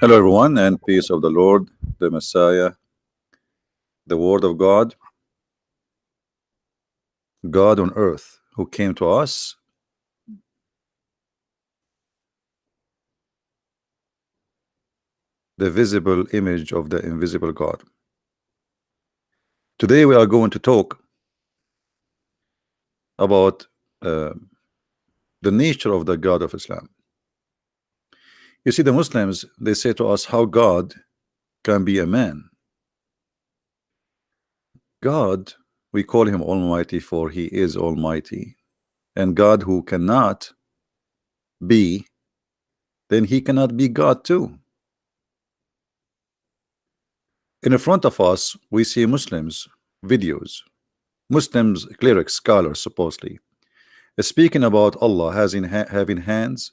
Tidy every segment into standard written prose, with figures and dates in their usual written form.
Hello, everyone, and peace of the Lord, the Messiah, the Word of God, God on earth, who came to us, the visible image of the invisible God. Today, we are going to talk about the nature of the God of Islam. You see, the Muslims, they say to us how God can be a man. God, we call him Almighty, for he is Almighty. And God who cannot be, then he cannot be God too. In front of us, we see Muslims videos, Muslims, clerics, scholars, supposedly speaking about Allah having hands,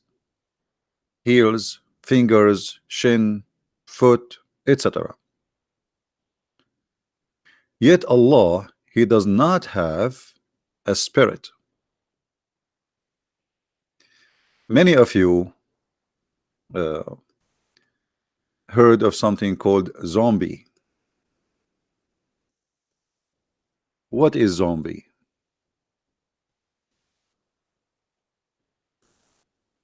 heels, fingers, shin, foot, etc. Yet Allah, he does not have a spirit. Many of you heard of something called zombie. What is zombie?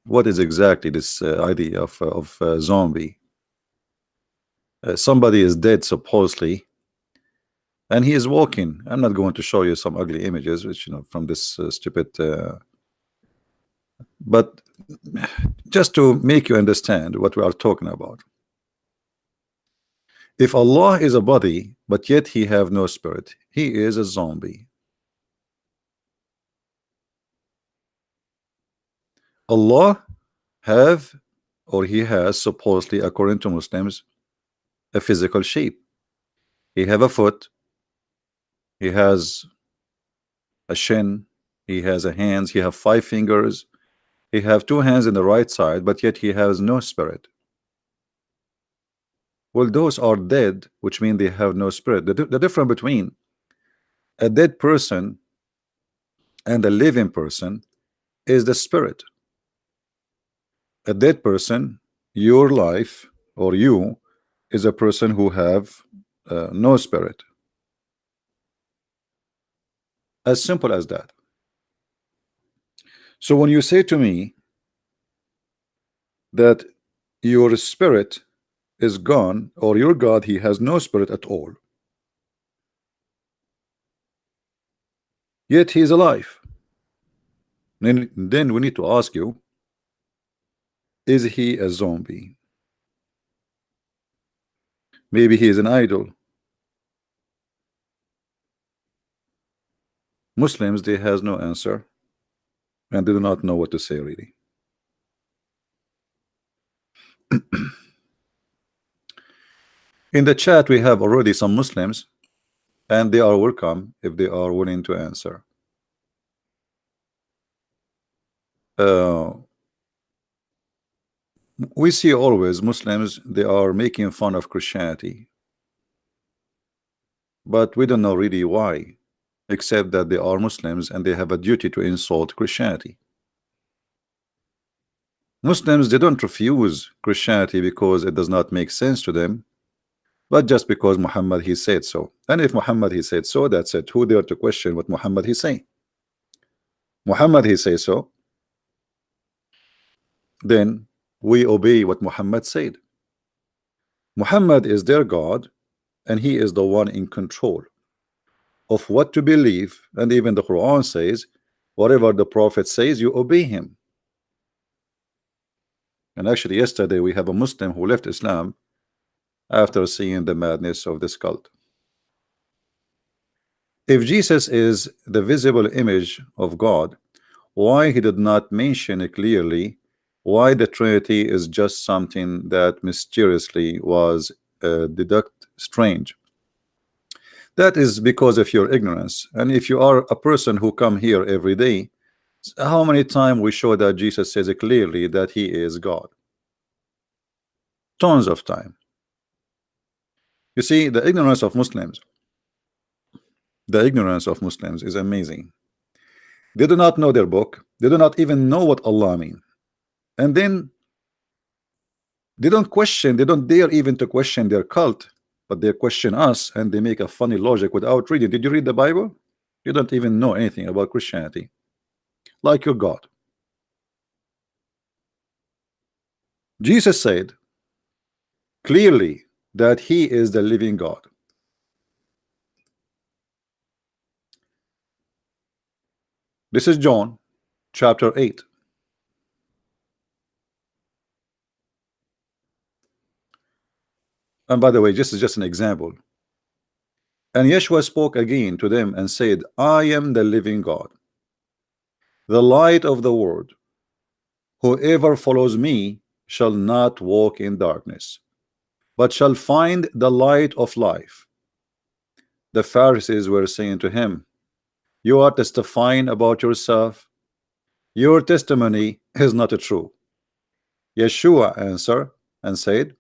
What is exactly this idea of zombie? Somebody is dead supposedly, and he is walking. I'm not going to show you some ugly images, which from this stupid. But just to make you understand what we are talking about. If Allah is a body, but yet he have no spirit, he is a zombie. Allah have, or he has, supposedly according to Muslims, a physical shape. He have a foot, he has a shin, he has a hands, he have 5 fingers, he have 2 hands in the right side, but yet he has no spirit. Well, those are dead, which means they have no spirit. The difference between a dead person and a living person is the spirit. A dead person, your life or you, is a person who have no spirit. As simple as that. So when you say to me that your spirit is gone, or your God, he has no spirit at all, yet he is alive, then we need to ask you, is he a zombie? Maybe he is an idol. Muslims, they has no answer, and they do not know what to say really. In the chat we have already some Muslims, and they are welcome if they are willing to answer. We see always Muslims, they are making fun of Christianity, but we don't know really why, except that they are Muslims and they have a duty to insult Christianity. Muslims, they don't refuse Christianity because it does not make sense to them, but just because Muhammad he said so. And if Muhammad he said so, that's it. Who dare to question what Muhammad he say? Muhammad he say so, then we obey what Muhammad said. Muhammad is their God, and he is the one in control of what to believe. And even the Quran says, whatever the Prophet says, you obey him. And actually yesterday we have a Muslim who left Islam after seeing the madness of this cult. If Jesus is the visible image of God, why he did not mention it clearly? Why the Trinity is just something that mysteriously was deduced strange? That is because of your ignorance. And if you are a person who come here every day, how many times we show that Jesus says it clearly that he is God? Tons of time. You see, the ignorance of Muslims is amazing. They do not know their book. They do not even know what Allah means. And then They don't question, they don't dare even to question their cult, but they question us and they make a funny logic without reading. Did you read the Bible? You don't even know anything about Christianity, like your God. Jesus said clearly that he is the living God. This is John chapter 8. And by the way, this is just an example. And Yeshua spoke again to them and said, I am the living God, the light of the world. Whoever follows me shall not walk in darkness, but shall find the light of life. The Pharisees were saying to him, you are testifying about yourself. Your testimony is not true. Yeshua answered and said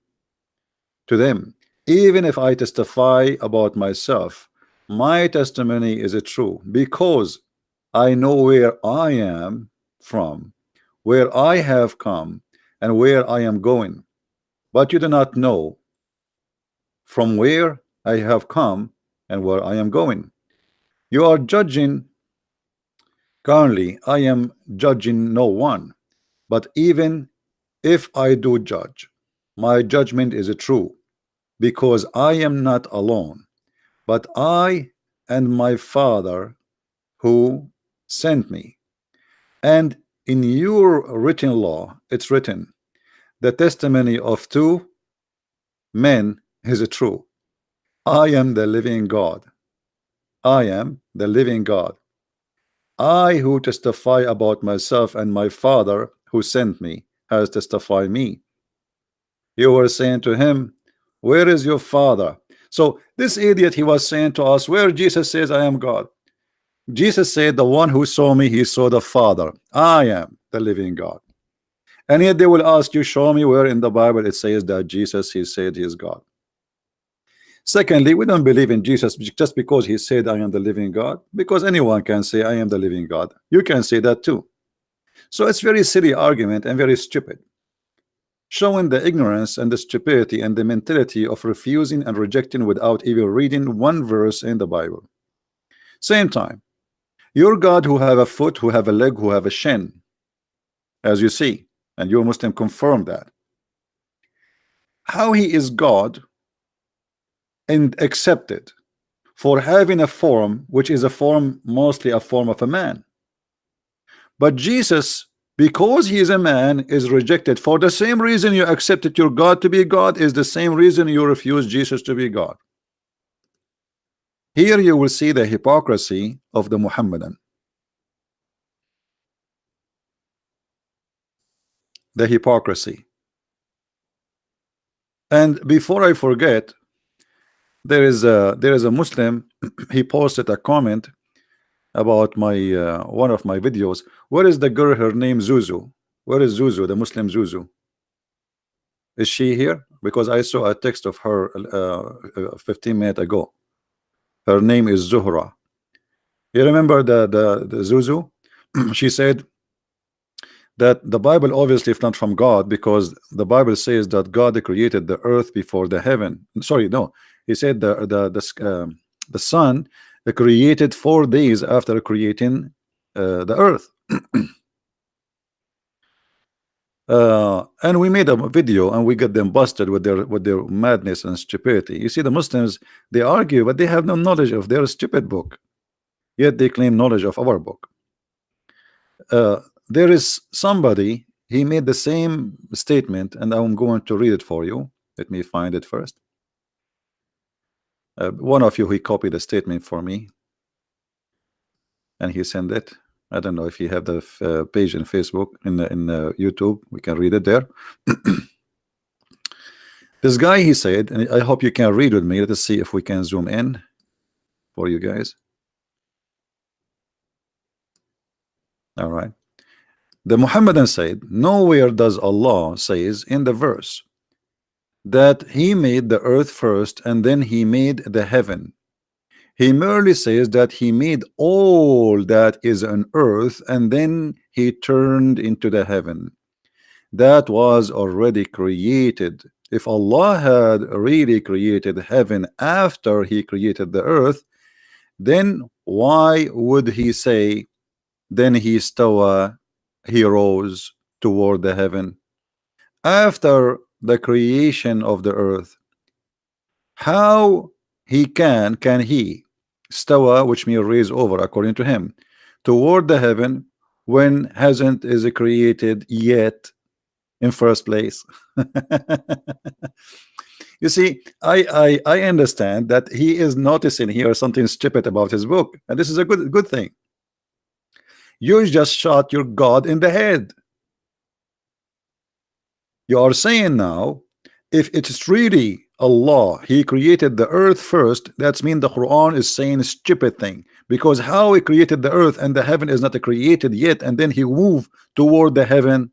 to them, even if I testify about myself, my testimony is true, because I know where I am from, where I have come, and where I am going. But you do not know from where I have come and where I am going. You are judging currently. I am judging no one, but even if I do judge, my judgment is true, because I am not alone, but I and my Father who sent me. And in your written law it's written, the testimony of two men is true. I am the living God. I am the living God. I who testify about myself, and my Father who sent me has testified me. You were saying to him, where is your Father? So this idiot, he was saying to us, where Jesus says I am God. Jesus said, the one who saw me, he saw the Father. I am the living God. And yet they will ask you, show me where in the Bible it says that Jesus, he said he is God. Secondly, we don't believe in Jesus just because he said I am the living God, because anyone can say I am the living God. You can say that too. So it's very silly argument and very stupid, showing the ignorance and the stupidity and the mentality of refusing and rejecting without even reading one verse in the Bible. Same time, your God who have a foot, who have a leg, who have a shin, as you see, and your Muslim confirm that. How he is God and accepted for having a form which is a form, mostly a form of a man. But Jesus, because he is a man, is rejected for the same reason you accepted your God to be God, is the same reason you refuse Jesus to be God. Here you will see the hypocrisy of the Muhammadan. The hypocrisy. And before I forget, there is a Muslim, he posted a comment about my one of my videos. Where is the girl? Her name Zuzu. Where is Zuzu, the Muslim Zuzu? Is she here? Because I saw a text of her 15 minutes ago. Her name is Zuhra. You remember the Zuzu? She said that the Bible obviously is not from God, because the Bible says that God created the earth before the heaven. Sorry, no, he said the sun created 4 days after creating the earth. And we made a video and we got them busted with their madness and stupidity. You see, the Muslims, they argue, but they have no knowledge of their stupid book, yet they claim knowledge of our book. There is somebody, he made the same statement, and I'm going to read it for you. Let me find it first. One of you, he copied the statement for me and he sent it. I don't know if you have the page in Facebook, in YouTube, we can read it there. This guy, he said, and I hope you can read with me. Let us see if we can zoom in for you guys. All right. The Muhammadan said, nowhere does Allah says in the verse that he made the earth first and then he made the heaven. He merely says that he made all that is on earth and then he turned into the heaven. that was already created. If Allah had really created heaven after He created the earth, then why would He say, then He stawa, He rose toward the heaven after the creation of the earth? How can He stawa, which means raise over, according to him, toward the heaven when hasn't is created yet in first place? You see, I understand that he is noticing here something stupid about his book, and this is a good thing. You just shot your God in the head. You are saying now, if it's really Allah, He created the earth first, that's mean the Quran is saying a stupid thing, because how He created the earth and the heaven is not created yet, and then He moved toward the heaven.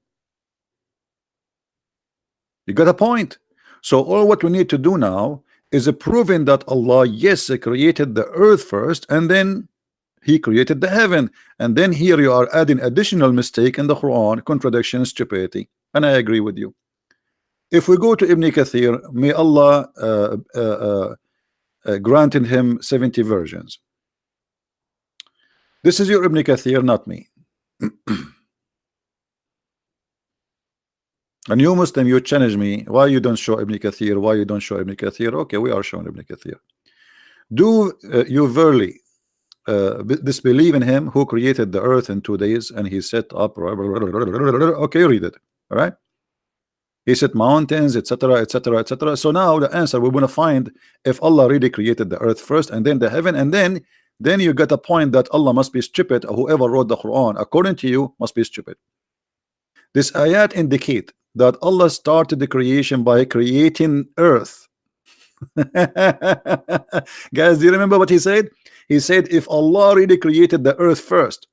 You got a point. So all what we need to do now is proving that Allah, yes, He created the earth first, and then He created the heaven. And then here you are adding additional mistake in the Quran, contradiction, stupidity. And I agree with you. If we go to Ibn Kathir, may Allah granted him 70 versions. This is your Ibn Kathir, not me. And you Muslim, you challenge me, why you don't show Ibn Kathir, why you don't show Ibn Kathir? Okay, we are showing Ibn Kathir. Do you verily disbelieve in him who created the earth in 2 days and he set up, okay, read it, all right? He set mountains, etc., etc., etc. So now the answer, we're going to find if Allah really created the earth first and then the heaven, and then you get a point that Allah must be stupid, or whoever wrote the Quran according to you must be stupid. This ayat indicate that Allah started the creation by creating earth. Guys, do you remember what he said? He said if Allah really created the earth first,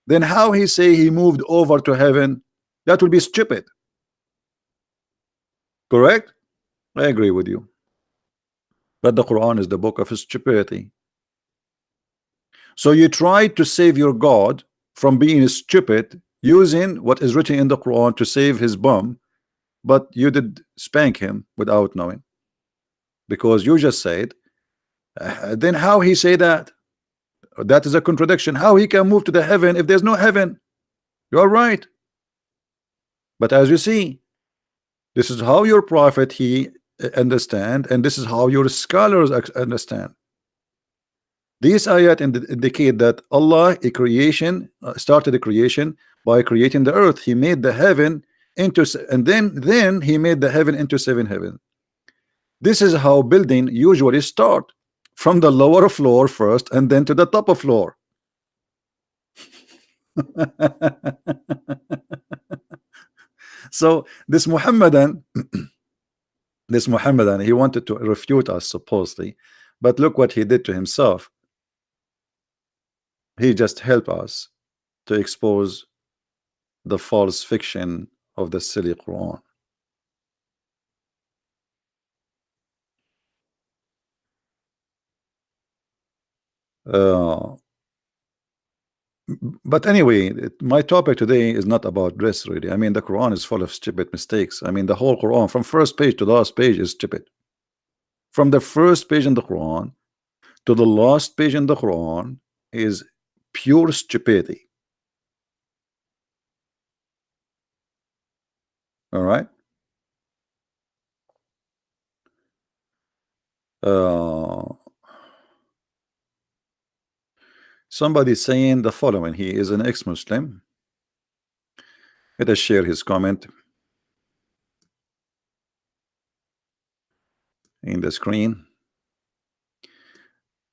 then how he say he moved over to heaven? That would be stupid. Correct? I agree with you. But the Quran is the book of stupidity. So you try to save your God from being stupid using what is written in the Quran to save his bum, but you did spank him without knowing, because you just said then how he say that? That is a contradiction. How he can move to the heaven if there's no heaven? You are right. But as you see, this is how your prophet he understand, and this is how your scholars understand. These ayat indicate that Allah a creation started the creation by creating the earth. He made the heaven into, and then he made the heaven into 7 heavens. This is how building usually start, from the lower floor first and then to the top of floor. So this Muhammadan he wanted to refute us supposedly, but look what he did to himself. He just helped us to expose the false fiction of the silly Quran. But anyway, my topic today is not about dress, really. I mean, the Quran is full of stupid mistakes. I mean, the whole Quran from first page to last page is stupid. From the first page in the Quran to the last page in the Quran is pure stupidity. All right. Somebody saying the following: he is an ex-Muslim. Let us share his comment in the screen.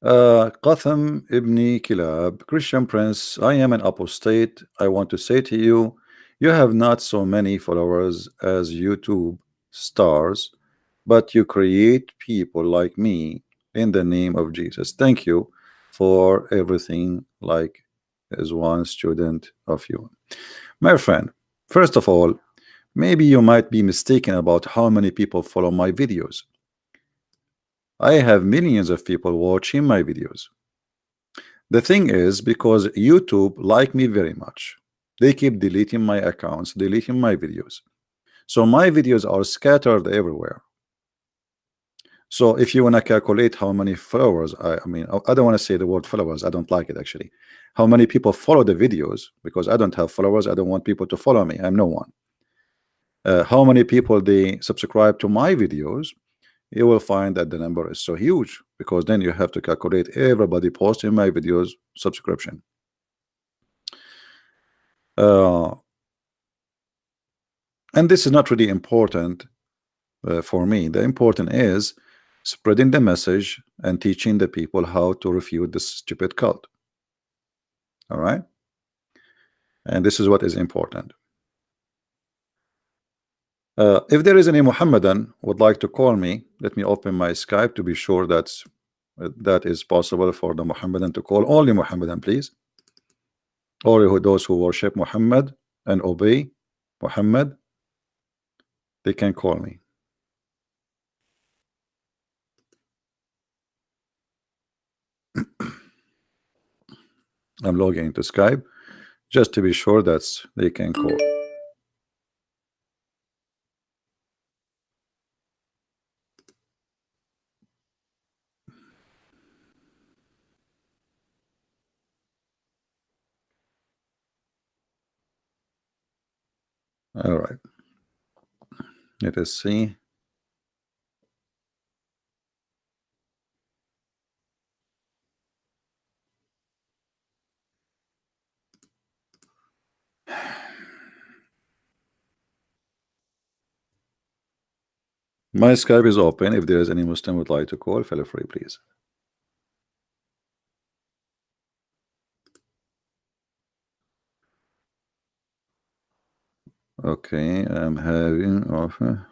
Qatham ibn Kilab, Christian Prince, I am an apostate. I want to say to you, you have not so many followers as YouTube stars, but you create people like me in the name of Jesus. Thank you for everything, like as one student of you. My friend, first of all, maybe you might be mistaken about how many people follow my videos. I have millions of people watching my videos. The thing is, because YouTube like me very much, They keep deleting my accounts, deleting my videos. So my videos are scattered everywhere. So if you want to calculate how many followers, I mean, I don't want to say the word followers. I don't like it actually. How many people follow the videos, because I don't have followers. I don't want people to follow me. I'm no one. How many people they subscribe to my videos, you will find that the number is so huge, because then you have to calculate everybody posting my videos subscription. And this is not really important for me. The important is spreading the message and teaching the people how to refute this stupid cult. All right, and this is what is important. If there is any Muhammadan would like to call me, let me open my Skype to be sure that is possible for the Muhammadan to call. Only Muhammadan, please. Or those who worship Muhammad and obey Muhammad, they can call me. I'm logging into Skype just to be sure that they can call. All right. Let us see. My Skype is open. If there is any Muslim would like to call, feel free, please. Okay, I'm having offer.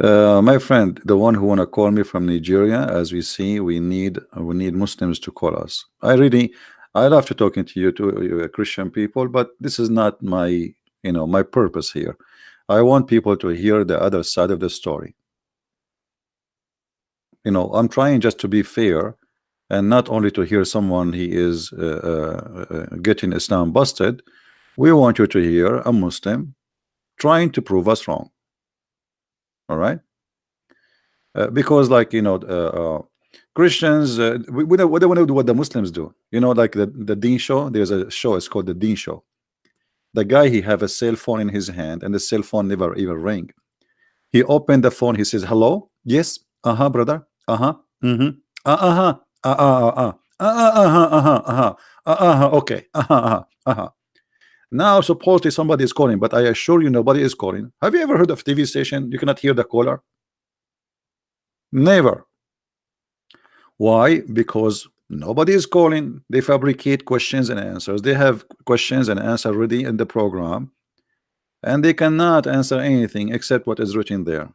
My friend, the one who wanna call me from Nigeria, as we see, we need Muslims to call us. I love to talking to you, to Christian people, but this is not my my purpose here. I want people to hear the other side of the story. I'm trying just to be fair, and not only to hear someone he is getting Islam busted. We want you to hear a Muslim trying to prove us wrong. All right, because like Christians, we don't want to do what the Muslims do. Like the Deen show. There's a show. It's called the Deen show. The guy, he have a cell phone in his hand, and the cell phone never even ring. He opened the phone. He says, "Hello, yes, brother, mm-hmm, okay, Now supposedly somebody is calling, but I assure you nobody is calling. Have you ever heard of TV station? You cannot hear the caller. Never. Why? Because nobody is calling. They fabricate questions and answers. They have questions and answers ready in the program, and they cannot answer anything except what is written there.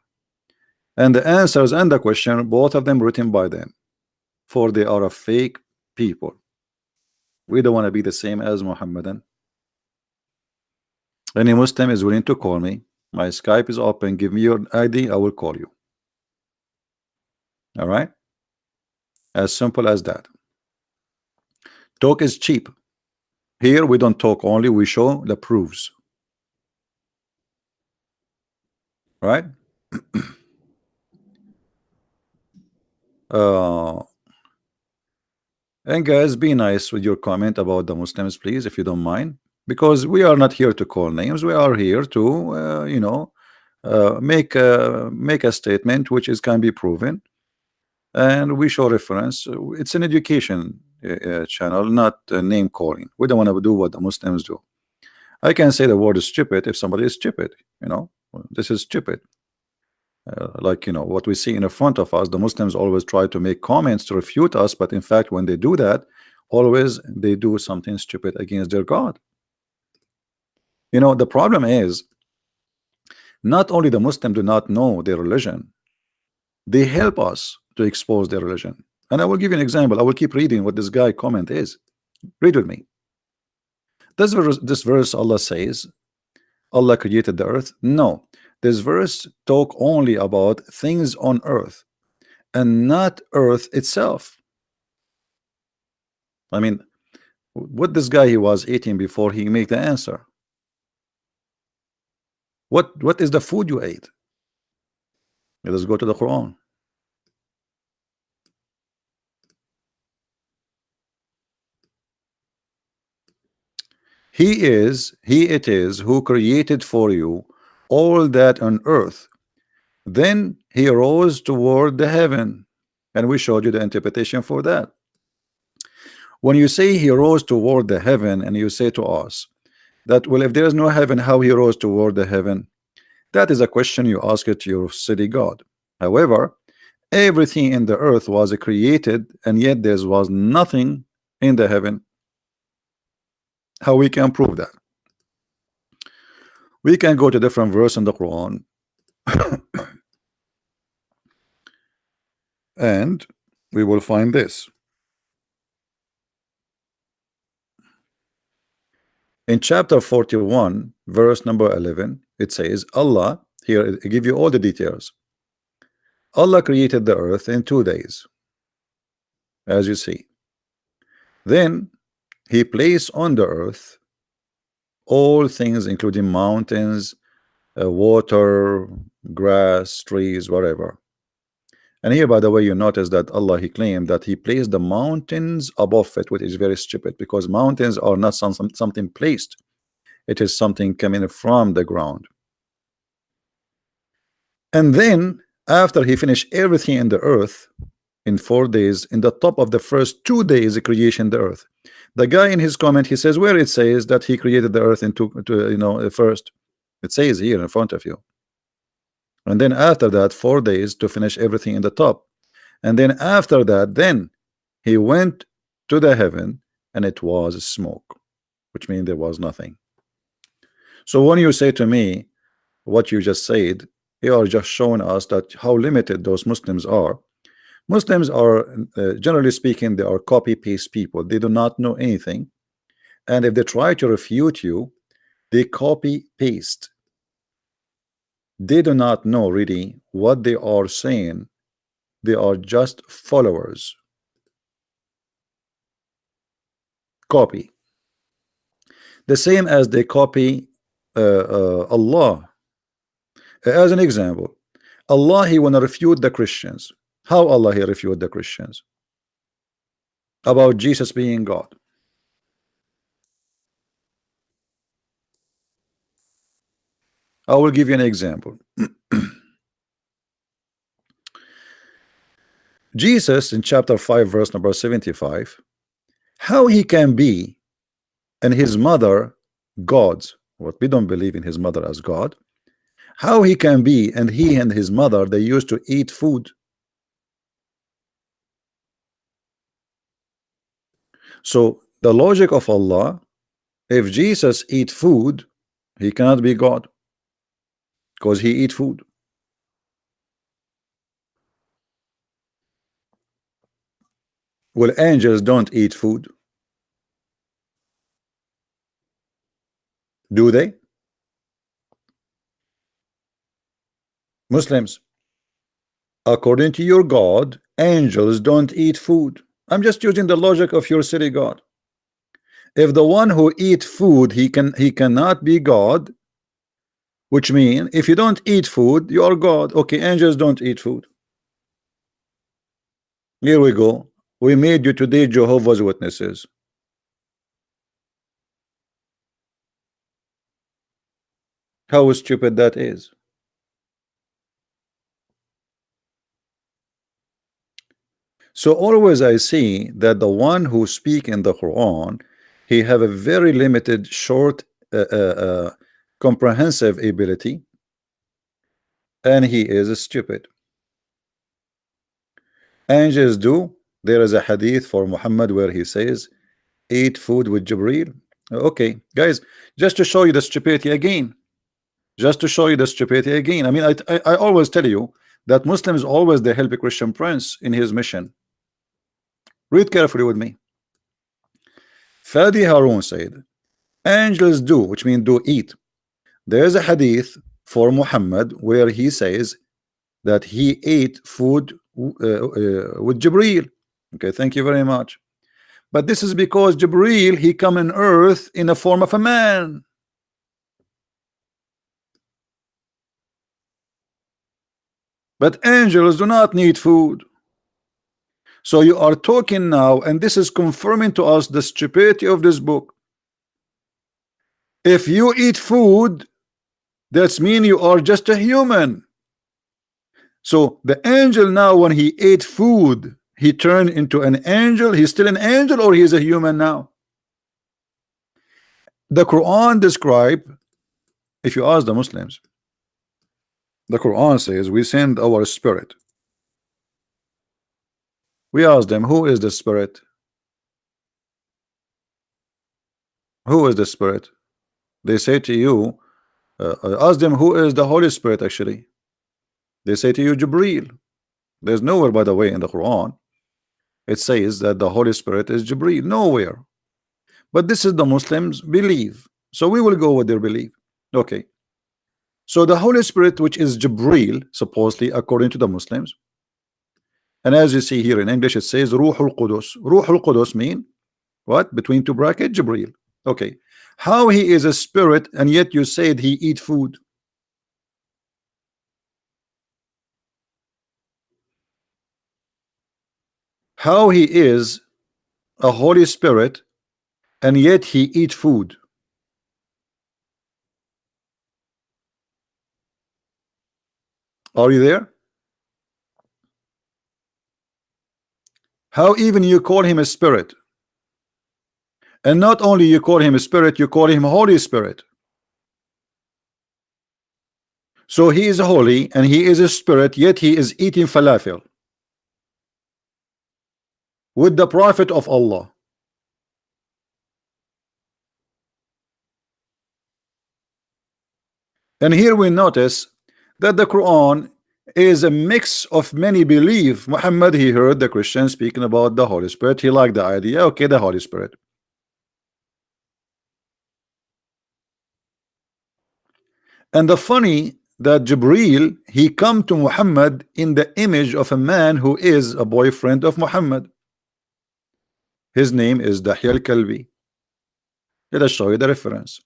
And the answers and the question, both of them written by them, for they are a fake people. We don't want to be the same as Muhammadan. Any Muslim is willing to call me. My Skype is open. Give me your ID, I will call you. All right, as simple as that. Talk is cheap. Here we don't talk only, we show the proofs. Right? And guys, be nice with your comment about the Muslims, please, if you don't mind, because we are not here to call names. We are here to make a statement which can be proven, and we show reference. It's an education channel, not name calling. We don't want to do what the Muslims do. I can say the word is stupid if somebody is stupid. This is stupid. Like what we see in front of us, the Muslims always try to make comments to refute us, but in fact when they do that, always they do something stupid against their God. The problem is not only the Muslim do not know their religion, they help us to expose their religion. And I will give you an example. I will keep reading what this guy comment is. Read with me. This verse Allah says, Allah created the earth? No. This verse talk only about things on earth and not earth itself. I mean, what this guy he was eating before he make the answer? What is the food you ate? Let's go to the Quran. He it is who created for you all that on earth. Then he rose toward the heaven, and we showed you the interpretation for that. When you say he rose toward the heaven, and you say to us that, well, if there is no heaven, how he rose toward the heaven? That is a question you ask it to your city God. However, everything in the earth was created, and yet there was nothing in the heaven. How we can prove that? We can go to different verse in the Quran and we will find this. In chapter 41, verse number 11, it says, Allah, here I give you all the details. Allah created the earth in 2 days, as you see. Then he placed on the earth all things, including mountains, water, grass, trees, whatever. And here, by the way, you notice that Allah, he claimed that he placed the mountains above it, which is very stupid, because mountains are not something placed. It is something coming from the ground. And then after he finished everything in the earth in 4 days, in the top of the first 2 days, he creation the earth. The guy in his comment, he says where it says that he created the earth in first. It says here in front of you. And then after that 4 days to finish everything in the top. And then after that, then he went to the heaven, and it was smoke, which means there was nothing. So when you say to me what you just said, you are just showing us that how limited those Muslims are. Muslims are generally speaking, they are copy-paste people. They do not know anything, and if they try to refute you, they copy-paste. They do not know really what they are saying. They are just followers. Copy. The same as they copy Allah. As an example, Allah, he wanna refute the Christians. How Allah he refute the Christians? About Jesus being God. I will give you an example. Jesus in chapter 5 verse number 75, how he can be and his mother gods, what we don't believe in his mother as God, how he can be and he and his mother, they used to eat food. So the logic of Allah, if Jesus eat food, he cannot be God, because he eat food. Well, angels don't eat food, do they? Muslims, according to your God, angels don't eat food. I'm just using the logic of your city God. If the one who eat food, he cannot be God, which means if you don't eat food, you are God. Okay, angels don't eat food. Here we go. We made you today Jehovah's Witnesses. How stupid that is. So always I see that the one who speak in the Quran, he have a very limited, short, comprehensive ability, and he is stupid. Angels do. There is a hadith for Muhammad where he says, eat food with Jibreel. Okay, guys, just to show you the stupidity again. Just to show you the stupidity again. I mean, I always tell you that Muslims always they help a Christian prince in his mission. Read carefully with me. Fadi Harun said, angels do, which means do eat, There's a hadith for Muhammad where he says that he ate food with Jibreel. Okay, thank you very much. But this is because Jibreel, he come on earth in the form of a man. But angels do not need food. So you are talking now, and this is confirming to us the stupidity of this book. If you eat food, that's mean you are just a human. So the angel now, when he ate food, he turned into an angel. He's still an angel, or he's a human now? The Quran describe, if you ask the Muslims, the Quran says we send our spirit. We ask them, who is the spirit? Who is the spirit? They say to you, ask them who is the Holy Spirit actually. They say to you, Jibreel. There's nowhere, by the way, in the Quran it says that the Holy Spirit is Jibreel. Nowhere. But this is the Muslims believe, so we will go with their belief. Okay, so the Holy Spirit, which is Jibreel, supposedly according to the Muslims, and as you see here in English it says Ruhul Qudus. Ruhul Qudus mean what? Between two brackets, Jibreel. Okay, how he is a spirit and yet you said he eat food? How he is a Holy Spirit and yet he eat food? Are you there? How even you call him a spirit? And not only you call him a spirit, you call him Holy Spirit. So he is holy and he is a spirit, yet he is eating falafel with the Prophet of Allah. And here we notice that the Quran is a mix of many belief. Muhammad, he heard the Christians speaking about the Holy Spirit. He liked the idea. Okay, the Holy Spirit. And the funny that Jibreel, he come to Muhammad in the image of a man who is a boyfriend of Muhammad. His name is Dahya al-Kalbi. Let us show you the reference.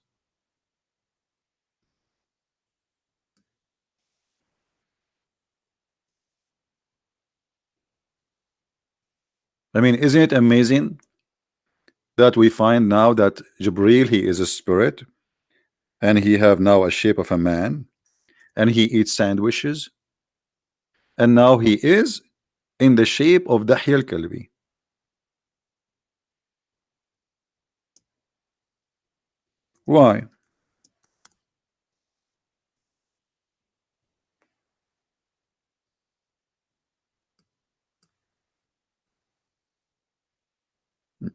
I mean, isn't it amazing that we find now that Jibreel, he is a spirit and he have now a shape of a man and he eats sandwiches, and now he is in the shape of Dahya al-Kalbi. Why?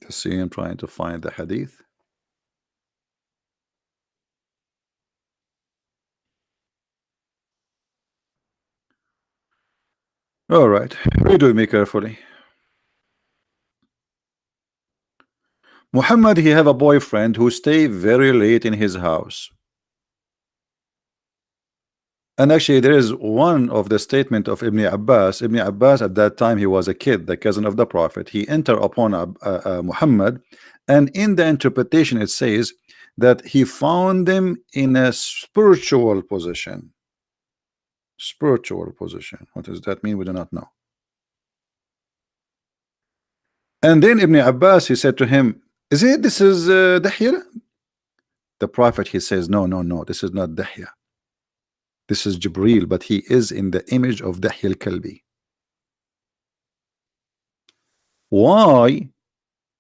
To see, I'm trying to find the hadith. All right, read with me carefully. Muhammad, he have a boyfriend who stay very late in his house. And actually there is one of the statement of Ibn Abbas. Ibn Abbas at that time, he was a kid, the cousin of the Prophet. He enter upon Muhammad, and in the interpretation it says that he found them in a spiritual position. Spiritual position. What does that mean? We do not know. And then Ibn Abbas, he said to him, is it this is Dahya? The Prophet, he says, no, no, no, this is not Dahya. This is Jibreel, but he is in the image of Dahya al-Kalbi. Why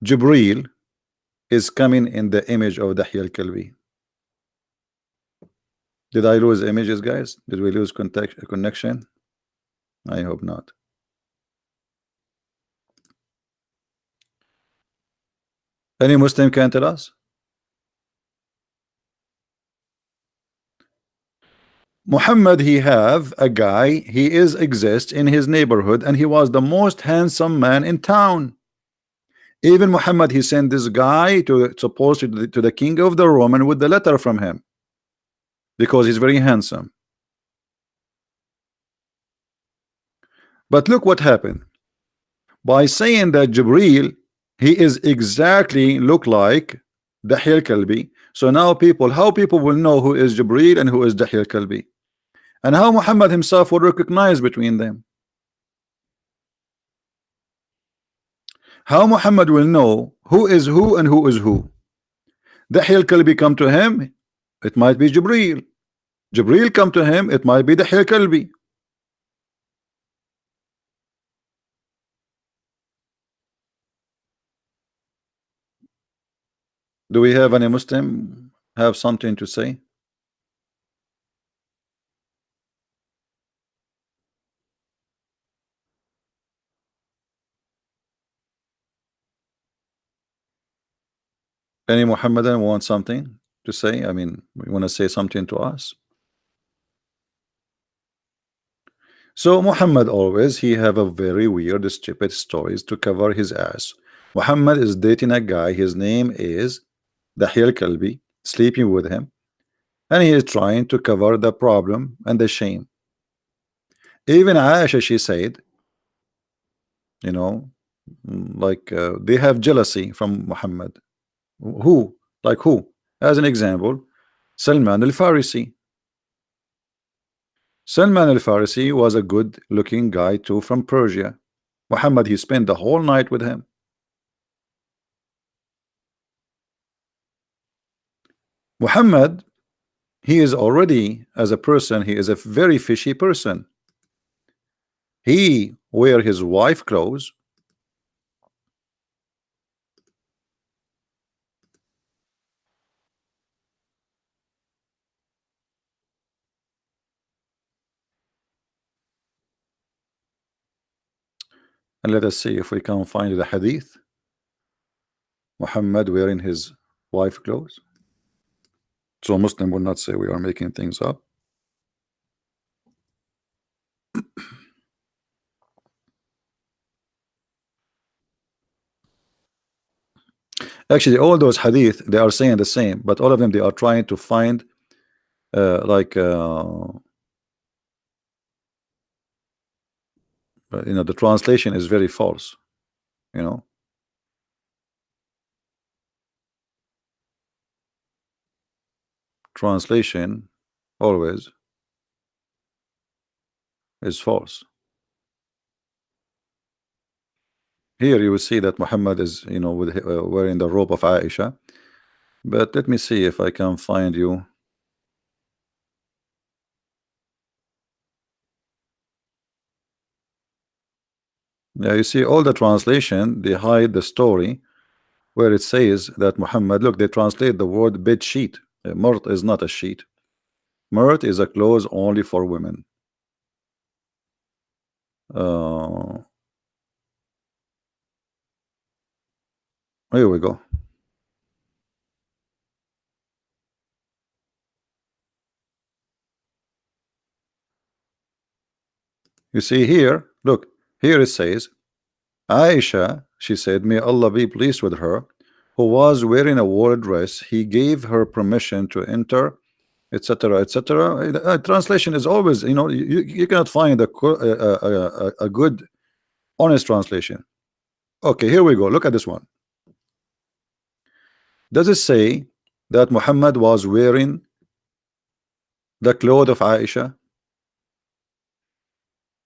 Jibreel is coming in the image of Dahya al-Kalbi? Did I lose images, guys? Did we lose connection? I hope not. Any Muslim can tell us? Muhammad, he have a guy, he is exists in his neighborhood, and he was the most handsome man in town. Even Muhammad, he sent this guy to the king of the Roman with the letter from him. because he's very handsome. But look what happened. By saying that Jibril, he is exactly look like Dahya al-Kalbi. So now people, how people will know who is Jibril and who is Dahya al-Kalbi, and how Muhammad himself will recognize between them. How Muhammad will know who is who and who is who. Dahya al-Kalbi come to him, it might be Jibril. Jibril come to him, it might be Dahya al-Kalbi. Do we have any Muslim have something to say? Any Muhammadan want something to say? I mean, we want to say something to us. So Muhammad always he have a very weird, stupid stories to cover his ass. Muhammad is dating a guy. His name is Dahya al-Kalbi, sleeping with him, and he is trying to cover the problem and the shame. Even Aisha, she said, you know, like they have jealousy from Muhammad. Who? Like who? As an example, Salman al-Farisi. Salman al-Farisi was a good looking guy too from Persia. Muhammad, he spent the whole night with him. Muhammad, he is already, as a person, he is a very fishy person. He wear his wife clothes. And let us see if we can find the hadith. Muhammad wearing his wife clothes. So Muslim will not say we are making things up. Actually, all those hadith, they are saying the same, but all of them, they are trying to find like the translation is very false, translation always is false. Here you will see that Muhammad is with wearing the robe of Aisha, but let me see if I can find you. Yeah, you see all the translation, they hide the story where it says that Muhammad, look, they translate the word bed sheet. Murt is not a sheet. Murt is a clothes only for women. Here we go. You see here, look, here it says, Aisha, she said, may Allah be pleased with her, who was wearing a wool dress, he gave her permission to enter, etc., etc. Translation is always, you cannot find a good, honest translation. Okay, here we go. Look at this one. Does it say that Muhammad was wearing the clothes of Aisha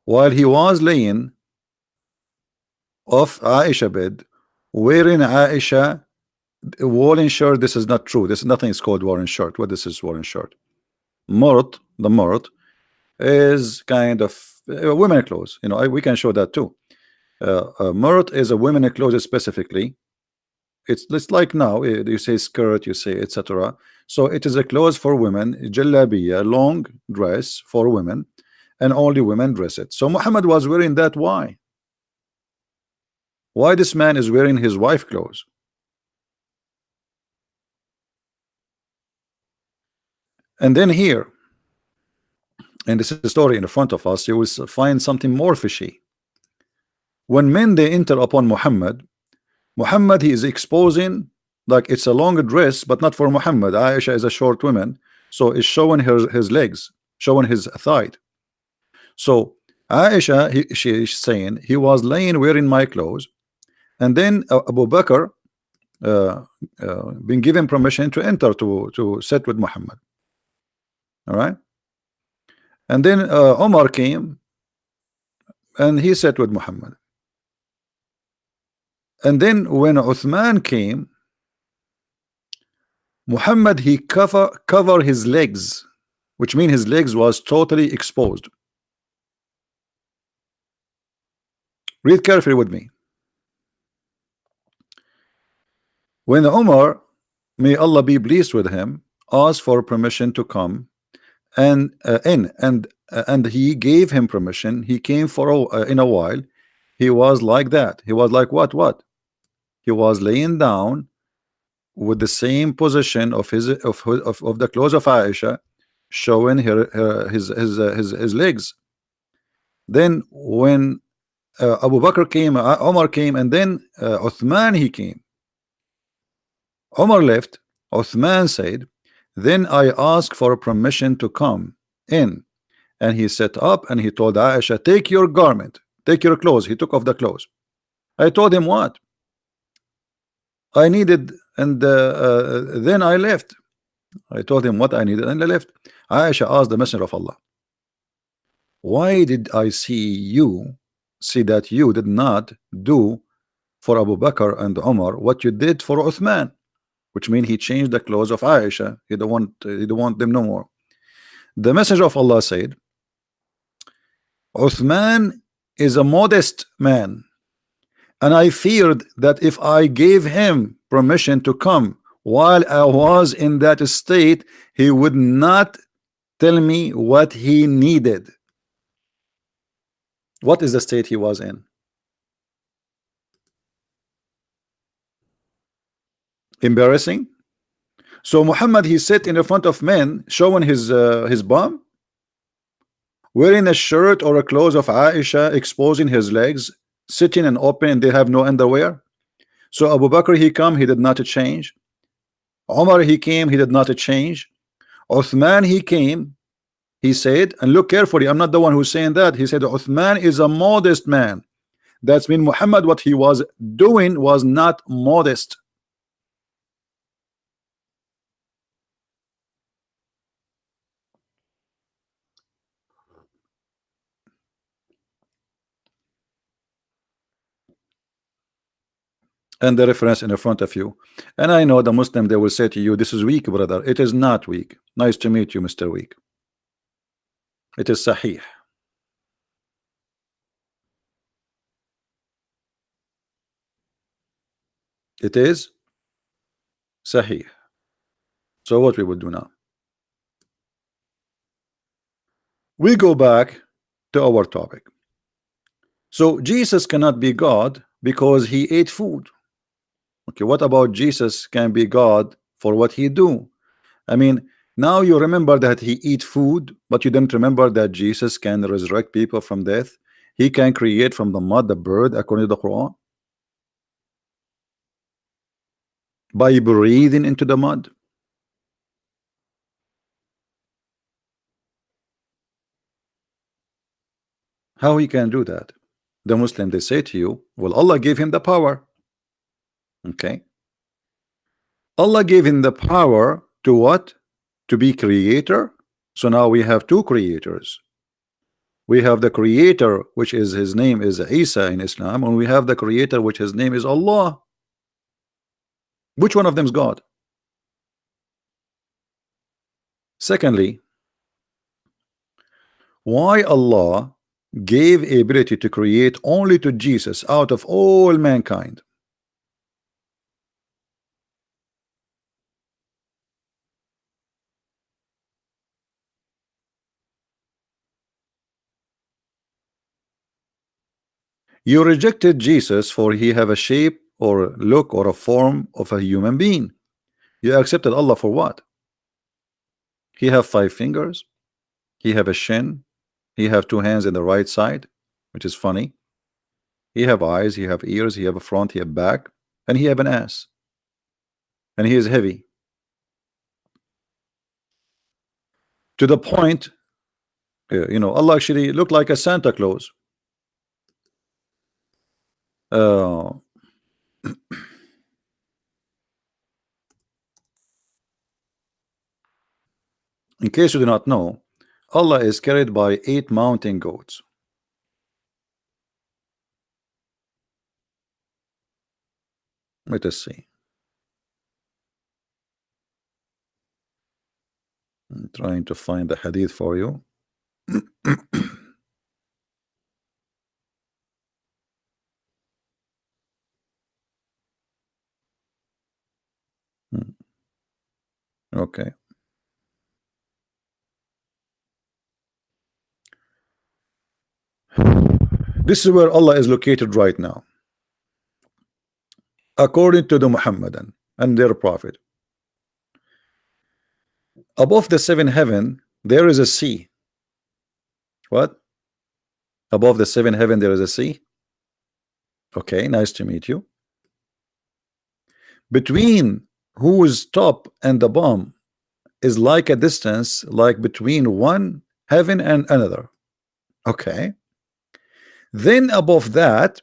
while he was laying off Aisha bed, wearing Aisha woolen shirt? This is not true. This nothing is called woolen shirt. What this is woolen shirt? Murt, the murt is kind of women clothes. We can show that too. Murt is a women clothes specifically. It's like now you say skirt, you say etc. So it is a clothes for women, jalabiya, long dress for women, and only women dress it. So Muhammad was wearing that. Why this man is wearing his wife clothes? And then here, and this is the story in the front of us, you will find something more fishy. When men they enter upon Muhammad, he is exposing, like it's a long dress, but not for Muhammad. Aisha is a short woman, So it's showing his legs, showing his thigh. So Aisha, she's saying he was laying wearing my clothes, and then Abu Bakr uh, been given permission to enter to sit with Muhammad. All right, and then Omar came and he sat with Muhammad. And then when Uthman came, Muhammad he cover his legs, which means his legs was totally exposed. Read carefully with me. When Umar, may Allah be pleased with him, asked for permission to come and and he gave him permission. He came for in a while. He was like that. He was like what? He was laying down with the same position of of the clothes of Aisha, showing his legs. Then when Abu Bakr came, Omar came, and then Uthman he came. Omar left. Uthman said, then I asked for permission to come in, and he sat up and he told Aisha, take your garment, take your clothes. He took off the clothes. I told him what I needed, and then I left. I told him what I needed and I left. Aisha asked the Messenger of Allah, why did I see that you did not do for Abu Bakr and Umar what you did for Uthman? Which means he changed the clothes of Aisha. He don't want them no more. The Messenger of Allah said, Uthman is a modest man, and I feared that if I gave him permission to come while I was in that state, he would not tell me what he needed. What is the state he was in? Embarrassing. So Muhammad he sat in the front of men showing his bum, wearing a shirt or a clothes of Aisha, exposing his legs, sitting and open, and they have no underwear. So Abu Bakr he come, he did not change. Omar he came, he did not change. Uthman he came, he said, and look carefully, I'm not the one who's saying that. He said Uthman is a modest man. That's mean Muhammad, what he was doing was not modest. And the reference in the front of you. And I know the Muslim, they will say to you, this is weak, brother. It is not weak. Nice to meet you, Mr. Weak. It is Sahih. It is Sahih. So what we would do now? We go back to our topic. So Jesus cannot be God because he ate food. Okay, what about Jesus can be God for what he do? I mean, now you remember that he eat food, but you didn't remember that Jesus can resurrect people from death. He can create from the mud the bird according to the Quran by breathing into the mud. How he can do that? The Muslim, they say to you, well, Allah gave him the power. Okay, Allah gave him the power to what? To be creator. So now we have two creators. We have the creator, which is his name is Isa in Islam, and we have the creator, which his name is Allah. Which one of them is God? Secondly, why Allah gave ability to create only to Jesus out of all mankind? You rejected Jesus for he have a shape or look or a form of a human being. You accepted Allah for what? He have 5 fingers, he have a shin, he have 2 hands in the right side, which is funny. He have eyes, he have ears, he have a front, he have back, and he have an ass, and he is heavy. to the point, Allah actually looked like a Santa Claus. Uh, in case you do not know, Allah is carried by 8 mountain goats. Let us see. I'm trying to find the hadith for you. Okay. This is where Allah is located right now, according to the Muhammadan and their prophet. Above the 7 heaven, there is a sea. What? Above the 7 heaven, there is a sea. Okay, nice to meet you. Between whose top and the bottom is like a distance, like between one heaven and another. Okay. Then above that,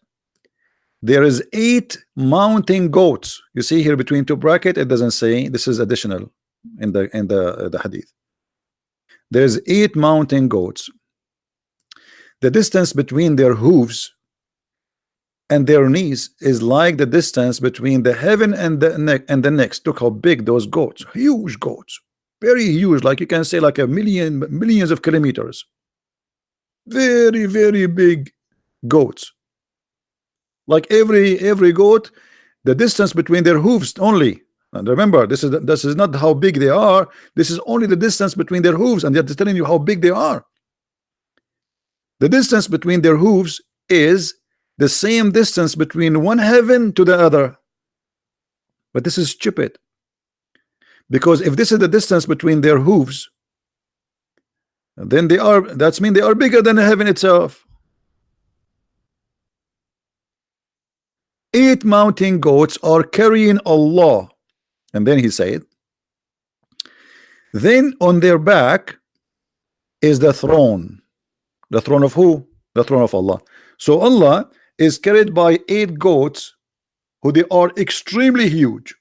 there is 8 mountain goats. You see here between 2 brackets, it doesn't say, this is additional in the hadith. There's 8 mountain goats. The distance between their hooves and their knees is like the distance between the heaven and the next. Look how big those goats, huge goats, very huge, like you can say like millions of kilometers. Very, very big goats. Like every goat, the distance between their hooves only. And remember, this is not how big they are. This is only the distance between their hooves, and they're just telling you how big they are. The distance between their hooves is the same distance between one heaven to the other. But this is stupid, because if this is the distance between their hooves, then that means they are bigger than the heaven itself. 8 mountain goats are carrying Allah. And then he said, then on their back is the throne. The throne of who? The throne of Allah. So Allah is carried by 8 goats, who they are extremely huge.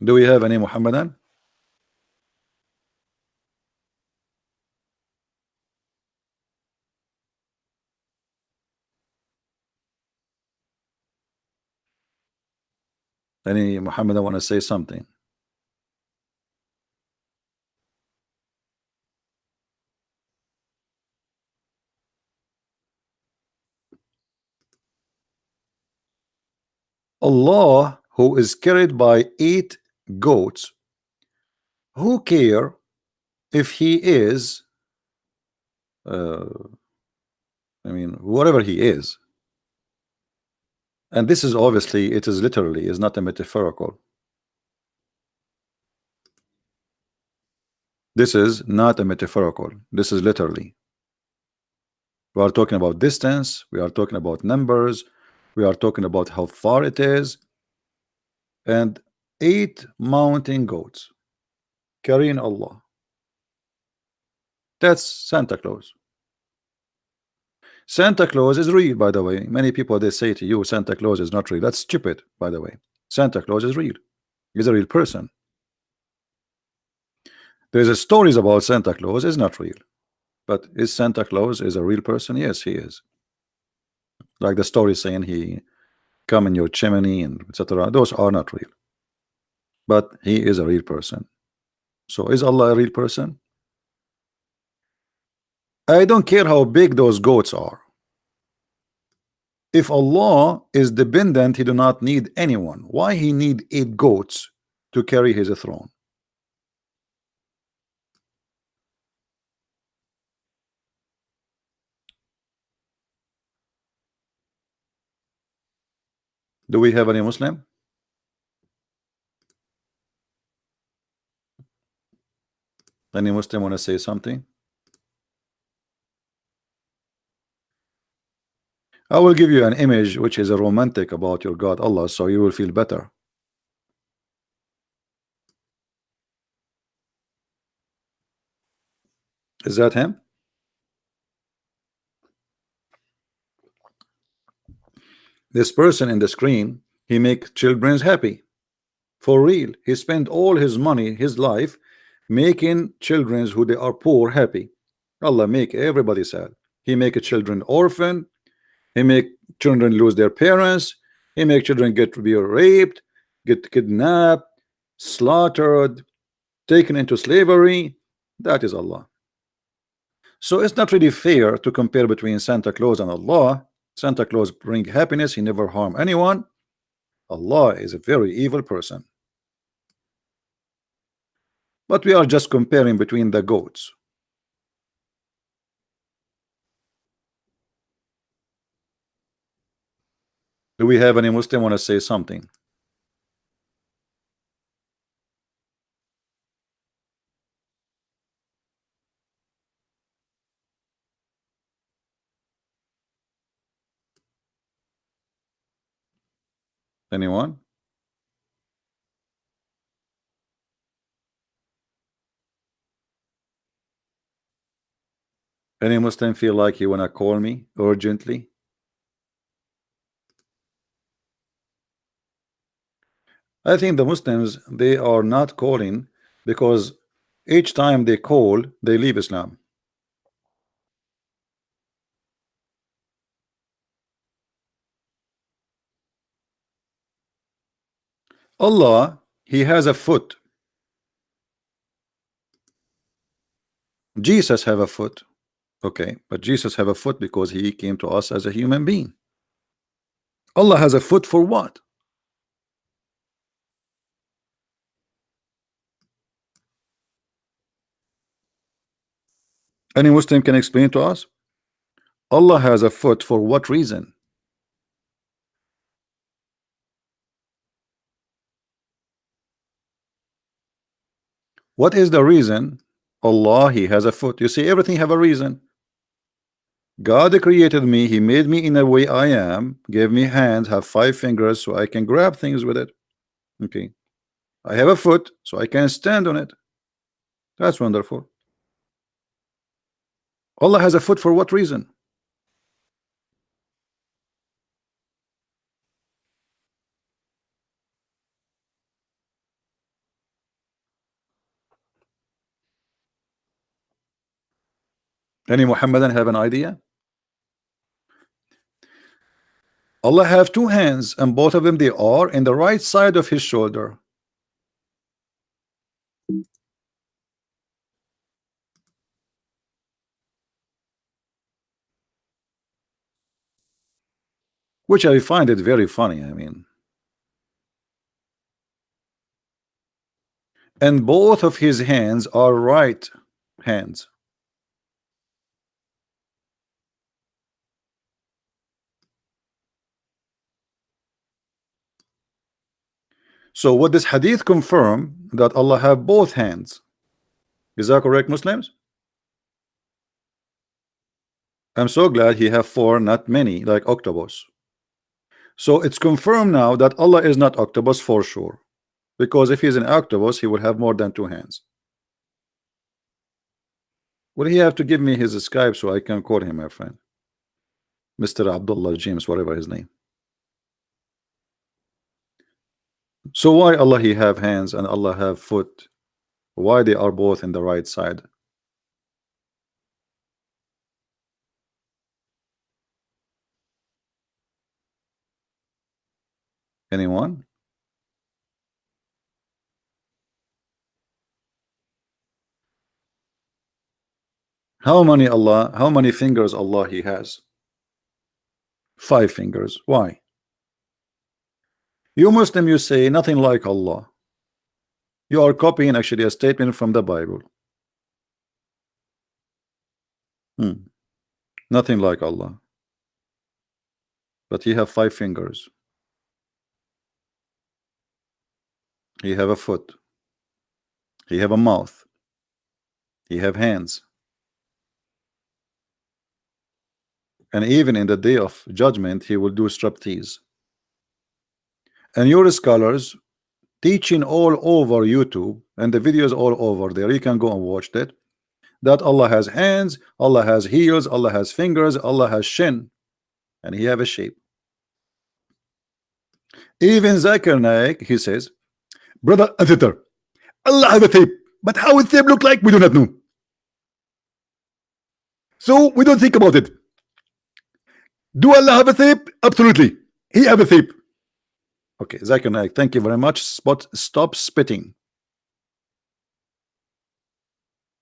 Do we have any Muhammadan? Any Muhammadan want to say something? Allah, who is carried by 8 goats, who care if he is I mean, whatever he is. And this is obviously, it is literally, is not a metaphorical. This is not a metaphorical. This is literally. We are talking about distance. We are talking about numbers. We are talking about how far it is. And 8 mountain goats carrying Allah. That's Santa Claus. Santa Claus is real, by the way. Many people, they say to you Santa Claus is not real. That's stupid, by the way. Santa Claus is real. He's a real person. There's a stories about Santa Claus is not real. But is Santa Claus is a real person? Yes, he is. Like the story saying he come in your chimney and etc. Those are not real. But he is a real person. So is Allah a real person? I don't care how big those goats are. If Allah is dependent, he do not need anyone. Why he need 8 goats to carry his throne? Do we have any Muslim? Any Muslim want to say something? I will give you an image which is a romantic about your God Allah, so you will feel better. Is that him? This person in the screen, he make children happy. For real. He spent all his money, his life, making children who they are poor happy. Allah make everybody sad. He make children orphan. He make children lose their parents. He make children get to be raped, get kidnapped, slaughtered, taken into slavery. That is Allah. So it's not really fair to compare between Santa Claus and Allah. Santa Claus bring happiness. He never harm anyone. Allah is a very evil person. But we are just comparing between the goats. Do we have any Muslim want to say something? Anyone? Any Muslim feel like you want to call me urgently? I think the Muslims, they are not calling because each time they call, they leave Islam. Allah, he has a foot. Jesus have a foot. Okay, but Jesus have a foot because he came to us as a human being. Allah has a foot for what? Any Muslim can explain to us? Allah has a foot for what reason? What is the reason Allah he has a foot? You see, everything have a reason. God created me, he made me in a way I am, gave me hands, have 5 fingers so I can grab things with it. Okay, I have a foot so I can stand on it. That's wonderful. Allah has a foot for what reason? Any Muhammadan have an idea? Allah have 2 hands and both of them they are in the right side of his shoulder. Which I find it very funny. I mean, and both of his hands are right hands. So what this hadith confirm that Allah have both hands. Is that correct, Muslims? I'm so glad he have 4, not many, like octopus. So it's confirmed now that Allah is not octopus for sure, because if he's an octopus, he will have more than 2 hands. Will he have to give me his Skype so I can call him, my friend? Mr. Abdullah James, whatever his name. So why Allah he have hands and Allah have foot? Why they are both in the right side? Anyone? How many fingers Allah he has? 5 fingers. Why? You Muslim, you say nothing like Allah. You are copying actually a statement from the Bible. Nothing like Allah. But he have 5 fingers. He have a foot. He have a mouth. He have hands. And even in the day of judgment, he will do striptease. And your scholars teaching all over YouTube, and the videos all over there, you can go and watch it, that Allah has hands, Allah has heels, Allah has fingers, Allah has shin, and he have a shape. Even Zakir Naik, he says, brother and sister, Allah has a shape, but how it shape look like, we do not know. So we don't think about it. Do Allah have a shape? Absolutely. He have a shape. Okay, Zakir Naik, thank you very much. Stop spitting.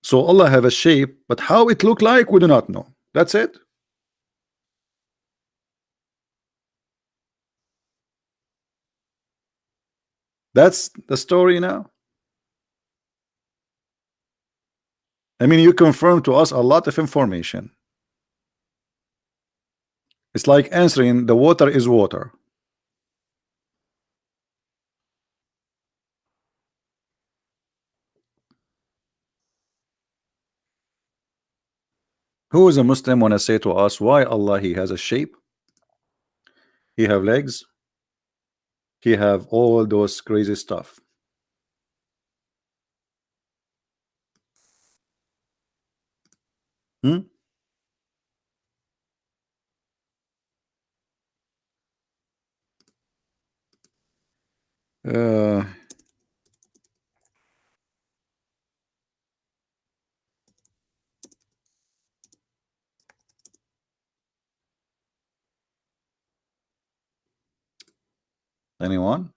So Allah have a shape, but how it look like, we do not know. That's it. That's the story now. I mean, you confirm to us a lot of information. It's like answering the water is water. Who is a Muslim want to say to us why Allah he has a shape, he have legs, he have all those crazy stuff? Hmm? Uh, anyone?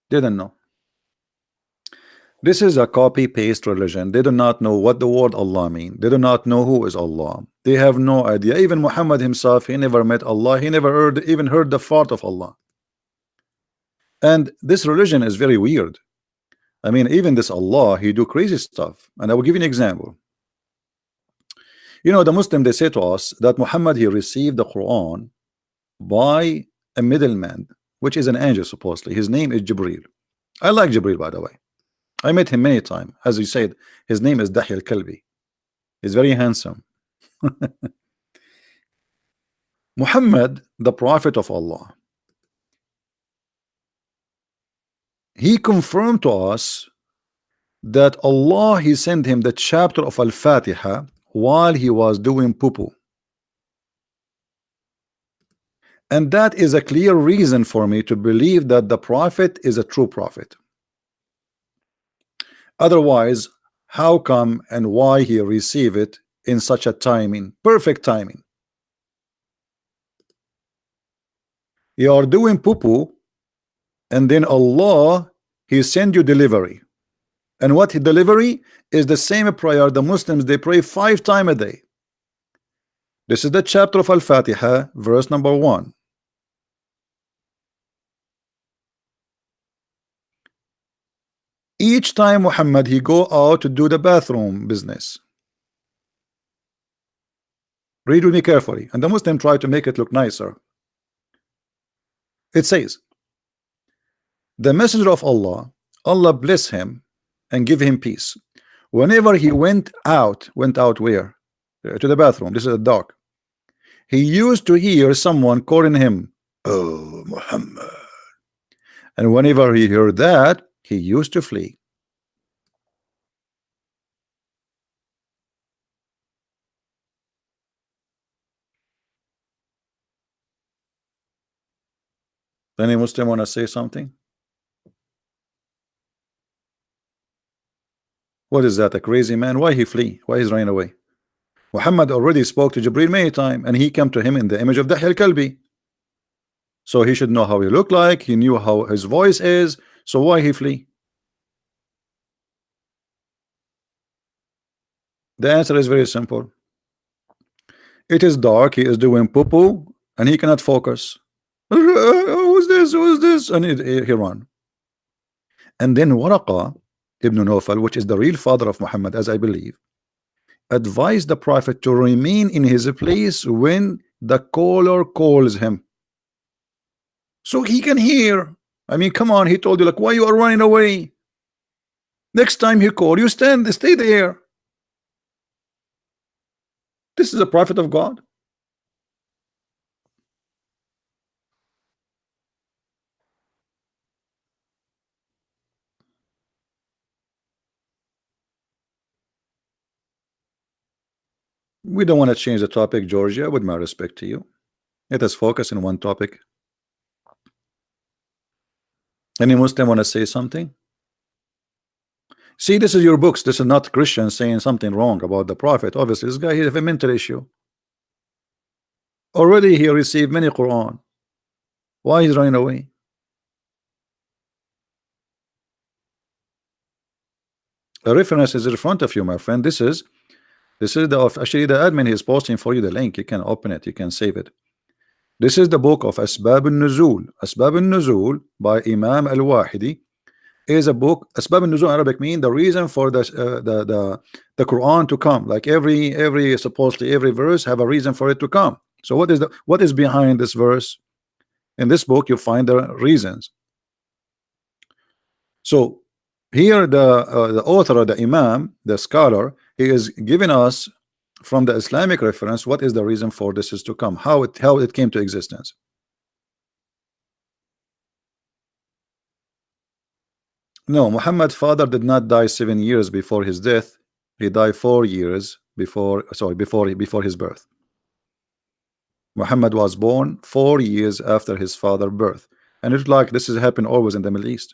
Didn't know. This is a copy-paste religion. They do not know what the word Allah mean. They do not know who is Allah. They have no idea. Even Muhammad himself, he never met Allah. He never even heard the fart of Allah. And this religion is very weird. I mean, even this Allah, he do crazy stuff. And I will give you an example. You know, the Muslim, they say to us that Muhammad, he received the Quran by a middleman, which is an angel supposedly. His name is Jibril. I like Jibril, by the way. I met him many times. As you said, his name is Dahi al-Kalbi. He's very handsome. Muhammad, the prophet of Allah, he confirmed to us that Allah, he sent him the chapter of Al-Fatiha while he was doing poo-poo. And that is a clear reason for me to believe that the prophet is a true prophet. Otherwise, how come and why he received it in such a timing, perfect timing? You are doing poo-poo, and then Allah, he send you delivery. And what delivery is the same prayer the Muslims they pray 5 times a day. This is the chapter of Al-Fatiha, verse number 1. Each time Muhammad he go out to do the bathroom business. Read with me carefully, and the Muslim try to make it look nicer. It says, the messenger of Allah, Allah bless him and give him peace. Whenever he went out where? To the bathroom. This is a dog. He used to hear someone calling him, oh Muhammad. And whenever he heard that, he used to flee. Any Muslim want to say something? What is that, a crazy man? Why he flee? Why he's running away? Muhammad already spoke to Jibril many times, and he came to him in the image of Dahi al-Kalbi. So he should know how he looked like. He knew how his voice is. So why he flee? The answer is very simple. It is dark. He is doing poo-poo, and he cannot focus. Who's this? Who's this? And he run. And then Waraqa ibn Nawfal, which is the real father of Muhammad, as I believe, advised the prophet to remain in his place when the caller calls him, so he can hear I mean, come on, he told you, like, why you are running away? Next time he called you, stay there. This is a prophet of God. We don't want to change the topic, Georgia, with my respect to you. Let us focus on one topic. Any Muslim want to say something? See, this is your books. This is not Christian saying something wrong about the prophet. Obviously, this guy, he has a mental issue. Already he received many Quran. Why he's running away? The reference is in front of you, my friend. This is actually the admin is posting for you the link. You can open it. You can save it. This is the book of Asbab al-Nuzul. Asbab al-Nuzul by Imam al-Wahidi is a book. Asbab al-Nuzul in Arabic mean the reason for the Quran to come. Like every supposedly every verse have a reason for it to come. So what is behind this verse? In this book you find the reasons. So here the author, the Imam, the scholar, he is giving us from the Islamic reference what is the reason for this is to come, how it came to existence. No, Muhammad's father did not die 7 years before his death. He died 4 years before his birth. Muhammad was born 4 years after his father's birth, and it's like this has happened always in the Middle East.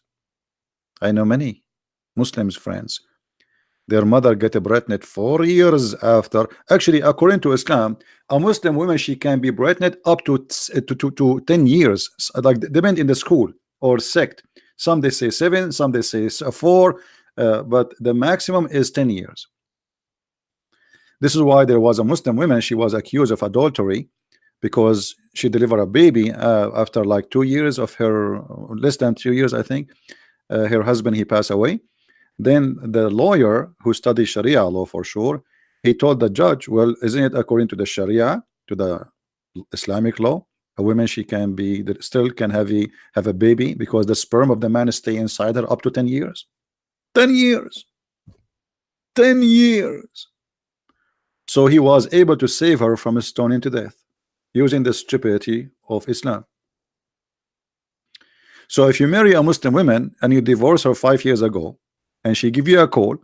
I know many Muslims friends, their mother get pregnant 4 years after. Actually, according to Islam, a Muslim woman, she can be pregnant up to 10 years, like depend in the school or sect. Some they say 7, some they say 4, but the maximum is 10 years. This is why there was a Muslim woman, she was accused of adultery because she delivered a baby after like 2 years of her, less than 2 years, I think. Her husband, he passed away. Then the lawyer who studied Sharia law for sure, he told the judge, well, isn't it according to the Sharia, to the Islamic law, a woman, she can be still can have a baby because the sperm of the man stay inside her up to 10 years. 10 years. 10 years. So he was able to save her from stoning to death using the stupidity of Islam. So if you marry a Muslim woman and you divorce her 5 years ago, and she give you a call,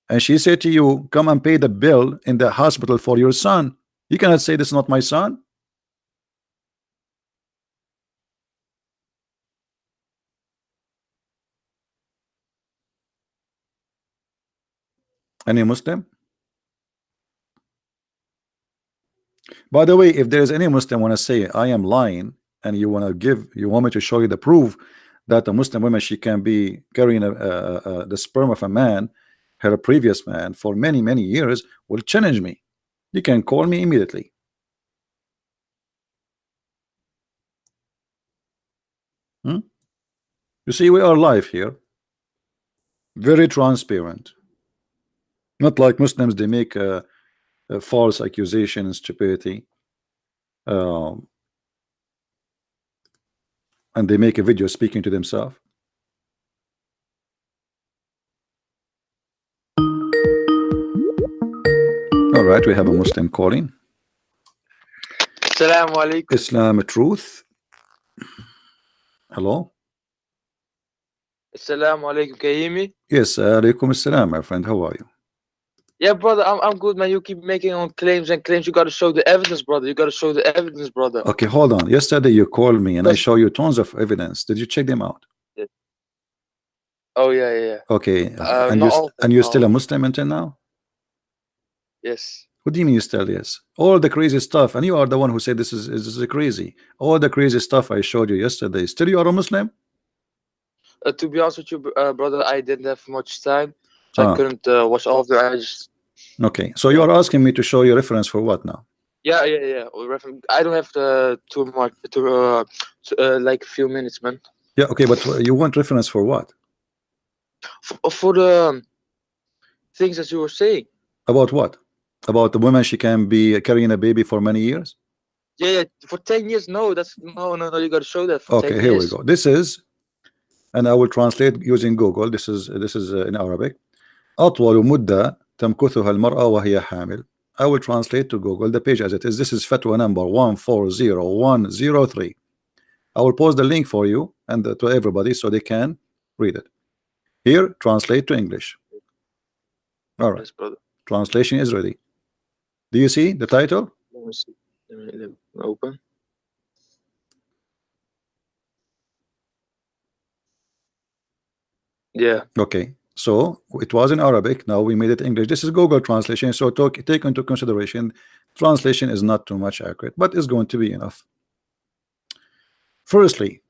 and she said to you, come and pay the bill in the hospital for your son, you cannot say this is not my son. Any Muslim? By the way, if there is any Muslim want to say I am lying, and you want me to show you the proof that a Muslim woman, she can be carrying the sperm of a man, her previous man, for many years, will challenge me. You can call me immediately. You see, we are live here, very transparent, not like Muslims. They make a false accusation and stupidity, and they make a video speaking to themselves. All right, we have a Muslim calling. Assalamu alaikum. Islam truth. Hello. Assalamu alaikum. Can you hear me? Yes, alaikum assalam, my friend. How are you? Yeah, brother, I'm good, man. You keep making on claims and claims. You got to show the evidence, brother. You got to show the evidence, brother. Okay, hold on. Yesterday you called me and I show you tons of evidence. Did you check them out? Yeah. Oh yeah. Okay, and you're still a Muslim until now? Yes. What do you mean you still yes? All the crazy stuff, and you are the one who said this is crazy. All the crazy stuff I showed you yesterday. Still you are a Muslim? To be honest with you, brother, I didn't have much time, so I couldn't watch all of it. Okay, so you are asking me to show you reference for what now? Yeah. I don't have too much like a few minutes, man. Yeah, okay, but you want reference for what? For the things that you were saying. About what? About the woman, she can be carrying a baby for many years? Yeah, for 10 years. No, that's no. You got to show that. For okay, here we go. This is and I will translate using Google. This is in Arabic. أطول مدة تمكثها المرأة وهي حامل. I will translate to Google the page as it is. This is fatwa number 140103. I will post the link for you and to everybody so they can read it. Here, translate to English. All right. Yes, brother. Translation is ready. Do you see the title? Let me see. Let me open. Yeah. Okay. So it was in Arabic. Now we made it English. This is Google translation. So take into consideration, translation is not too much accurate, but it's going to be enough. Firstly,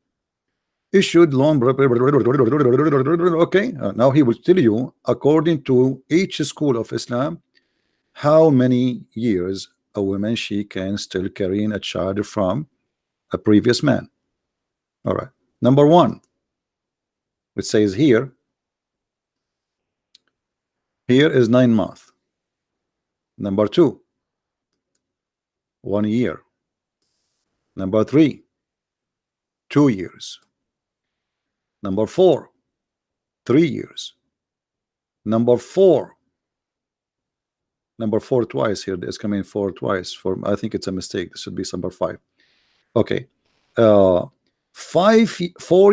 issued loan. Okay. Now he will tell you, according to each school of Islam, how many years a woman she can still carrying a child from a previous man. All right. Number one, it says here is 9 months. Number two, 1 year. Number three, 2 years. Number four, 3 years. Number four twice here. There's coming 4 twice. I think it's a mistake. This should be number 5. Okay. 4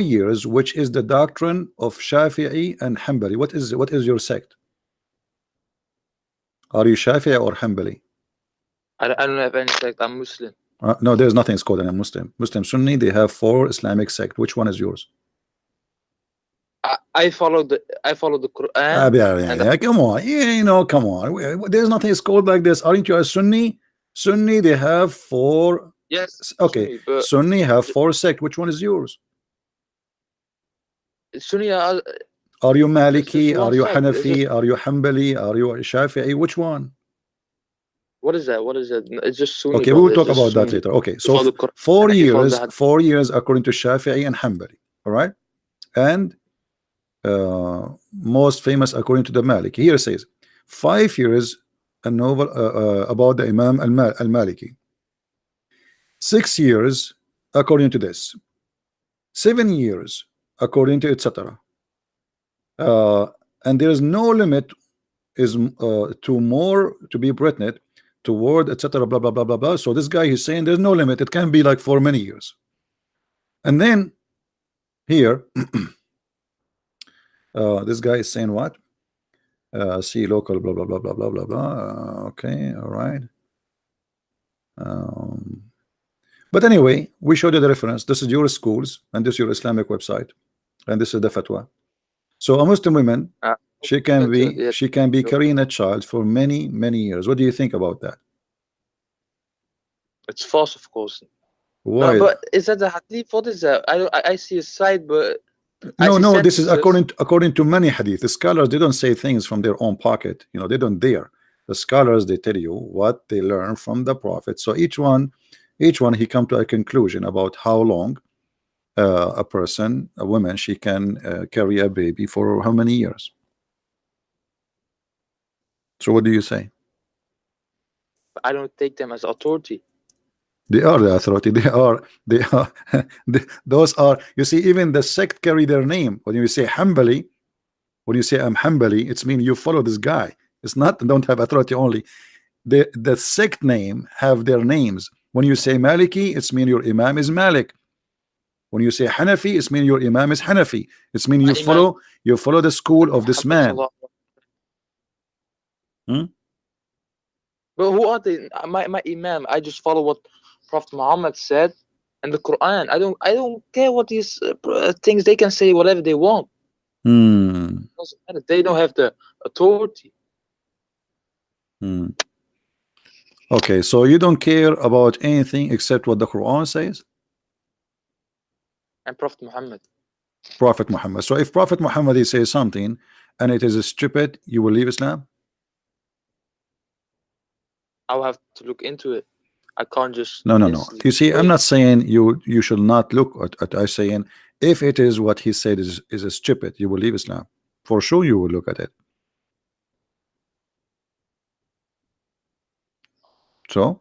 years, which is the doctrine of Shafi'i and Hanbali. What is your sect? Are you Shafi'i or Hanbali? I don't have any sect. I'm Muslim. No, there's nothing called a Muslim. Muslim Sunni, they have 4 Islamic sects. Which one is yours? I follow the Quran. Yeah, come on. You know, come on. There's nothing called like this. Aren't you a Sunni? Sunni, they have 4. Yes. Okay. Sunni have 4 sects. Which one is yours? Sunni. Are you Maliki? Are you Hanafi? Are you Hanbali? Are you Shafi'i? Which one? What is that? What is that? It's just Sunni. Okay, we will talk about that later. Okay, so 4 years, 4 years according to Shafi'i and Hanbali. All right, and most famous according to the Maliki. Here it says 5 years, a novel about the Imam al-Maliki. 6 years according to this. 7 years according to etc. And there is no limit is to more to be pregnant toward etc. blah blah blah blah blah. So this guy is saying there's no limit. It can be like for many years. And then here this guy is saying what? See local blah blah blah blah blah blah blah. Okay, all right. But anyway, we showed you the reference. This is your schools and this is your Islamic website, and this is the fatwa. So a Muslim woman, she can be carrying a child for many years. What do you think about that? It's false, of course. Why? No, but is that the hadith? What is that? I see a side, but no. This is according to many hadith. The scholars, they don't say things from their own pocket. You know, they don't dare. The scholars, they tell you what they learn from the Prophet. So each one he come to a conclusion about how long a woman, she can carry a baby for how many years. So what do you say? I don't take them as authority. They are the authority. They are those are, you see, even the sect carry their name. When you say Hanbali, when you say I'm Hanbali, it's mean you follow this guy. It's not don't have authority only. The sect name have their names. When you say Maliki, it's mean your Imam is Malik. When you say Hanafi, it's mean your Imam is Hanafi. It's mean you follow the school of this man. But who are they? My Imam. I just follow what Prophet Muhammad said and the Quran. I don't care what these things. They can say whatever they want. It doesn't matter. They don't have the authority. Okay, so you don't care about anything except what the Quran says? And Prophet Muhammad. Prophet Muhammad. So if Prophet Muhammad says something and it is stupid, you will leave Islam? I'll have to look into it. I can't just no. You see, I'm not saying you should not look at I'm saying if it is what he said is stupid, you will leave Islam. For sure you will look at it. So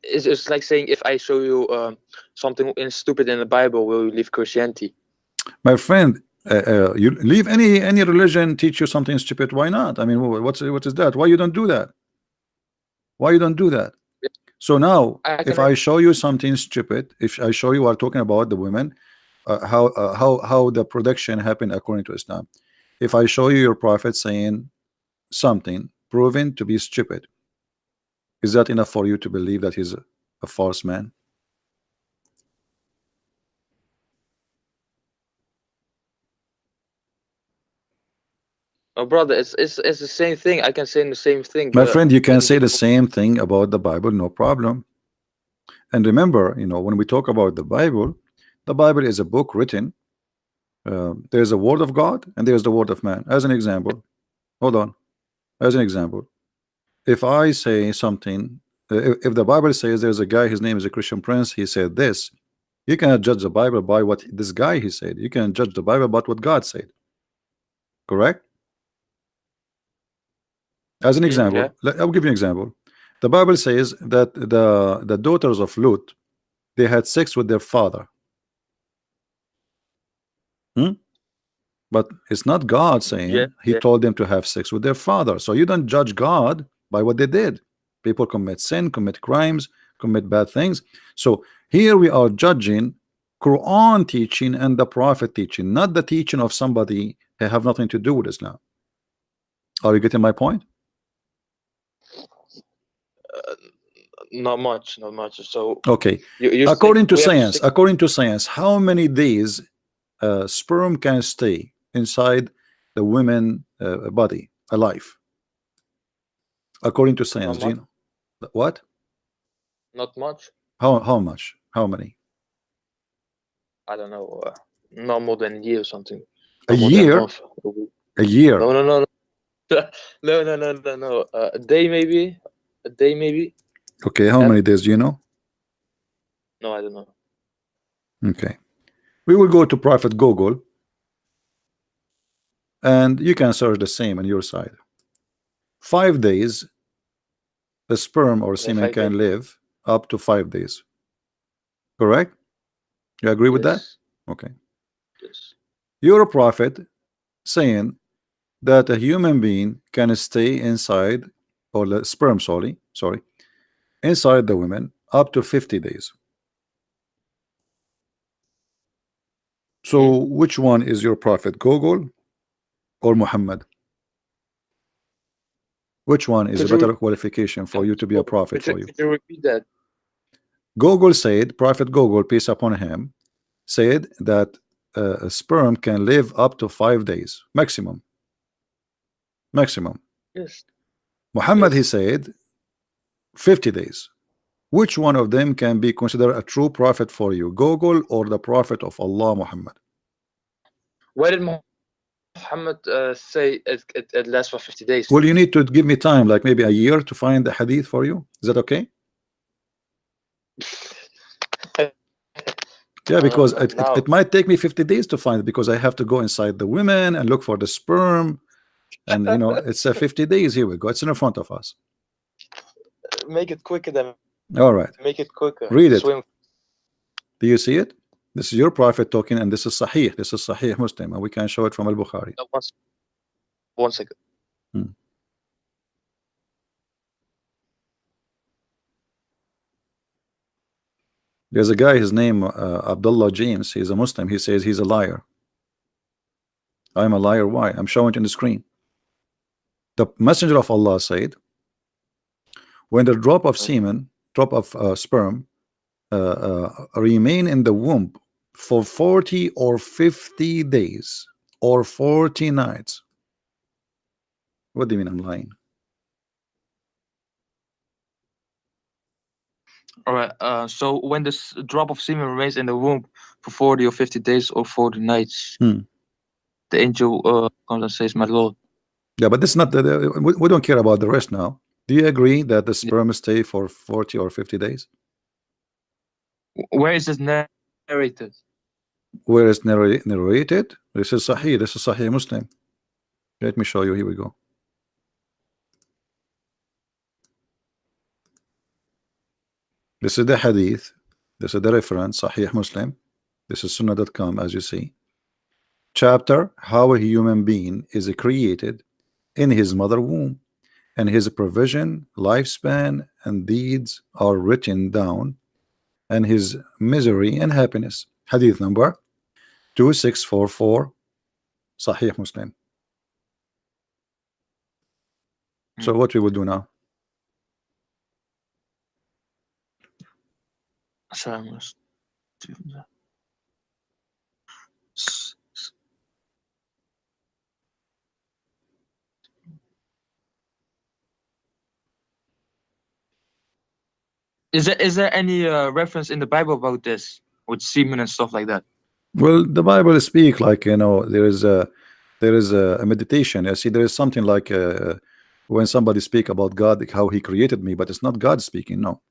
is it's like saying, if I show you something stupid in the Bible, will you leave Christianity? My friend, you leave any religion teach you something stupid. Why not? I mean, what is that? Why you don't do that? Why you don't do that? So now, if I show you something stupid, if I show you, are talking about the women, how the production happened according to Islam. If I show you your prophet saying something proven to be stupid, is that enough for you to believe that he's a false man? Oh, brother, it's the same thing. I can say the same thing. My friend, you can say the same thing about the Bible, no problem. And remember, you know, when we talk about the Bible is a book written. There's a word of God and there's the word of man. As an example, hold on. As an example, if I say something, if the Bible says there's a guy, his name is a Christian Prince, he said this, you cannot judge the Bible by what this guy he said. You can judge the Bible about what God said. Correct? As an example, I'll give you an example. The Bible says that the daughters of Lut, they had sex with their father. But it's not God saying he told them to have sex with their father. So you don't judge God by what they did. People commit sin, commit crimes, commit bad things. So here we are judging Quran teaching and the Prophet teaching, not the teaching of somebody who have nothing to do with Islam. Are you getting my point? Not much. So okay, according to science, how many days sperm can stay inside the women body alive? According to science, do you know what? Not much. How much? How many? I don't know. Not more than a year or something. A year? A year? No. No. A day maybe. Okay, how many days do you know? No, I don't know. Okay, we will go to Prophet Google, and you can search the same on your side. 5 days, the sperm or semen can live up to 5 days. Correct? You agree with that? Okay. Yes. You're a prophet saying that a human being can stay inside, or the sperm, sorry, inside the women up to 50 days. So which one is your prophet, Google or Muhammad? Which one is a better qualification for you to be a prophet for you? Could you repeat that? Google said, Prophet Google, peace upon him, said that a sperm can live up to 5 days maximum. Yes. Muhammad, he said 50 days. Which one of them can be considered a true prophet for you, Google or the prophet of Allah, Muhammad? Why did Muhammad say it lasts for 50 days? Well, you need to give me time, like maybe a year, to find the hadith for you. Is that okay? Yeah, because it might take me 50 days to find it, because I have to go inside the women and look for the sperm, and you know, it's 50 days. Here we go, it's in front of us. Make it quicker then. All right, make it quicker. Read it. Do you see it? This is your prophet talking, and this is Sahih. This is Sahih Muslim, and we can show it from Al-Bukhari. One second. There's a guy, his name Abdullah James. He's a Muslim. He says he's a liar. I'm a liar. Why? I'm showing it on the screen. The messenger of Allah said, when the drop of semen, sperm remain in the womb for 40 or 50 days or 40 nights. What do you mean I'm lying? All right. So when this drop of semen remains in the womb for 40 or 50 days or 40 nights, the angel comes and says, "My Lord." Yeah, but this is not we don't care about the rest now. Do you agree that the sperm stay for 40 or 50 days? Where is this narrated? Where is narrated? This is Sahih. This is Sahih Muslim. Let me show you. Here we go. This is the hadith. This is the reference, Sahih Muslim. This is Sunnah.com, as you see. Chapter, how a human being is created in his mother womb, and his provision, lifespan, and deeds are written down, and his misery and happiness. Hadith number 2644, Sahih Muslim. So what we will do now? Sorry, I must do that. Is there any reference in the Bible about this with semen and stuff like that? Well, the Bible speak like, you know, there is a meditation. You see, there is something like when somebody speak about God, how he created me, but it's not God speaking. No.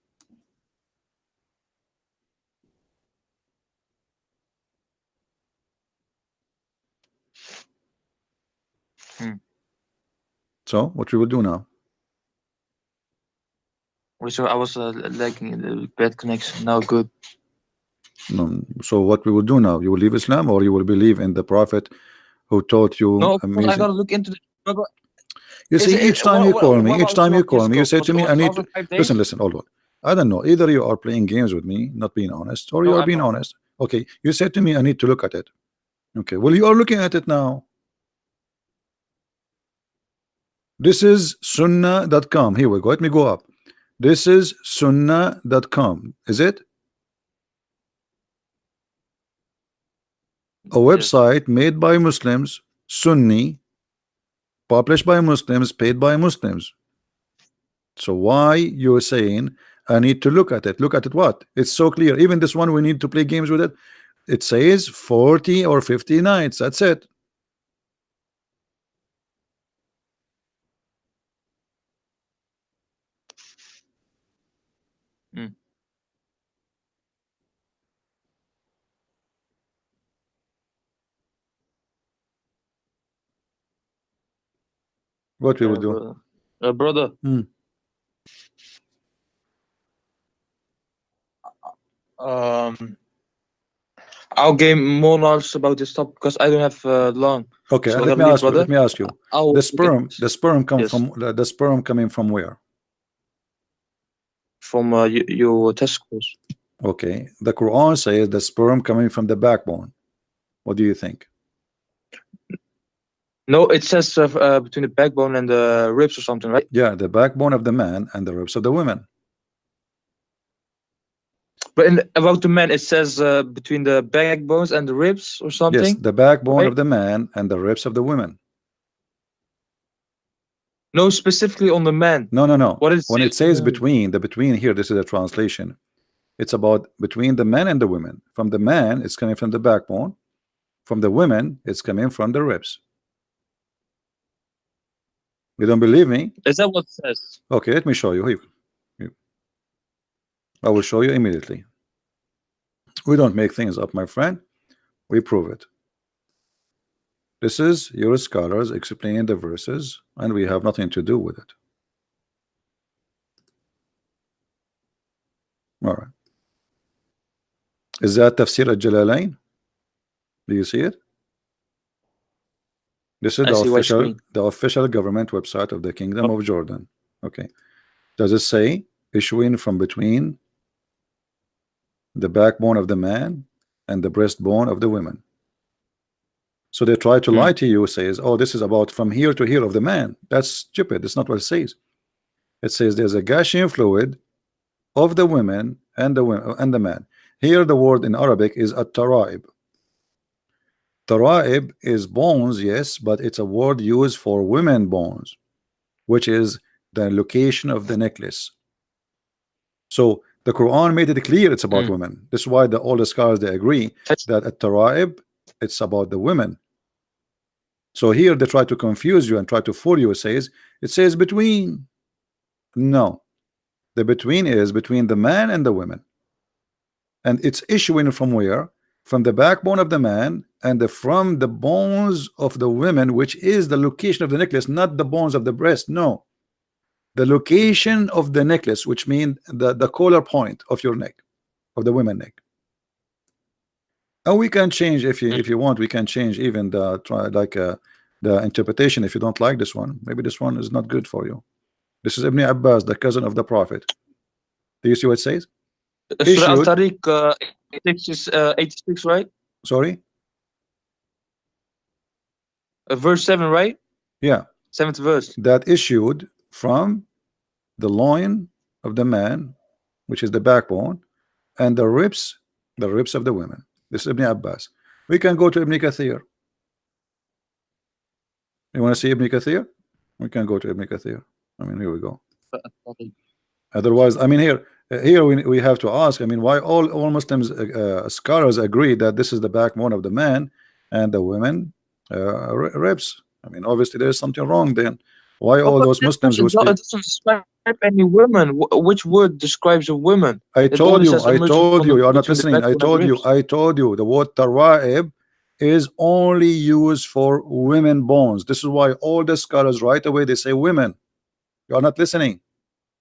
So what we will do now? So I was lagging the bad connection. Now good. No. So what we will do now? You will leave Islam, or you will believe in the Prophet who taught you? No, amazing. I gotta look into the. You see, each time you call me, you say to me, I need to listen, hold on. I don't know. Either you are playing games with me, not being honest, or you are being honest. Okay, you said to me, I need to look at it. Okay, well, you are looking at it now. This is Sunnah.com. Here we go. Let me go up. This is Sunnah.com. Is it? A website made by Muslims, Sunni, published by Muslims, paid by Muslims. So why you're saying I need to look at it? Look at it what? It's so clear. Even this one, we need to play games with it. It says 40 or 50 nights. That's it. What we will do? Brother. I'll gain more knowledge about this topic because I don't have long. Okay, so let me ask you. The sperm coming from where? From your testicles. Okay, the Quran says the sperm coming from the backbone. What do you think? No, it says between the backbone and the ribs or something, right? Yeah, the backbone of the man and the ribs of the women. But about the man, it says between the backbones and the ribs or something. Yes, the backbone of the man and the ribs of the women. No, specifically on the man. No. What is when it says between, the between here, this is a translation. It's about between the men and the women. From the man, it's coming from the backbone. From the women, it's coming from the ribs. You don't believe me? Is that what it says? Okay, let me show you. I will show you immediately. We don't make things up, my friend. We prove it. This is your scholars explaining the verses, and we have nothing to do with it. All right. Is that Tafsir al-Jalalain? Do you see it? This is the official government website of the Kingdom of Jordan. Okay. Does it say issuing from between the backbone of the man and the breastbone of the women? So they try to lie to you, says, oh, this is about from here to here of the man. That's stupid. That's not what it says. It says there's a gushing fluid of the women and the man. Here the word in Arabic is at-taraib. Taraib is bones, yes, but it's a word used for women bones, which is the location of the necklace. So the Quran made it clear it's about women. This is why all the scholars, they agree that at-taraib, it's about the women. So here they try to confuse you and try to fool you. It says between. No, the between is between the man and the women, and it's issuing from where? From the backbone of the man and from the bones of the women, which is the location of the necklace, not the bones of the breast. No, the location of the necklace, which means the collar point of your neck, of the women neck. And we can change if you want. We can change even the interpretation if you don't like this one. Maybe this one is not good for you. This is Ibn Abbas, the cousin of the Prophet. Do you see what it says? Surah Al-Tariq 86, right? Sorry? Verse 7, right? Yeah. 7th verse. That issued from the loin of the man, which is the backbone, and the ribs of the women. This is Ibn Abbas. We can go to Ibn Kathir. You want to see Ibn Kathir? We can go to Ibn Kathir. I mean, here we go. Otherwise, I mean, here we have to ask, I mean, why all Muslims scholars agree that this is the backbone of the man and the women ribs. I mean, obviously there is something wrong then. Why all those Muslims who speak? It doesn't describe any women. Which word describes a woman? I told you, you are not listening. I told you, the word tara'ib is only used for women bones. This is why all the scholars right away they say women. You are not listening.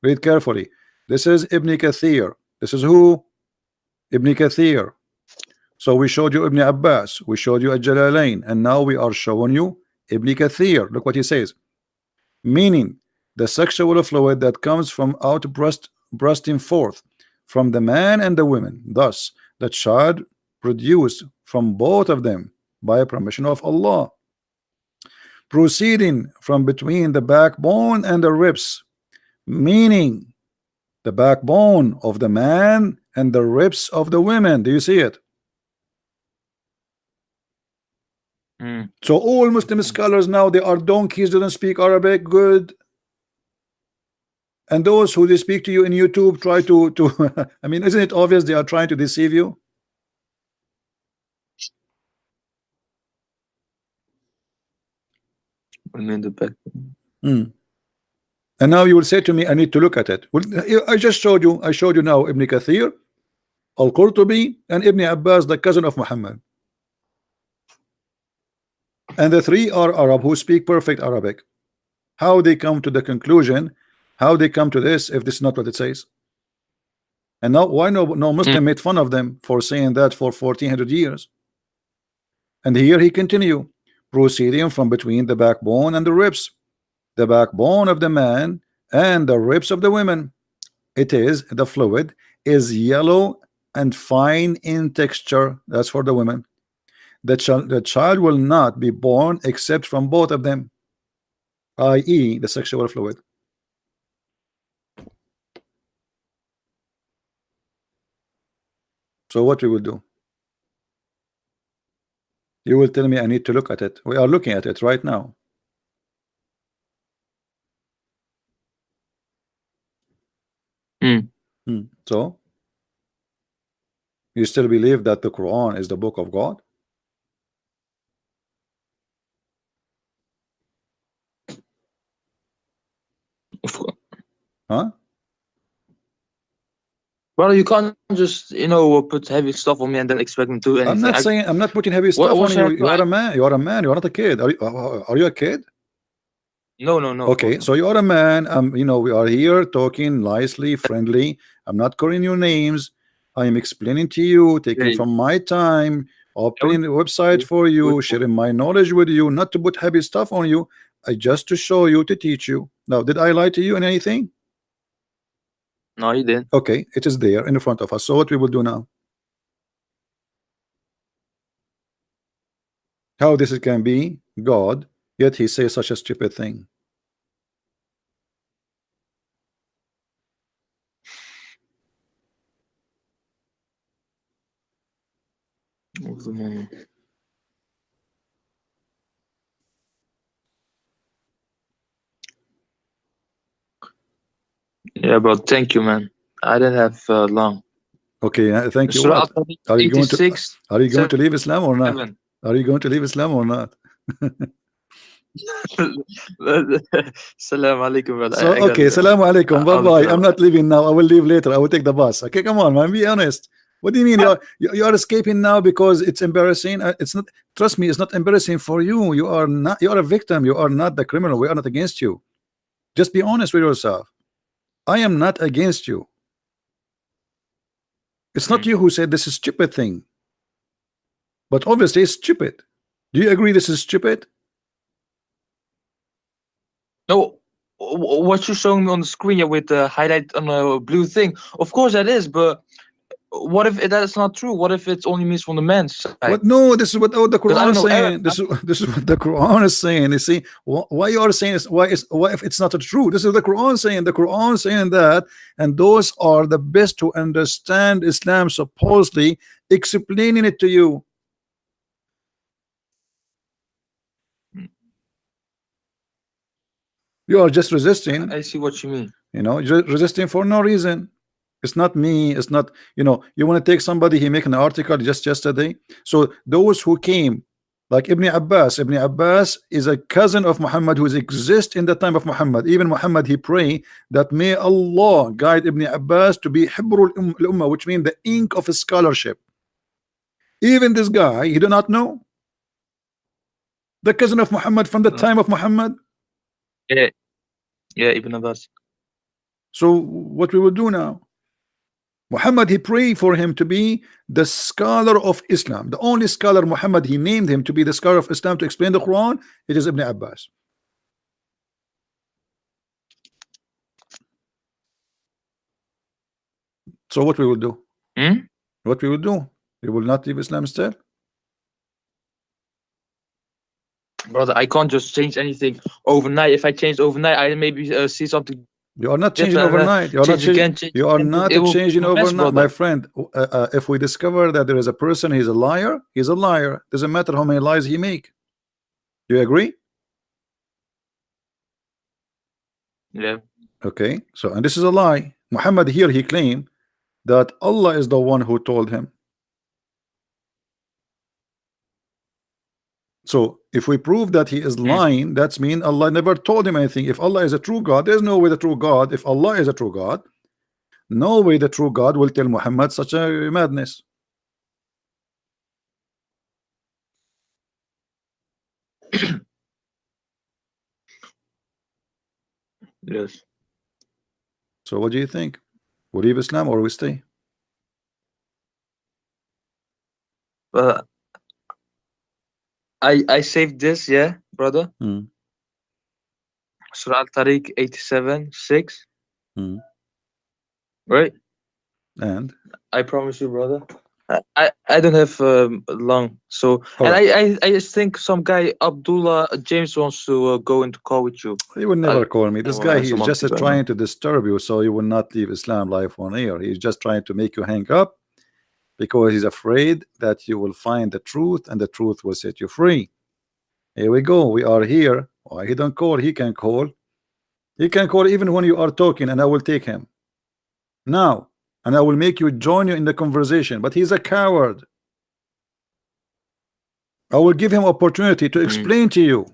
Read carefully. This is Ibn Kathir. This is who? Ibn Kathir. So we showed you Ibn Abbas, we showed you Al-Jalalain, and now we are showing you Ibn Kathir. Look what he says. Meaning the sexual fluid that comes from bursting forth from the man and the women, thus the child produced from both of them by permission of Allah, proceeding from between the backbone and the ribs, meaning the backbone of the man and the ribs of the women. Do you see it? So all Muslim scholars now, they are donkeys, they don't speak Arabic good, and those who they speak to you in YouTube try to I mean, isn't it obvious they are trying to deceive you? And now you will say to me, I need to look at it. Well, I just showed you. I showed you now Ibn Kathir, Al-Qurtubi, and Ibn Abbas, the cousin of Muhammad. And the three are Arab who speak perfect Arabic. How they come to the conclusion, how they come to this, if this is not what it says? And now why no Muslim made fun of them for saying that for 1400 years? And here he continue, proceeding from between the backbone and the ribs, the backbone of the man and the ribs of the women. It is, the fluid is yellow and fine in texture. That's for the women. The child will not be born except from both of them, i.e. the sexual fluid. So what we will do? You will tell me I need to look at it. We are looking at it right now. So you still believe that the Quran is the book of God? Huh? Well, you can't just, you know, put heavy stuff on me and then expect me to do anything. I'm not saying, I'm not putting heavy stuff on you. You are a man. You are a man. You are not a kid. Are you a kid? No. Okay, so you are a man. You know, we are here talking nicely, friendly. I'm not calling you names. I am explaining to you, taking from my time, opening the website for you, sharing my knowledge with you, not to put heavy stuff on you. Just to show you, to teach you. Now, did I lie to you in anything? No, you didn't. Okay, it is there in front of us. So what we will do now? How this can be God, yet he says such a stupid thing? Yeah, but thank you, man. I didn't have long. Okay, thank you. What? Are you going to leave Islam or not? Are you going to leave Islam or not? Salam alaikum, brother. So, okay, salam alaikum. Bye-bye. I'm not leaving now. I will leave later. I will take the bus. Okay, come on, man. Be honest. What do you mean you are escaping now because it's embarrassing? It's not. Trust me, it's not embarrassing for you. You are not. You are a victim. You are not the criminal. We are not against you. Just be honest with yourself. I am not against you. It's not you who said this is stupid thing. But obviously it's stupid. Do you agree this is stupid? No, what you're showing me on the screen here with the highlight on a blue thing, of course that is, but what if that's not true? What if it only means from the man's side? What? No, this is what the Because I Quran don't is know saying. Arab. This is what the Quran is saying. You see, why you are saying why if it's not true? This is the Quran saying. The Quran saying that, and those are the best to understand Islam, supposedly explaining it to you. You are just resisting. I see what you mean. You know, you're resisting for no reason. It's not me. It's not, you know, you want to take somebody, he make an article just yesterday. So those who came, like Ibn Abbas is a cousin of Muhammad who exists in the time of Muhammad. Even Muhammad, he pray that may Allah guide Ibn Abbas to be Hibrul Ummah, which means the ink of scholarship. Even this guy, he do not know. The cousin of Muhammad from the time of Muhammad. Yeah, Ibn Abbas. So what we will do now? Muhammad, he prayed for him to be the scholar of Islam. The only scholar Muhammad, he named him to be the scholar of Islam to explain the Quran. It is Ibn Abbas. So what we will do? What we will do? We will not leave Islam still? Brother, I can't just change anything overnight. If I change overnight, I maybe see something. You are not changing overnight. You are not changing. You are not changing overnight, my friend. If we discover that there is a person, he's a liar. He's a liar. Doesn't matter how many lies he make. Do you agree? Yeah. Okay. So, and this is a lie. Muhammad here, he claimed that Allah is the one who told him. So if we prove that he is lying, that's mean Allah never told him anything. If Allah is a true God, there's no way the true God, if Allah is a true God, no way the true God will tell Muhammad such a madness. Yes. So what do you think? We leave Islam or we stay? I saved this, yeah, brother. Surah Al-Tariq 87:6. Right? And I promise you, brother. I don't have long, so and I just think some guy Abdullah James wants to go into call with you. He will never call me. This guy, he is just trying to disturb you so you will not leave Islam live on air. He's just trying to make you hang up because he's afraid that you will find the truth and the truth will set you free. Here we go. We are here. Why he don't call? He can call. He can call even when you are talking, and I will take him now. And I will make you join you in the conversation, but he's a coward. I will give him opportunity to explain to you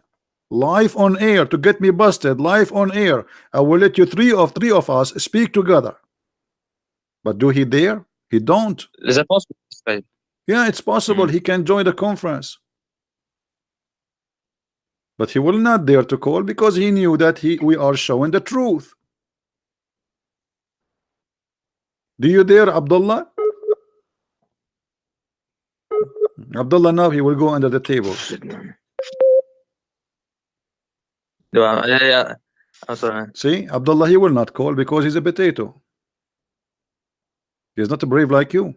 live on air to get me busted live on air. I will let you three of us speak together. But do he dare? He don't. Is that possible? Yeah, it's possible. He can join the conference, but he will not dare to call because he knew that we are showing the truth. Do you dare, Abdullah? Abdullah, now he will go under the table. Yeah. I'm sorry. See, Abdullah, he will not call because he's a potato. He's not brave like you.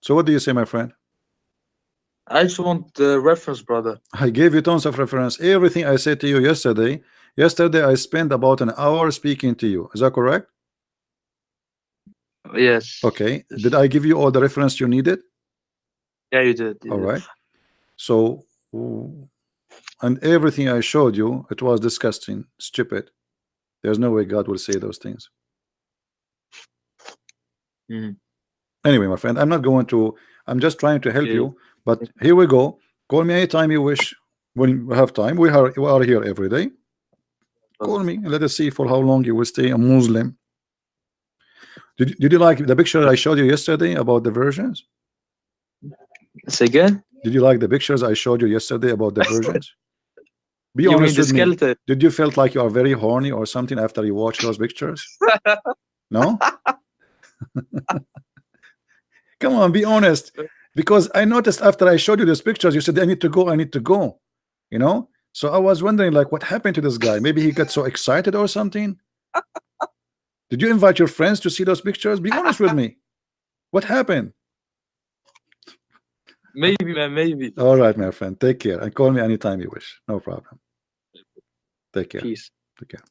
So what do you say, my friend? I just want the reference, brother. I gave you tons of reference. Everything I said to you yesterday. Yesterday I spent about an hour speaking to you. Is that correct? Yes. Okay. Did I give you all the reference you needed? Yeah, you did. All right. So, and everything I showed you, it was disgusting, stupid. There's no way God will say those things. Anyway, my friend, I'm not going to. I'm just trying to help you. But here we go. Call me anytime you wish. When we have time, we are here every day. Call me and let us see for how long you will stay a Muslim. Did you like the picture I showed you yesterday about the versions? Say again? Did you like the pictures I showed you yesterday about the versions? Be You mean honest the with me. skeleton? Did you felt like you are very horny or something after you watch those pictures? No? Come on, be honest. Because I noticed after I showed you these pictures, you said, I need to go, I need to go. You know? So I was wondering, like, what happened to this guy? Maybe he got so excited or something. Did you invite your friends to see those pictures? Be honest with me. What happened? Maybe, man, maybe. All right, my friend. Take care. And call me anytime you wish. No problem. Take care. Peace. Take care.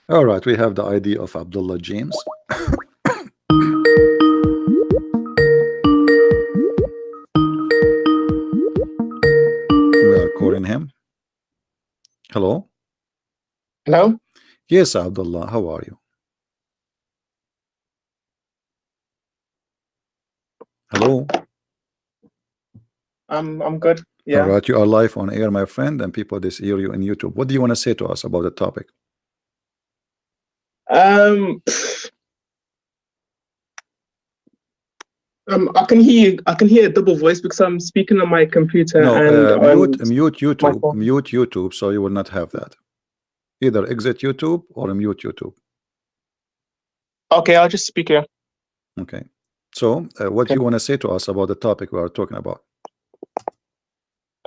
All right, we have the ID of Abdullah James. We are calling him. Hello. Hello. Yes, Abdullah. How are you? Hello. I'm good. Yeah. All right, you are live on air, my friend, and people this hear you in YouTube. What do you want to say to us about the topic? I can hear you. I can hear a double voice because I'm speaking on my computer No, and mute YouTube. phone. Mute YouTube, so you will not have that. Either exit YouTube or mute YouTube. Okay, I'll just speak here. Okay. So, what do you want to say to us about the topic we are talking about?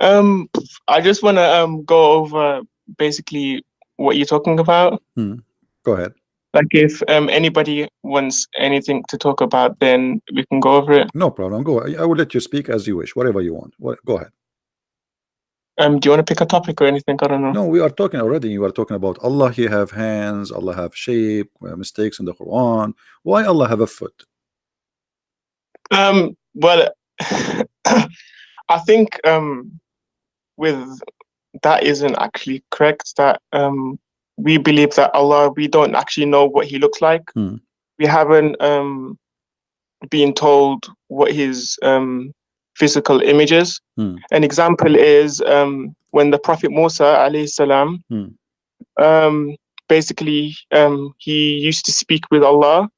I just want to go over basically what you're talking about. Go ahead. Like if anybody wants anything to talk about, then we can go over it. No problem. Go. I will let you speak as you wish. Whatever you want. Go ahead. Do you want to pick a topic or anything? I don't know. No, we are talking already. You are talking about Allah. He have hands. Allah have shape. Mistakes in the Quran. Why Allah have a foot? Well, I think with that isn't actually correct. That we believe that Allah, we don't actually know what He looks like. We haven't been told what His physical image is. An example is when the Prophet Musa alayhi salam, basically he used to speak with Allah.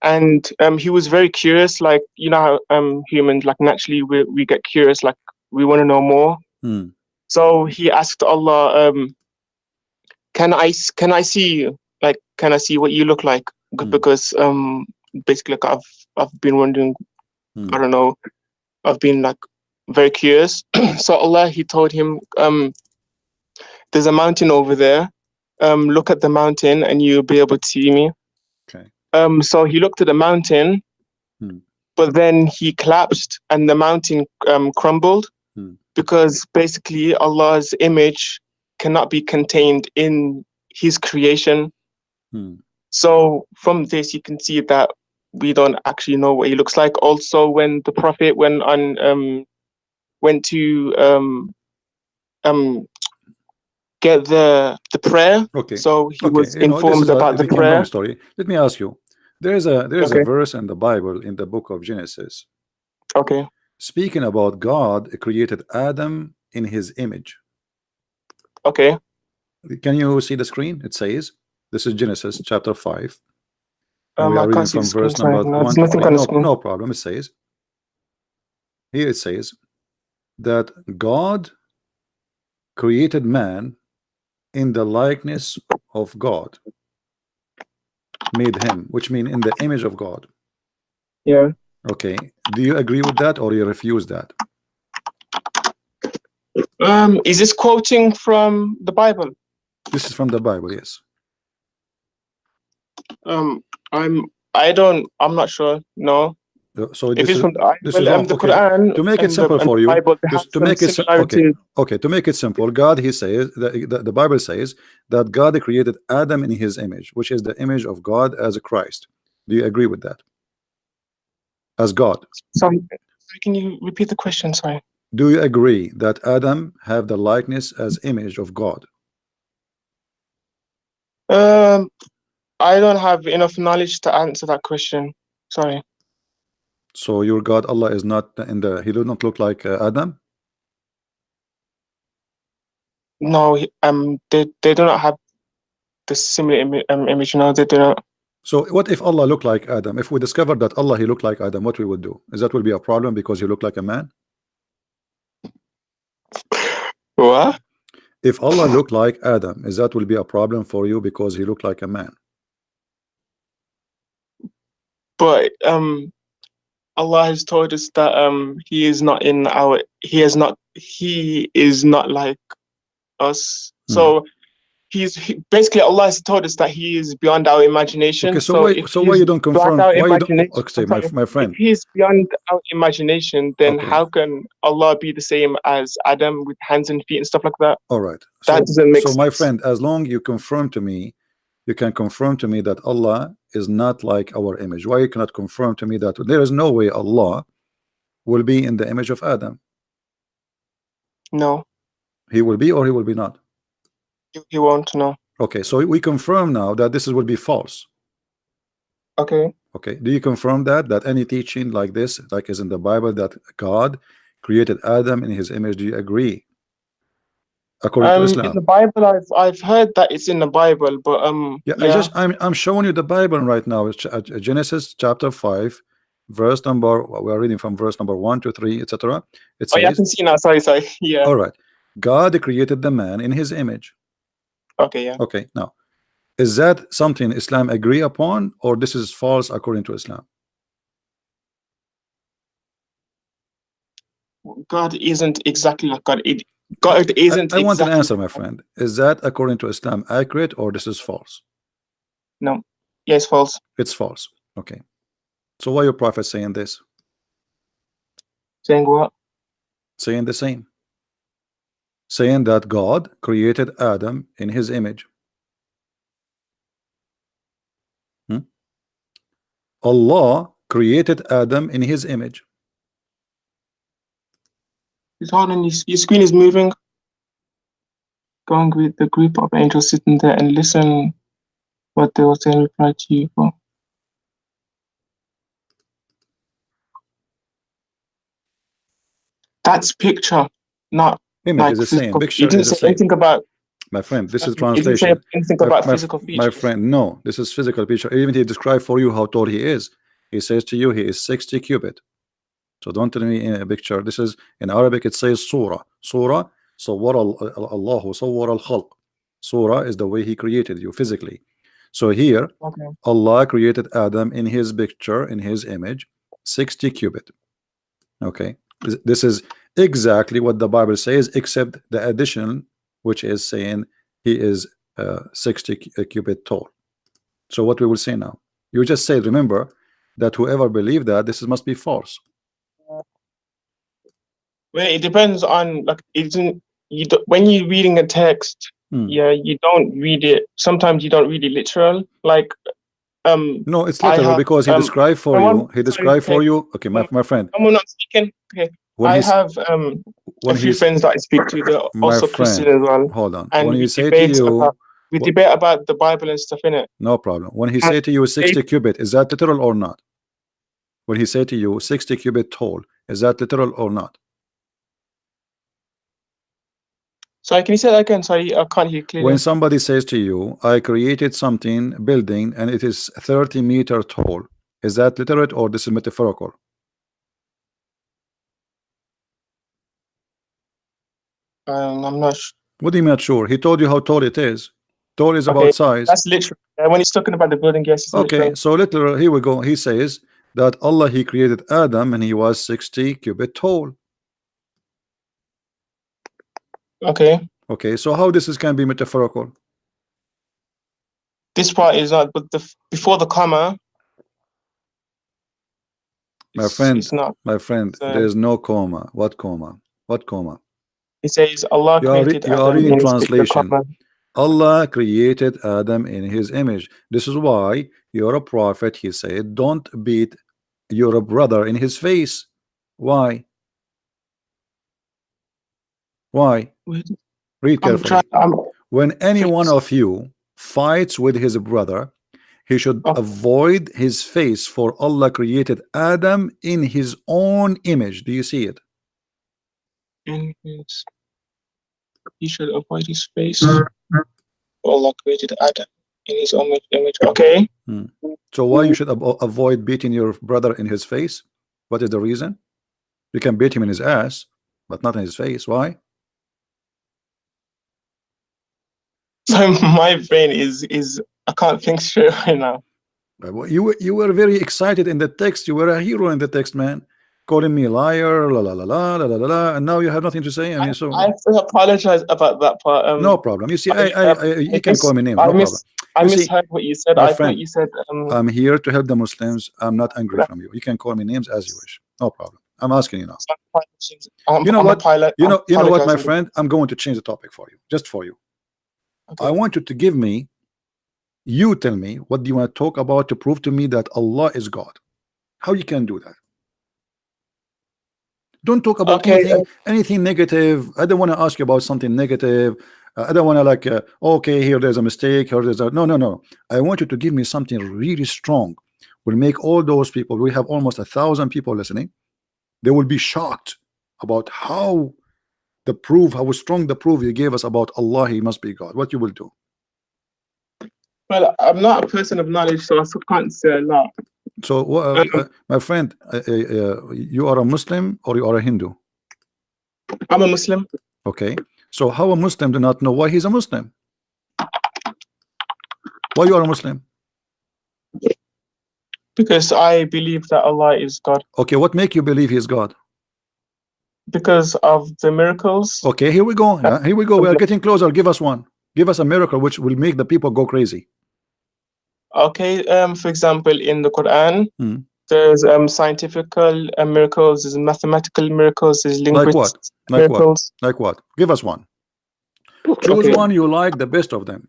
And he was very curious, like, you know how humans, like, naturally we get curious, like we want to know more. So he asked Allah, can I see you? Like, can I see what you look like? Because basically, like, I've been wondering, I don't know, I've been like very curious. So Allah, He told him, there's a mountain over there. Look at the mountain and you'll be able to see me. Okay. So he looked at the mountain, but then he collapsed and the mountain crumbled because basically Allah's image cannot be contained in His creation. So from this, you can see that we don't actually know what He looks like. Also, when the Prophet went to get the prayer, okay. So he was informed about the prayer. Long story. Let me ask you. There is a verse in the Bible in the book of Genesis. Okay. Speaking about God created Adam in His image. Okay. Can you see the screen? It says, this is Genesis chapter 5. We are I reading can't see from the screen, verse number sorry. No, 1 there's nothing on the screen. no problem. It says, here it says that God created man in the likeness of God, made him, which means in the image of God. Yeah. Okay. Do you agree with that or you refuse that? Is this quoting from the Bible? This is from the Bible, yes. I'm not sure. No. So if it's from the okay. Quran, To make it simple for you, Bible, to make it okay, to make it simple, God, He says the Bible says that God created Adam in His image, which is the image of God as a Christ. Do you agree with that? As God. Sorry, can you repeat the question? Sorry. Do you agree that Adam have the likeness as image of God? I don't have enough knowledge to answer that question. Sorry. So your God Allah is not in the, He does not look like Adam? No, they do not have the similar image. No, they do not. So what if Allah looked like Adam? If we discovered that Allah he looked like Adam, what we would do? Is that will be a problem because he looked like a man? What? If Allah looked like Adam, is that will be a problem for you because he looked like a man? But Allah has told us that he is not like us. So basically Allah has told us that he is beyond our imagination. Okay, so why you don't confirm? Why you don't? Okay, my friend. If he's beyond our imagination, then how can Allah be the same as Adam with hands and feet and stuff like that? All right. That doesn't make sense. So my friend, as long you confirm to me, you can confirm to me that Allah is not like our image. Why you cannot confirm to me that there is no way Allah will be in the image of Adam? No. He will be or he will be not? He won't. No. Okay, so we confirm now that this will be false. Okay. Okay. Do you confirm that any teaching like this, like is in the Bible, that God created Adam in his image? Do you agree? According to Islam. In the Bible, I've heard that it's in the Bible, but yeah. I'm showing you the Bible right now. It's Genesis chapter 5, verse number. We are reading from verse number 1 to 3, etc. It says, I can see now. Sorry. Yeah. All right. God created the man in his image. Okay. Yeah. Okay. Now, is that something Islam agree upon, or this is false according to Islam? God isn't exactly like God. God isn't. I want an answer, my friend. Is that according to Islam accurate, or this is false? No. Yes, false. It's false. Okay. So why your prophet saying this? Saying what? Saying the same. Saying that God created Adam in his image. Allah created Adam in his image. Hold on, your screen is moving. Going with the group of angels sitting there and listen what they will say and reply to you for. That's picture, not image like is the same. Picture you didn't is the say same. anything about. My friend, this is You didn't translation. say anything about physical features. My friend, no, this is physical picture. Even he described for you how tall he is. He says to you he is 60 cubit. So don't tell me in a picture. This is in Arabic. It says surah. Surah. Sawwara Allahu sawwara al-khalq. Surah is the way he created you physically. So here, Allah created Adam in his picture, in his image, 60 cubit. Okay, this is exactly what the Bible says, except the addition, which is saying he is 60 cubit tall. So what we will say now? You just say, remember that whoever believed that this must be false. Well, it depends on like when you're reading a text. Yeah, you don't read it. Sometimes you don't read it literal. Like no, it's literal because he described for you. He described for you. Okay, my friend. I'm not speaking. Okay. I have a few friends that I speak to that are also Christian as well. Hold on. And when he say to you, we debate about the Bible and stuff in it. No problem. When he say to you 60 cubit, is that literal or not? When he say to you 60 cubit tall, is that literal or not? Sorry, can you say that again? Sorry, I can't hear clearly. When somebody says to you, I created something, building, and it is 30 meters tall, is that literate or this is metaphorical? I'm not sure. What do you mean not sure? He told you how tall it is. Tall is about size. That's literal. When he's talking about the building, yes. Okay, literal. so literal, here we go. He says that Allah, he created Adam and he was 60 cubit tall. Okay. Okay, so how this can be metaphorical? This part is not, but before the comma. My friend, it's not. My friend, there is no comma. What comma? What comma? It says Allah created you are reading translation. Allah created Adam in his image. This is why you're a prophet. He said, don't beat your brother in his face. Why? Why? Read carefully. When any one of you fights with his brother, he should avoid his face, for Allah created Adam in his own image. Do you see it? he should avoid his face. Allah created Adam in his own image. Okay. So why you should avoid beating your brother in his face? What is the reason? You can beat him in his ass, but not in his face. Why? So my brain is I can't think straight right now. You were very excited in the text. You were a hero in the text, man. Calling me a liar, la la la la la la la, and now you have nothing to say. I mean, so I apologize about that part. no problem. You see, you can call me names. No problem. I misheard what you said. I thought you said. I'm here to help the Muslims. I'm not angry from you. You can call me names as you wish. No problem. I'm asking you now. You know what? You know what, my friend? I'm going to change the topic for you, just for you. Okay. I want you to give me. You tell me what do you want to talk about to prove to me that Allah is God. How you can do that? Don't talk about anything negative. I don't want to ask you about something negative. I don't want to like okay, here there's a mistake, here there's a no. I want you to give me something really strong. Will make all those people, we have almost 1,000 people listening, they will be shocked about how strong the proof you gave us about Allah, he must be God. What you will do? Well, I'm not a person of knowledge, so I can't say a lot. So, my friend, you are a Muslim or you are a Hindu? I'm a Muslim. Okay. So, how a Muslim do not know why he's a Muslim? Why you are a Muslim? Because I believe that Allah is God. Okay. What make you believe he is God? Because of the miracles. Okay. Here we go. Here we go. We are getting closer. Give us one. Give us a miracle which will make the people go crazy. Okay, for example, in the Quran, there's scientific miracles, there's mathematical miracles, there's linguistic miracles. Like what? Give us one. Choose one you like, the best of them.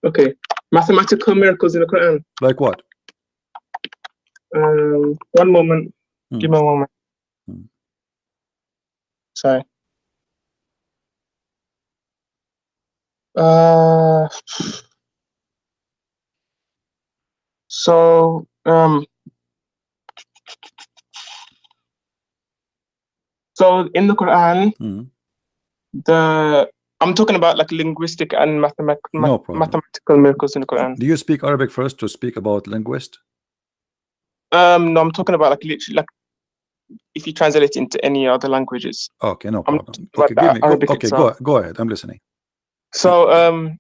Okay, mathematical miracles in the Quran. Like what? One moment. Give me a moment. Sorry. So in the Quran, I'm talking about like linguistic and mathematical miracles in the Quran. Do you speak Arabic first to speak about linguist? No, I'm talking about like literally like if you translate it into any other languages. Okay, no problem. Okay, give me. Go ahead. I'm listening. So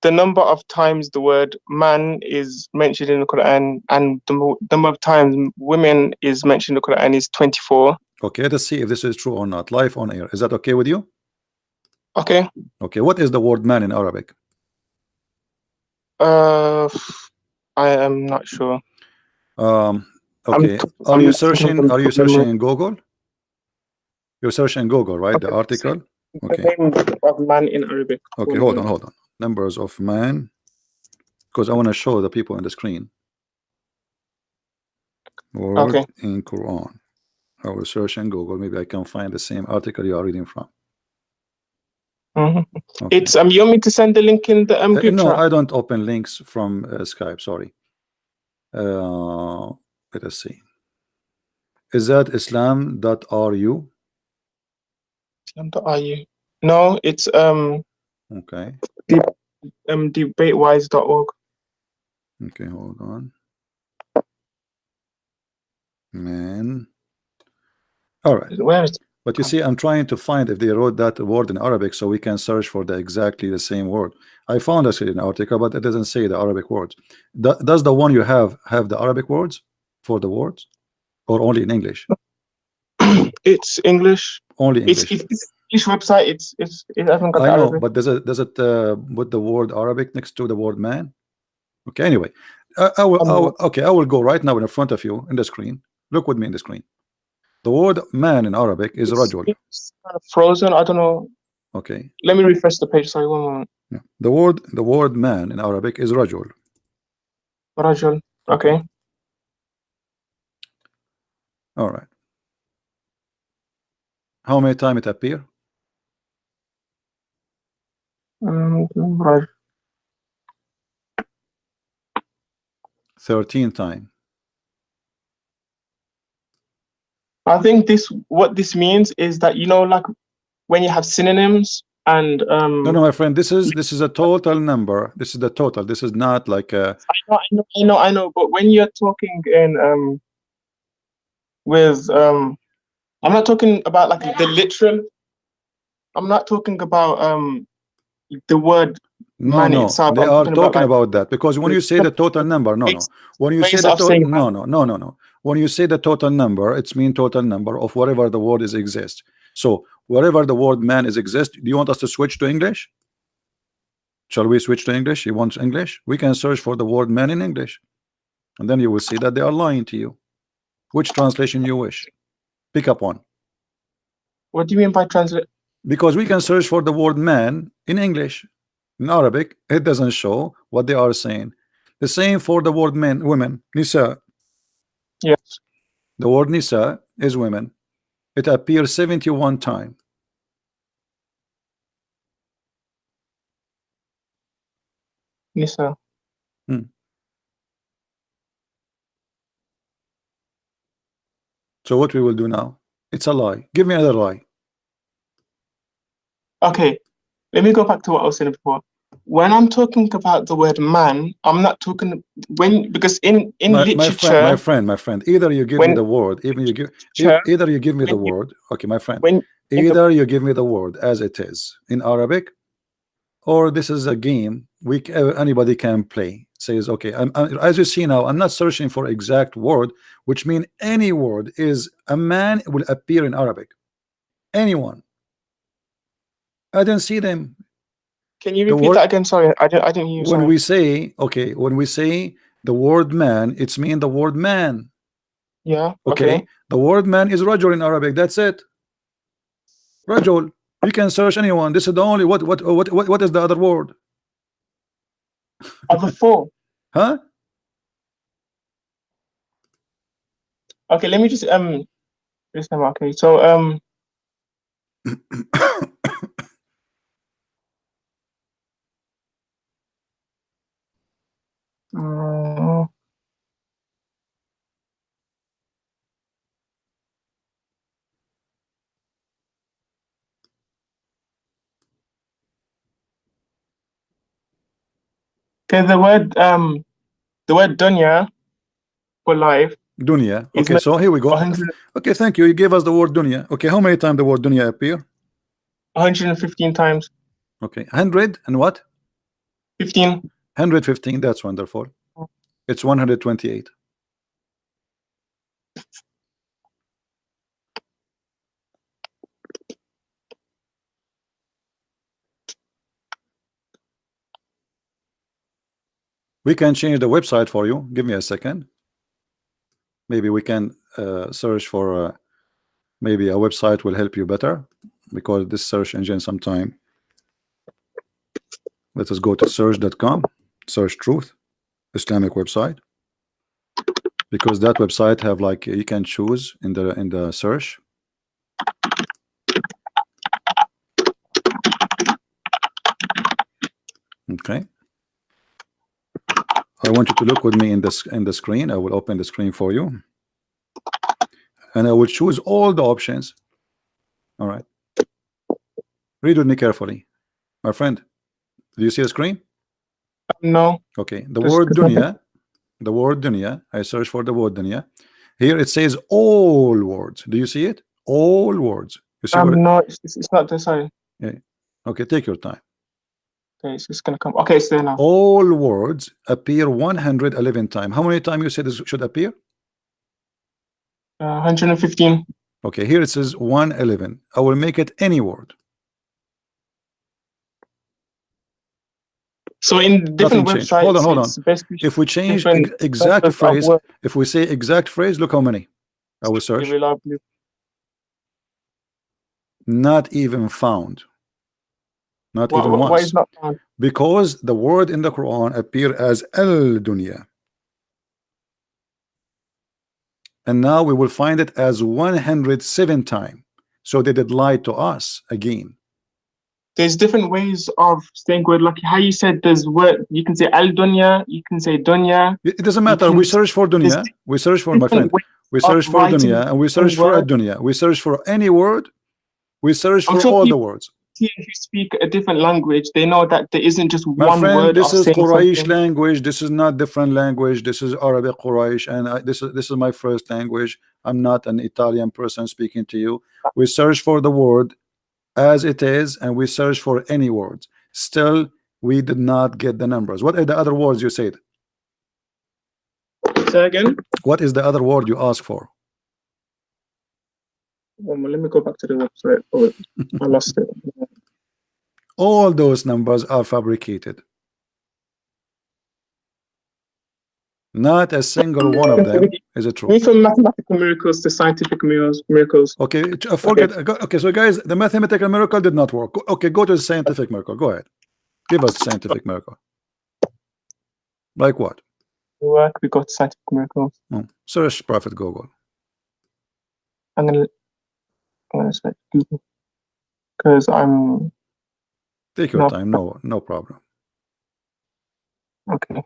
the number of times the word man is mentioned in the Quran and the number of times women is mentioned in the Quran is 24. Okay, let's see if this is true or not. Live on air. Is that okay with you? Okay. Okay, what is the word man in Arabic? I am not sure. Okay. Are you searching in Google? You're searching in Google, right? The article? Okay. The name of man in Arabic. Okay, hold on. Numbers of man, because I want to show the people on the screen. Word in Quran. I will search in Google. Maybe I can find the same article you are reading from. Okay. It's you want me to send the link in the group no, chat? I don't open links from Skype. Sorry. Let us see. Is that Islam.ru? Islam.ru. No, it's okay. Debatewise.org. Okay, hold on. Man. All right. Where is it? But you see, I'm trying to find if they wrote that word in Arabic so we can search for exactly the same word. I found actually an article, but it doesn't say the Arabic words. Does the one you have the Arabic words for the words, or only in English? It's English. Only English. It's English website. It hasn't got I know, Arabic. but does it put the word Arabic next to the word man? Okay. Anyway, I will go right now in front of you in the screen. Look with me in the screen. The word man in Arabic is rajul. It's kind of frozen. I don't know. Okay. Let me refresh the page. Sorry, one moment. Yeah. The word man in Arabic is rajul. Rajul. Okay. All right. How many times it appear? 13 times. I think what this means is that, you know, like when you have synonyms and no, my friend, this is a total number. This is the total. This is not like a. I know. But when you're talking in with I'm not talking about like the literal. I'm not talking about the word man itself. They are talking about that, because when you say the total number, when you say the total, when you say the total number, it's mean total number of whatever the word is exist. So wherever the word man is exist, do you want us to switch to English? Shall we switch to English? You want English? We can search for the word man in English, and then you will see that they are lying to you. Which translation you wish? Pick up one. What do you mean by translate? Because we can search for the word man in English. In Arabic, it doesn't show what they are saying. The same for the word men, women, nisa. Yes. The word nisa is women. It appears 71 times. Nisa. So what we will do now? It's a lie. Give me another lie. Okay, let me go back to what I was saying before. When I'm talking about the word man, I'm not talking because in literature. My friend, either you give me the word, either you give me the word. Okay, my friend. Either you give me the word as it is in Arabic, or this is a game anybody can play. Says okay. As you see now, I'm not searching for exact word, which mean any word is a man will appear in Arabic. Anyone. I didn't see them. Can you repeat that again? Sorry, I didn't hear you. When we say when we say the word man, it's mean the word man. Yeah. Okay. The word man is rajul in Arabic. That's it. Rajul. You can search anyone. This is the only what is the other word? Other four. Huh? Okay, let me just this time. Okay, so okay, the word dunya for life. Dunya. Okay, so here we go. Okay, thank you. You gave us the word dunya. Okay, how many times the word dunya appear? 115 times. Okay, 100 and what? 15. 115. That's wonderful. It's 128. We can change the website for you. Give me a second. Maybe we can search for maybe a website will help you better, because this search engine sometime. Let us go to search.com, search truth, Islamic website, because that website have like you can choose in the search. Okay. I want you to look with me in the screen. I will open the screen for you, and I will choose all the options. All right. Read with me carefully, my friend. Do you see a screen? No. Okay. The word dunya. The word dunya. I search for the word dunya. Here it says all words. Do you see it? All words. You see no, it's not the same. Yeah. Okay. Take your time. Okay, it's just gonna come. Okay, it's there now. All words appear 111 times. How many times you said this should appear? 115. Okay, here it says 111. I will make it any word. So in different websites, hold on. If we change exact phrase, if we say exact phrase, look how many I will search. Not even found. Not even once. Why is not found? Because the word in the Quran appear as al-dunya. And now we will find it as 107 times. So they did lie to us again. There's different ways of saying word, like how you said there's word, you can say al-dunya, you can say dunya. It doesn't matter. We search for dunya. We search for, my friend. We search for dunya and we search for ad-dunya. We search for any word. We search for all the words. If you speak a different language, they know that there isn't just My one friend, word. this of is saying Quraysh something. language. This is not different language. This is Arabic Quraysh, and this is my first language. I'm not an Italian person speaking to you. We search for the word as it is, and we search for any words. Still, we did not get the numbers. What are the other words you said? Say again. What is the other word you asked for? Let me go back to the website. Oh, I lost it. All those numbers are fabricated. Not a single one of them is it true. We from mathematical miracles to scientific miracles. Okay, forget. Okay, so guys, the mathematical miracle did not work. Okay, go to the scientific miracle. Go ahead. Give us the scientific miracle. Like what? Work. We got scientific miracles. Search Prophet Google. I'm gonna search Google because I'm. Take your time. No problem. Okay.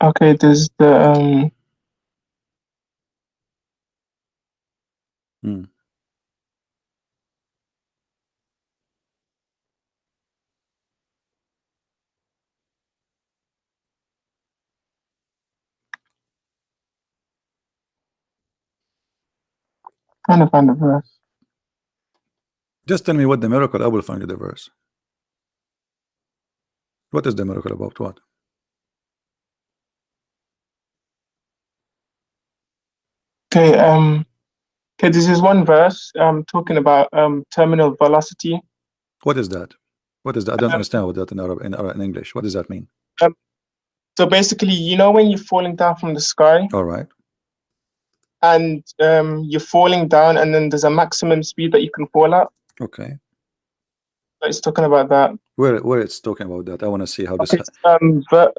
Okay, there's the trying to find the verse. Just tell me what the miracle. I will find you the verse. What is the miracle about? What? Okay, okay, this is one verse talking about terminal velocity. What is that? What is that? I don't understand what that in English. What does that mean? So basically, you know when you're falling down from the sky, all right, and you're falling down, and then there's a maximum speed that you can fall at. Okay. It's talking about that. Where it's talking about that? I want to see how this.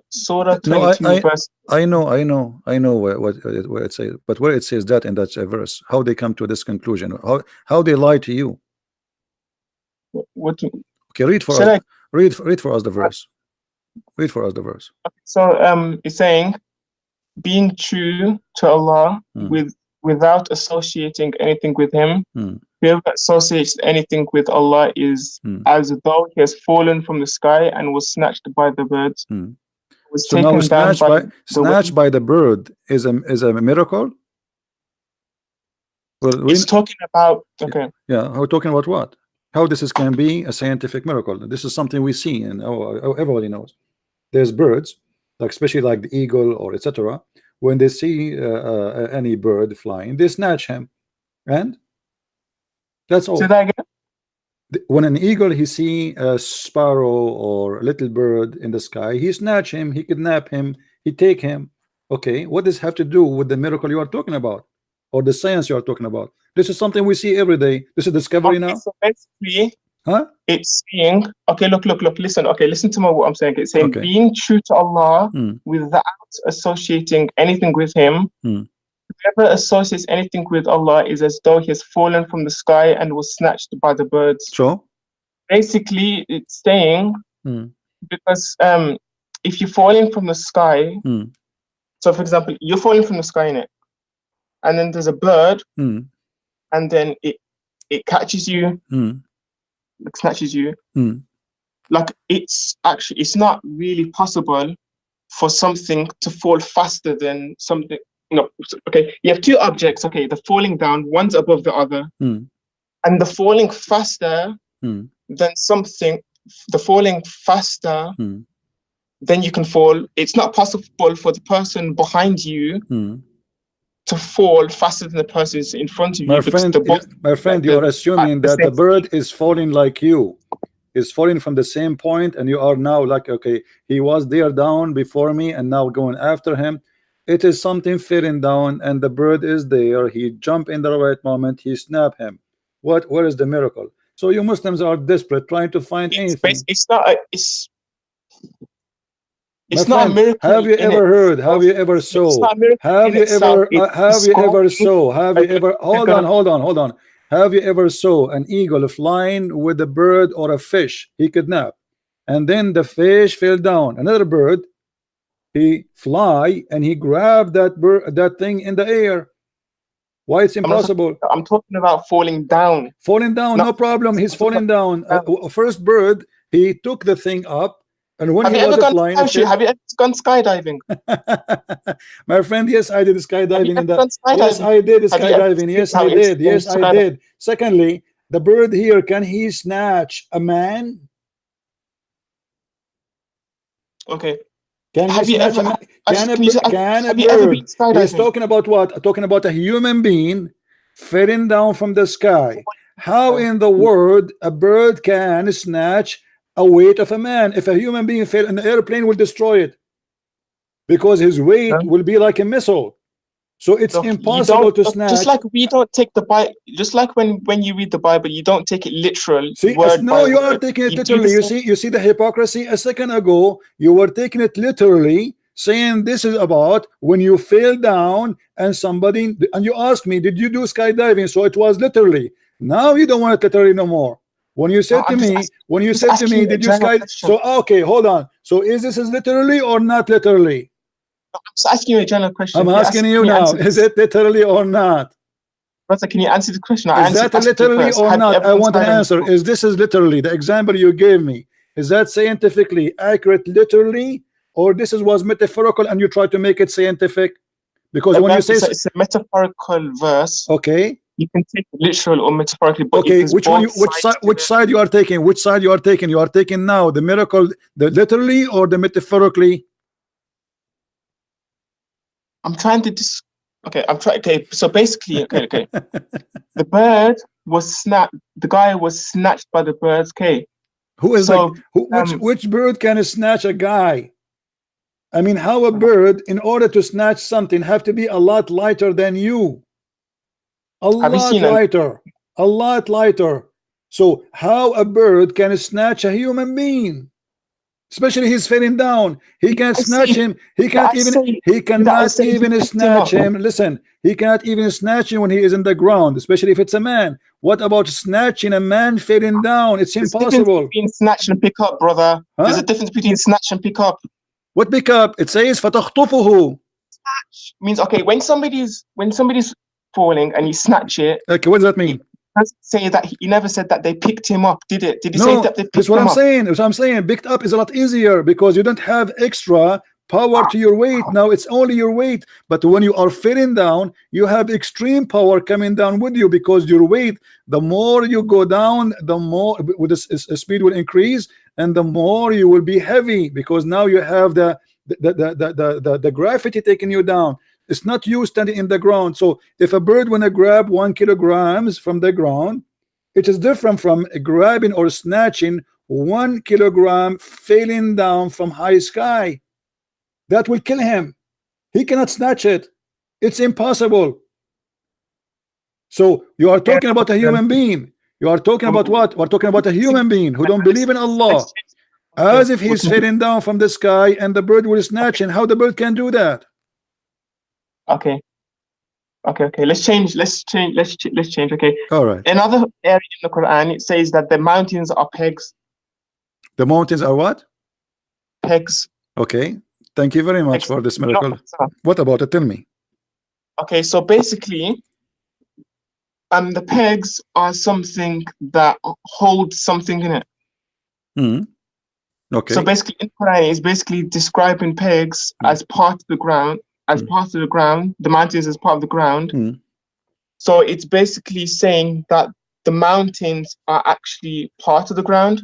Surah 22 verse. I know where it says, but where it says that in that verse, how they come to this conclusion? How they lie to you? What? Okay, read for us. Read for us the verse. Read for us the verse. Okay, so it's saying, being true to Allah without associating anything with Him. Whoever associates anything with Allah is as though he has fallen from the sky and was snatched by the birds. Was so now snatched by the bird is a miracle. Well, it's talking about Yeah, we're talking about what? How this can be a scientific miracle. This is something we see, and everybody knows. There's birds, like especially like the eagle or etc. When they see any bird flying, they snatch him, and that's all. Say that again? When an eagle he see a sparrow or a little bird in the sky, he snatch him, he kidnap him, he take him. Okay, what does this have to do with the miracle you are talking about, or the science you are talking about? This is something we see every day. This is discovery now. So basically, it's saying, okay, look, listen. Okay, listen to what I'm saying. It's saying being true to Allah without associating anything with Him. Whoever associates anything with Allah is as though he has fallen from the sky and was snatched by the birds. So basically, it's saying because if you're falling from the sky, so for example, you're falling from the sky in it, and then there's a bird, and then it catches you, it snatches you. Like it's not really possible for something to fall faster than something. No, okay, you have two objects. Okay, the falling down, one's above the other, and the falling faster than something, the falling faster then you can fall. It's not possible for the person behind you to fall faster than the person is in front of you. My friend, you are assuming that the bird is falling like you, is falling from the same point, and you are now like, okay, he was there down before me and now going after him. It is something falling down and the bird is there, he jump in the right moment, he snap him. Where is the miracle? So you Muslims are desperate trying to find anything. It's not a miracle. Have you ever heard? Have you ever saw? Have you ever hold on. Have you ever saw an eagle flying with a bird or a fish he kidnapped, and then the fish fell down, another bird he fly and he grabbed that thing in the air. Why it's impossible? I'm talking about falling down. Falling down, no problem. He's falling down. First bird, he took the thing up, and when he was flying, have you ever gone skydiving? My friend, yes, I did skydiving in that. Yes, I did skydiving. Yes, I did. Yes, I did. Secondly, the bird here, can he snatch a man? Okay. Can he snatch a man? Can a bird? He's talking about what? Talking about a human being falling down from the sky. How in the world a bird can snatch a weight of a man? If a human being fell, an airplane will destroy it, because his weight will be like a missile. So it's impossible to snatch. Just like we don't take the Bible, just like when you read the Bible, you don't take it literal. See, no, you are taking it literally. You see the hypocrisy. A second ago, you were taking it literally, saying this is about when you fell down and somebody, and you asked me, did you do skydiving? So it was literally. Now you don't want it literally no more. When you said to me, did you skydive? So okay, hold on. So is this literally or not literally? I'm just asking you a general question. I'm asking you now, is it literally or not? Brother, can you answer the question? Is that literally or not? I want an answer. Is this literally, the example you gave me, is that scientifically accurate literally, or this was metaphorical and you try to make it scientific? Because when you say it's a metaphorical verse, okay, you can take it literal or metaphorically. But okay, which side you are taking? Which side you are taking? You are taking now the miracle, the literally or the metaphorically? I'm trying to okay, so basically, okay. The bird was snapped, the guy was snatched by the birds, okay. Who is which bird can snatch a guy? I mean, how a bird, in order to snatch something, have to be a lot lighter than you? A lot lighter. So how a bird can snatch a human being? Especially he's falling down. He can't snatch him. He cannot even snatch him. Listen, he cannot even snatch him when he is in the ground, especially if it's a man. What about snatching a man falling down? It's impossible. Between snatch and pick up, brother. Huh? There's a difference between snatch and pick up. What pick up? It says فَتَخْطُفُهُ. Snatch means, okay, when somebody's falling and you snatch it. Okay, what does that mean? Say that he never said that they picked him up, did it? Did he say that they picked him up? That's what I'm saying. Picked up is a lot easier because you don't have extra power to your weight. Now it's only your weight. But when you are falling down, you have extreme power coming down with you because your weight, the more you go down, the more with the speed will increase, and the more you will be heavy because now you have the gravity taking you down. It's not you standing in the ground. So if a bird wanna grab 1 kilogram from the ground, it is different from grabbing or snatching 1 kilogram falling down from high sky. That will kill him. He cannot snatch it. It's impossible. So you are talking about a human being. You are talking about what? We're talking about a human being who don't believe in Allah. As if he's falling down from the sky and the bird will snatch him. How the bird can do that? Okay. Let's change. Okay. All right. Another area in the Quran, it says that the mountains are pegs. The mountains are what? Pegs. Okay. Thank you very much for this miracle. No, what about it? Tell me. Okay, so basically, the pegs are something that holds something in it. Okay. So basically, in Quran, it's basically describing pegs as part of the ground. The mountains as part of the ground. So it's basically saying that the mountains are actually part of the ground.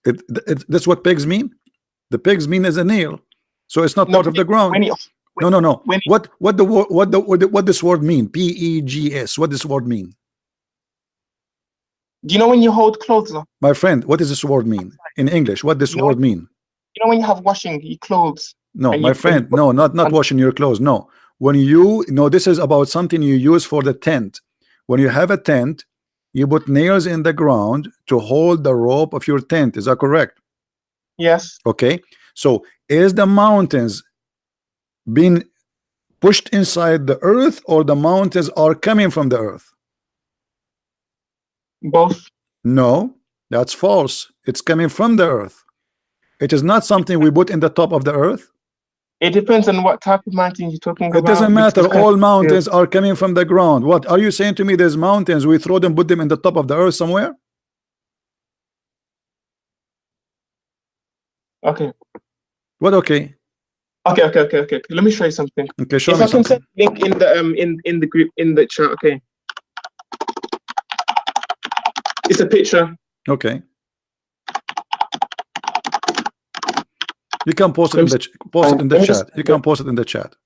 That's what pegs mean. The pegs mean as a nail, so it's not part of the ground. No. What this word mean? P-E-G-S. What this word mean? Do you know when you hold clothes up? My friend, what does this word mean in English? What this word mean? You know when you have washing your clothes. No, my friend, no, not washing your clothes. No, when you this is about something you use for the tent. When you have a tent, you put nails in the ground to hold the rope of your tent. Is that correct? Yes. Okay. So is the mountains being pushed inside the earth, or the mountains are coming from the earth? Both. No, that's false. It's coming from the earth. It is not something we put in the top of the earth. It depends on what type of mountain you're talking about. It doesn't matter. All mountains are coming from the ground. What are you saying to me? There's mountains, we throw them, put them in the top of the earth somewhere? Okay. What? Okay. Okay. Let me show you something. Okay, show if me I can something. send link in the in the group, in the chat. Okay. It's a picture. Okay. You can post it in the chat. You can post it in the chat.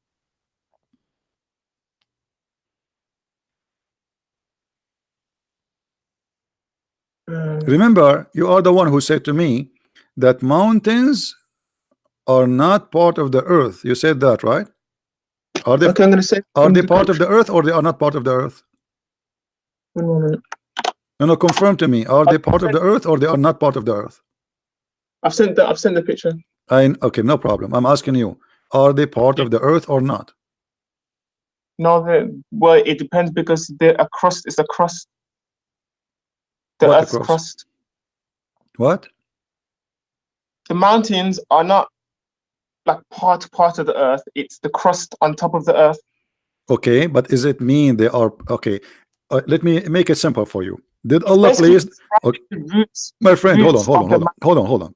Remember, you are the one who said to me that mountains are not part of the earth. You said that, right? Are they? Okay, I'm gonna say. Are they part of the earth, or they are not part of the earth? 1 moment. No, confirm to me. Are they part of the earth, or they are not part of the earth? I've sent the picture. Okay, no problem. I'm asking you, are they part of the earth or not? No, well, it depends, because they're a crust. It's a crust. The What Earth's crust. What? The mountains are not like part of the earth. It's the crust on top of the earth. Okay, but is it mean they are okay? Let me make it simple for you. Did Allah place? Okay. My friend, hold on.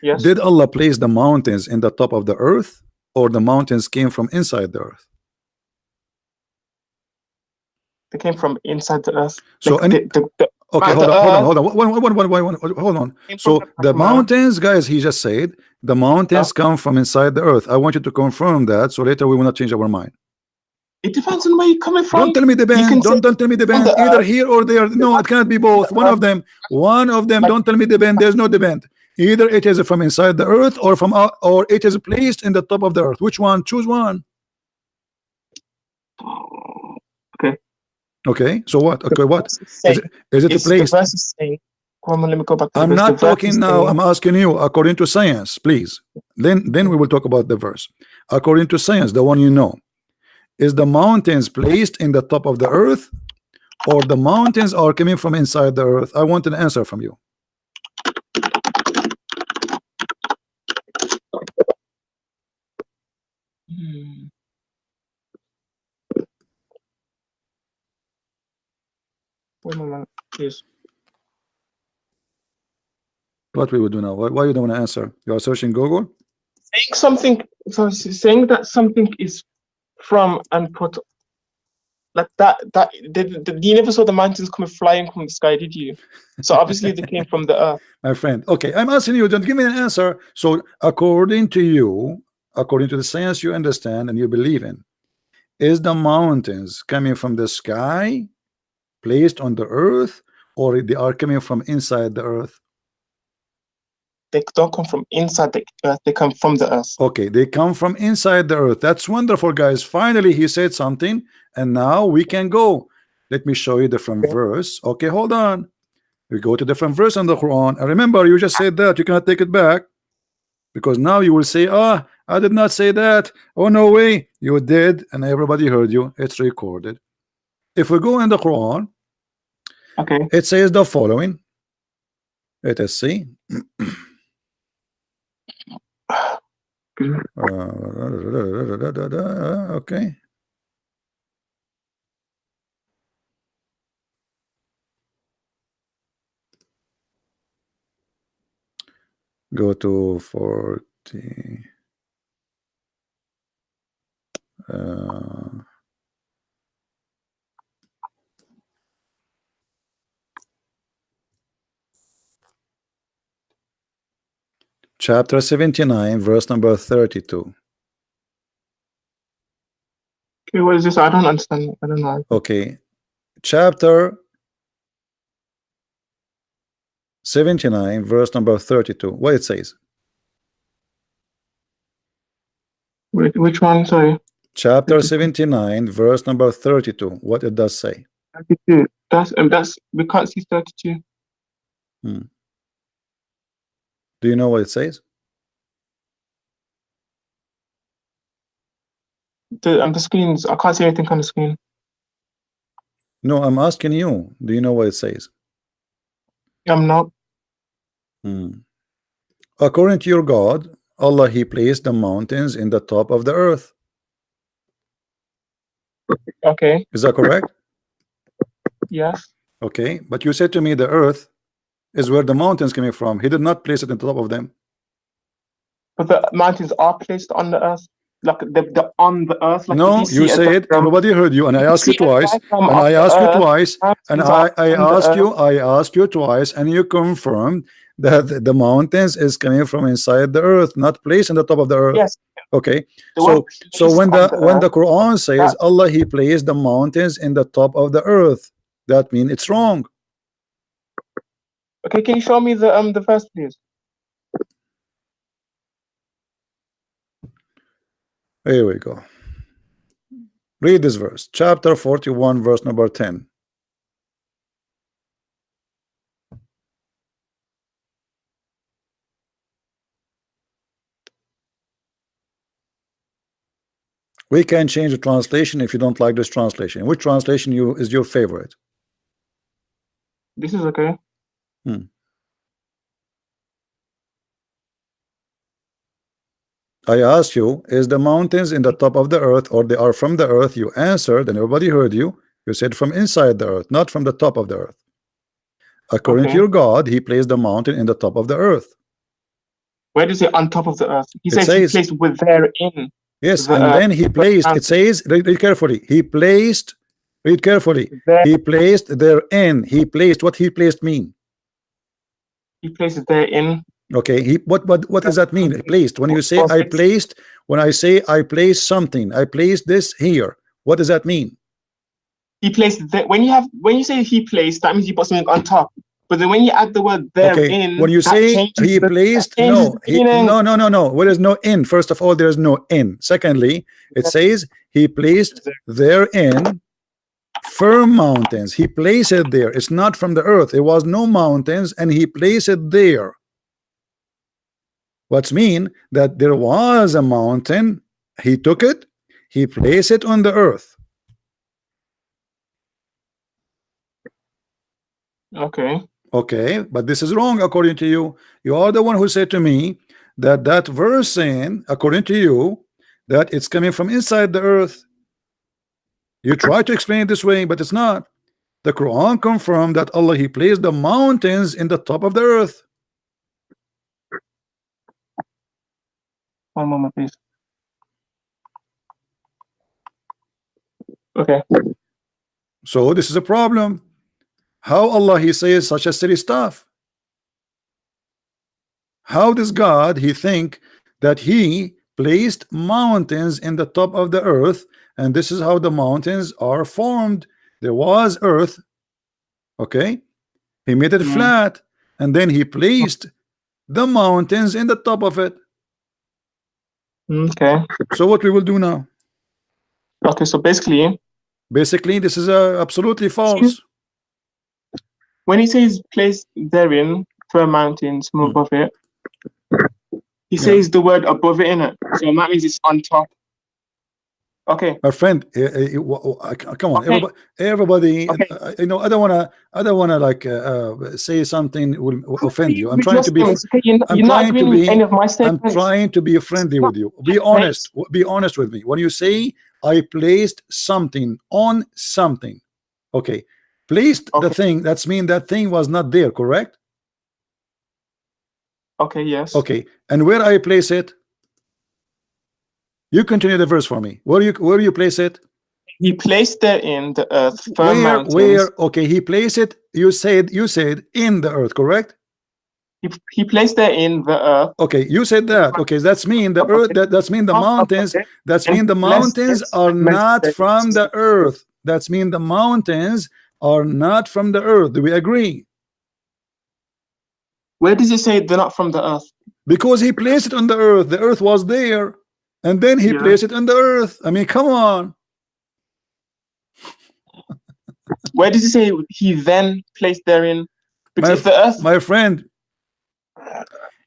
Yes. Did Allah place the mountains in the top of the earth, or the mountains came from inside the earth? They came from inside the earth. So okay, hold on. So the mountains, guys, he just said the mountains come from inside the earth. I want you to confirm that, so later we will not change our mind. It depends on where you're coming from. Don't tell me the band. Don't tell me the band. Either here or there. No, it cannot be both. One of them. Don't tell me the band. There's no debate. Either it is from inside the earth, or from or it is placed in the top of the earth. Which one? Choose one. Okay. Okay. So what? Okay. What is it placed? Let me go back to I'm not talking now. I'm asking you according to science, please. Then we will talk about the verse. According to science, the one you know. Is the mountains placed in the top of the earth, or the mountains are coming from inside the earth? I want an answer from you. Please. What we would do now? Why you don't want to answer? You are searching Google? Saying something, so saying that something is from and put like that you never saw the mountains coming flying from the sky, did you? So obviously they came from the earth. My friend, okay, I'm asking you, don't give me an answer. So according to you, according to the science you understand and you believe in, is the mountains coming from the sky, placed on the earth, or they are coming from inside the earth? They don't come from inside the earth, they come from the earth. Okay, they come from inside the earth. That's wonderful, guys. Finally he said something, and now we can go. Let me show you different verse. Okay, hold on. We go to different verse in the Quran, and remember, you just said that you cannot take it back, because now you will say, I did not say that. Oh, no way. You did, and everybody heard you. It's recorded. If we go in the Quran, okay, it says the following. Let us see. Okay. Go to 40. Chapter 79, verse number 32. Okay, what is this? I don't understand. I don't know. Okay, chapter 79, verse number 32. What it says? Which one? Sorry. Chapter 79, verse number 32. What it does say? 32. That's we can't see 32. Do you know what it says? The screens. I can't see anything on the screen. No, I'm asking you. Do you know what it says? I'm not. According to your God, Allah, he placed the mountains in the top of the earth. Okay. Is that correct? Yes. Okay, but you said to me the earth is where the mountains coming from. He did not place it on top of them. But the mountains are placed on the earth, like the on the earth. Like No, you said everybody heard you, and I asked you twice, and I asked you twice, and I asked you twice, and you confirmed that the mountains is coming from inside the earth, not placed on the top of the earth. Yes. Okay. So when the Quran says Allah, he placed the mountains in the top of the earth, that means it's wrong. Okay, can you show me the verse, please? Here we go. Read this verse, chapter 41, verse number 10. We can change the translation if you don't like this translation. Which translation is your favorite? This is okay. I asked you, is the mountains in the top of the earth, or they are from the earth? You answered, and everybody heard you. You said from inside the earth, not from the top of the earth. According to your God, he placed the mountain in the top of the earth. Where does it on top of the earth? He says he placed with therein. Yes, and then he placed, it says, read carefully, he placed, read carefully, he placed therein. He placed, what he placed mean? He placed it therein. Okay, what does that mean? Placed. When you say I placed, when I say I placed something, I placed this here. What does that mean? He placed that. When you say he placed, that means he put something on top. But then when you add the word therein, okay, when you say he placed, no, there is no in. First of all, there is no in. Secondly, it says he placed therein firm mountains. He placed it there. It's not from the earth. There was no mountains, and he placed it there. What's mean that there was a mountain, he took it, he placed it on the earth. Okay, but this is wrong according to you. You are the one who said to me that that verse saying, according to you, that it's coming from inside the earth. You try to explain it this way, but it's not. The Quran confirmed that Allah, he placed the mountains in the top of the earth. One moment, please. Okay. So this is a problem. How Allah, he says such a silly stuff? How does God, he think that he placed mountains in the top of the earth, and this is how the mountains are formed? There was earth, okay? He made it flat, and then he placed the mountains in the top of it. Okay. So what we will do now? Okay, so basically this is absolutely false. When he says place therein firm mountains from above it, he says the word above it in it. So that means it's on top. Okay. My friend, come on, everybody. Okay. You know, I don't wanna like say something will offend you. I'm trying to be. I'm trying to be friendly with you. Be honest. Be honest with me. When you say I placed something on something, okay, placed the thing. That's mean that thing was not there, correct? Okay. Yes. Okay. And where I place it? You continue the verse for me. Where you place it? He placed there in the earth. Where? Okay, he placed it. You said in the earth, correct? He placed there in the earth. Okay, you said that. Okay, that's mean the earth. That's mean the mountains. That's mean the mountains are not from the earth. That's mean the mountains are not from the earth. Do we agree? Where does it say they're not from the earth? Because he placed it on the earth. The earth was there. And then he placed it on the earth. I mean, come on. Where does he say he then placed therein? Because the earth, my friend,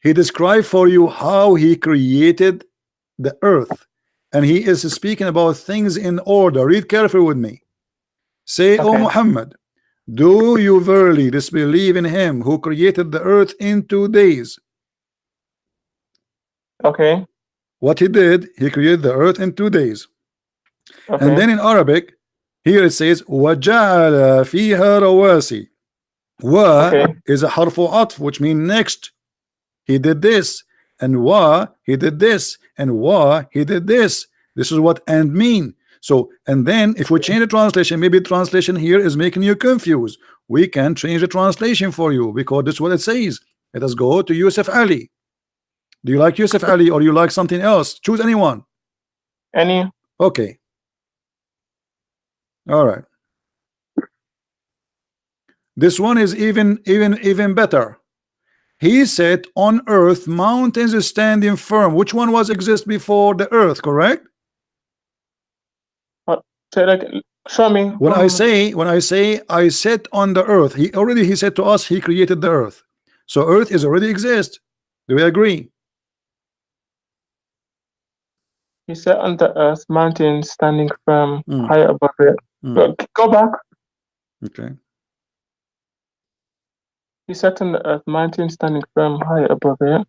he described for you how he created the earth, and he is speaking about things in order. Read carefully with me. Say, O Muhammad, do you verily disbelieve in him who created the earth in 2 days? Okay. What he did, he created the earth in 2 days. Okay. And then in Arabic, here it says وَجَعَلَ فِيهَا رَوَاسِي. Wa Okay. is a harfu atf, which means next. He did this, and wa he did this, and wa he did this. This is what and mean. So, and then if we change the translation, maybe translation here is making you confused. We can change the translation for you because this is what it says. Let us go to Yusuf Ali. Do you like Yusuf Ali or you like something else? Choose anyone. Any. Okay. All right. This one is even better. He said on earth mountains is standing firm. Which one was exist before the earth, correct? Say like, show me. When I say I set on the earth, he said to us he created the earth. So earth is already exist. Do we agree? He set on the earth mountains standing firm, high above it. Go back. Okay. He set on the earth mountains standing firm, high above it,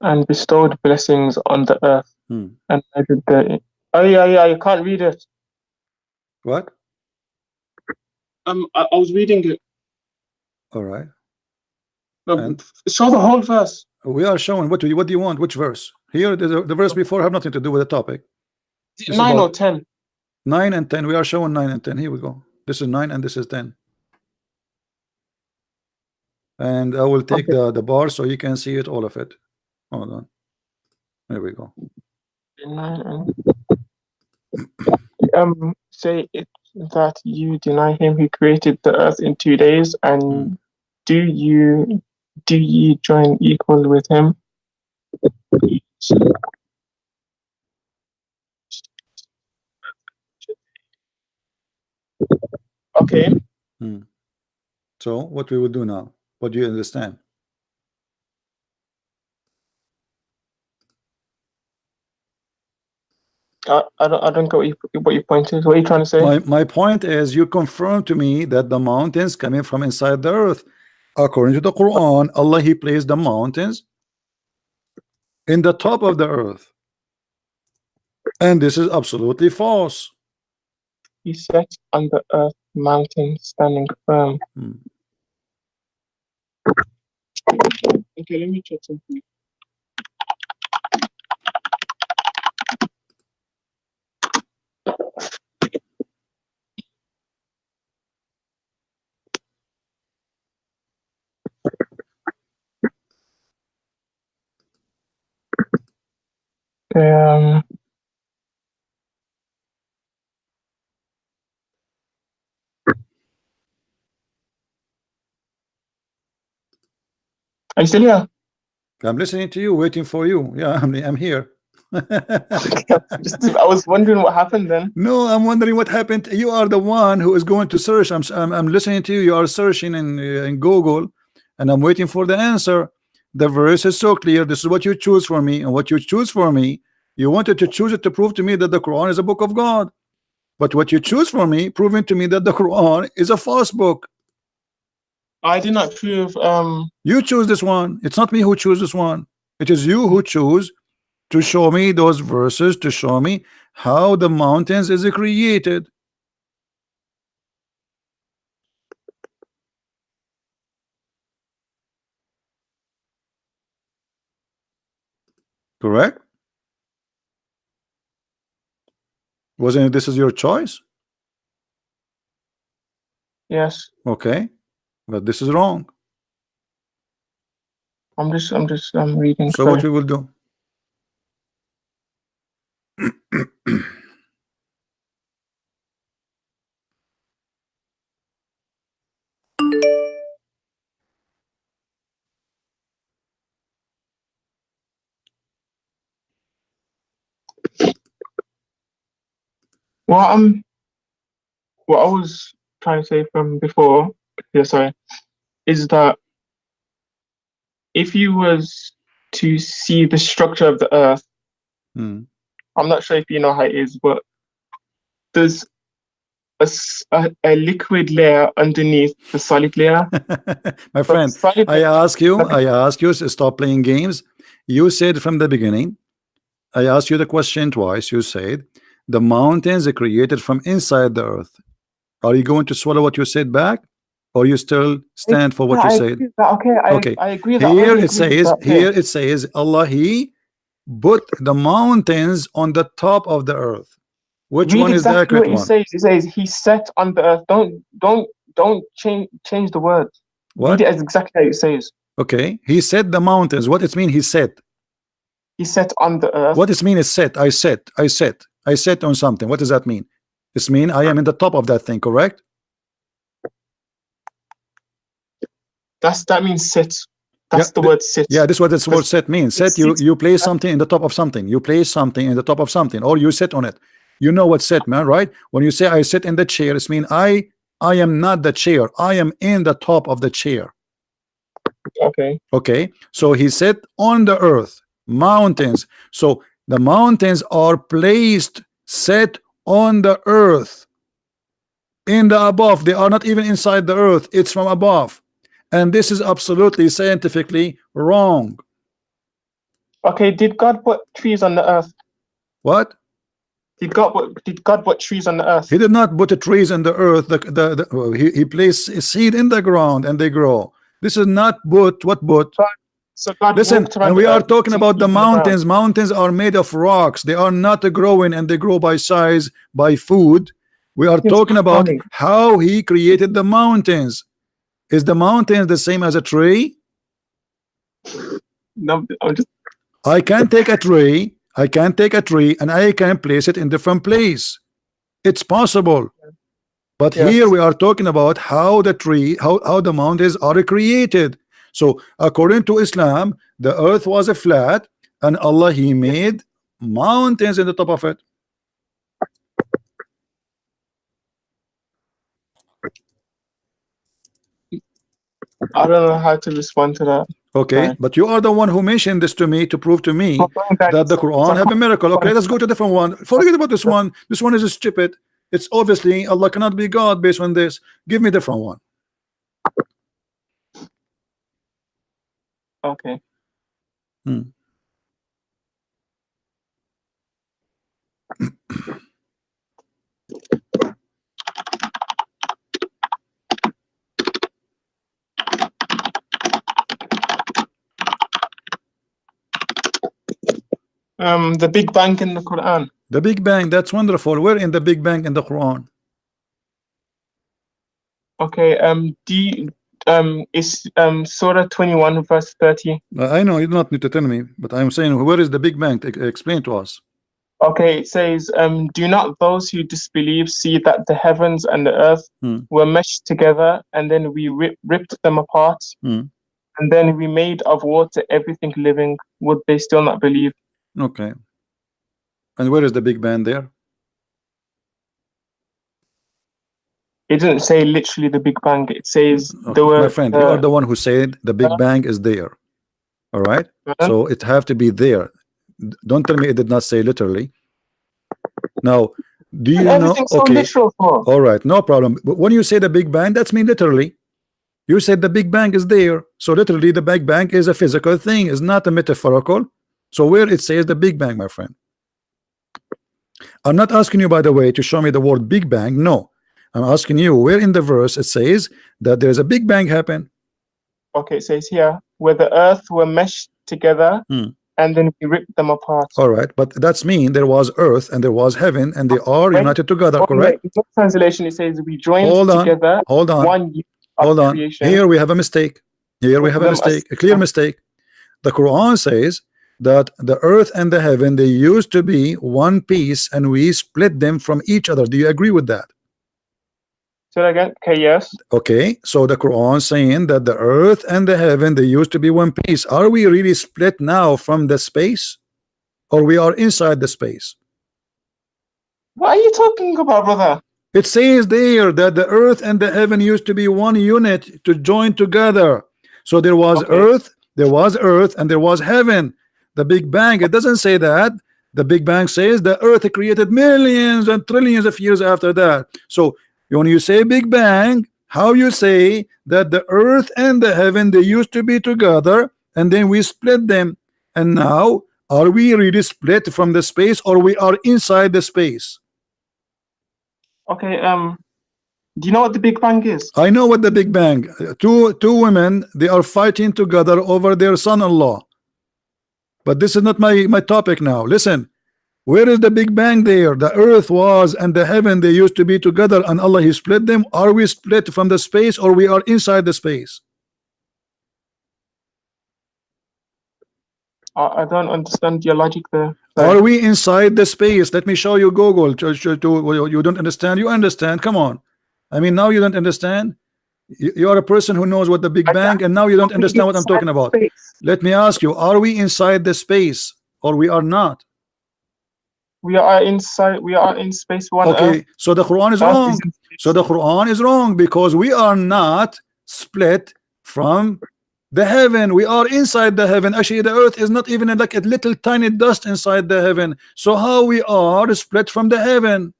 and bestowed blessings on the earth. And measured the. Oh yeah, you can't read it. What? I was reading it. All right. Show the whole verse. We are showing. What do you want? Which verse? Here, the verse before have nothing to do with the topic. 9 or 10? 9 and 10. We are showing 9 and 10. Here we go. This is 9 and this is 10. And I will take the bar so you can see it, all of it. Hold on. There we go. 9 and say it that you deny him who created the earth in 2 days, and do you join equal with him? Okay. So what we will do now? What do you understand? I don't get what your point is. What are you trying to say? My point is you confirm to me that the mountains coming from inside the earth. According to the Quran, Allah he placed the mountains in the top of the earth. And this is absolutely false. He set on the earth mountain standing firm. Okay, let me check something. Are you still here? I'm listening to you, waiting for you. Yeah, I'm here. I was wondering what happened then. No, I'm wondering what happened. You are the one who is going to search. I'm listening to you. You are searching in Google, and I'm waiting for the answer. The verse is so clear. This is what you choose for me, and what you choose for me, you wanted to choose it to prove to me that the Quran is a book of God. But what you choose for me, proving to me that the Quran is a false book. I did not prove. You choose this one. It's not me who choose this one. It is you who choose to show me those verses, to show me how the mountains is created. Correct? Wasn't it this is your choice? Yes. Okay. But this is wrong. I'm reading. So what we will do? Well, what I was trying to say from before, is that if you was to see the structure of the earth, I'm not sure if you know how it is, but there's a liquid layer underneath the solid layer. My friend, I ask you to stop playing games. You said from the beginning, I asked you the question twice. You said the mountains are created from inside the earth. Are you going to swallow what you said back, or you still stand for what you said? Okay, I agree. Here it says Allah, He put the mountains on the top of the earth. Which one is the accurate one? It says He set on the earth. Don't change the word. What? Read it as exactly how it says. Okay, He set the mountains. What it mean? He set. He set on the earth. What does it mean? Is set? I set on something. What does that mean? This mean I am in the top of that thing, correct? That means sit. That's the word sit. Yeah, this is what this word set means. Set, you place something in the top of something. You place something in the top of something, or you sit on it. You know what set, man, right? When you say I sit in the chair, it means I am not the chair. I am in the top of the chair. Okay. So He said on the earth, mountains. So the mountains are placed, set on the earth, in the above. They are not even inside the earth. It's from above. And this is absolutely scientifically wrong. Okay, did God put trees on the earth? What? Did God put trees on the earth? He did not put the trees on the earth. He placed a seed in the ground and they grow. This is not what. So God listen, and we are talking about the mountains. Mountains are made of rocks. They are not growing, and they grow by size, by food. We are talking about how He created the mountains. Is the mountains the same as a tree? No, I can take a tree. And I can place it in different place. It's possible. But here we are talking about how the tree, how the mountains are created. So according to Islam, the earth was a flat, and Allah, He made mountains in the top of it. I don't know how to respond to that. Okay, but you are the one who mentioned this to me to prove to me that the Quran have a miracle. Okay, let's go to a different one. Forget about this one. This one is stupid. It's obviously Allah cannot be God based on this. Give me a different one. Okay. The Big Bang in the Quran. The Big Bang, that's wonderful. Where in the Big Bang in the Quran? Okay, is Surah 21 verse 30. I know you do not need to tell me, but I'm saying, where is the Big Bang? Explain to us. Okay, it says, do not those who disbelieve see that the heavens and the earth were meshed together, and then we ripped them apart, and then we made of water everything living? Would they still not believe? Okay. And where is the Big Bang there? It didn't say literally the Big Bang. It says my friend, you are the one who said the Big Bang is there. All right. So it have to be there. Don't tell me it did not say literally. Now, do you know? Okay. So all right, no problem. But when you say the Big Bang, that's mean literally. You said the Big Bang is there. So literally, the Big Bang is a physical thing. It's not a metaphorical. So where it says the Big Bang, my friend? I'm not asking you, by the way, to show me the word Big Bang. No. I'm asking you where in the verse it says that there's a Big Bang happen. Okay, it says here where the earth were meshed together and then we ripped them apart. All right, but that's mean there was earth and there was heaven and they are united together, correct? In the translation it says we joined together. Hold on. Here we have a mistake. Here we have a mistake, a clear mistake. The Quran says that the earth and the heaven, they used to be one piece and we split them from each other. Do you agree with that? Say that again. Okay, yes. Okay, so the Quran saying that the earth and the heaven, they used to be one piece. Are we really split now from the space, or we are inside the space? What are you talking about, brother? It says there that the earth and the heaven used to be one unit to join together. So there was earth, and there was heaven. The Big Bang, it doesn't say that. The Big Bang says the earth created millions and trillions of years after that. So when you say Big Bang, how you say that the earth and the heaven, they used to be together and then we split them, and now are we really split from the space, or we are inside the space? Okay, do you know what the Big Bang is? I know what the Big Bang. Two women, they are fighting together over their son-in-law. But this is not my topic now. Listen, where is the Big Bang there? The earth was and the heaven, they used to be together, and Allah, He split them. Are we split from the space, or we are inside the space? I don't understand your logic there. Are we inside the space? Let me show you Google. You don't understand? You understand? Come on. I mean, now you don't understand. You are a person who knows what the Big Bang, and now you don't understand what I'm talking about. Let me ask you, are we inside the space, or we are not? We are inside. We are in space. One. Okay, so the Quran is wrong. So the Quran is wrong, because we are not split from the heaven. We are inside the heaven. Actually, the earth is not even like a little tiny dust inside the heaven. So how we are split from the heaven?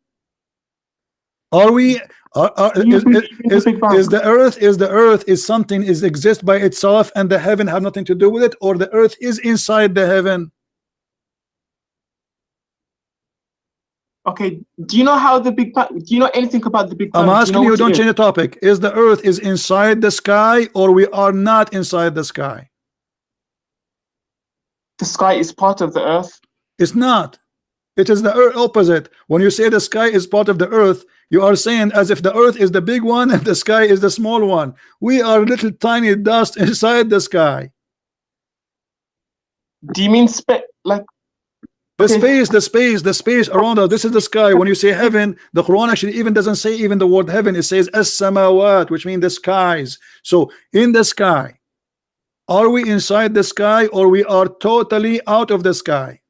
Are we? Is the earth is something is exist by itself, and the heaven have nothing to do with it, or the earth is inside the heaven? Okay, do you know how the Big Bang? Do you know anything about the Big Bang? I'm asking you, don't change the topic. Is the earth is inside the sky, or we are not inside the sky? The sky is part of the earth. It's not. It is the opposite. When you say the sky is part of the earth, you are saying as if the earth is the big one and the sky is the small one. We are little tiny dust inside the sky. Do you mean like the space around us? This is the sky. When you say heaven, the Quran actually even doesn't say even the word heaven. It says as-samawat, which means the skies. So in the sky, are we inside the sky, or we are totally out of the sky?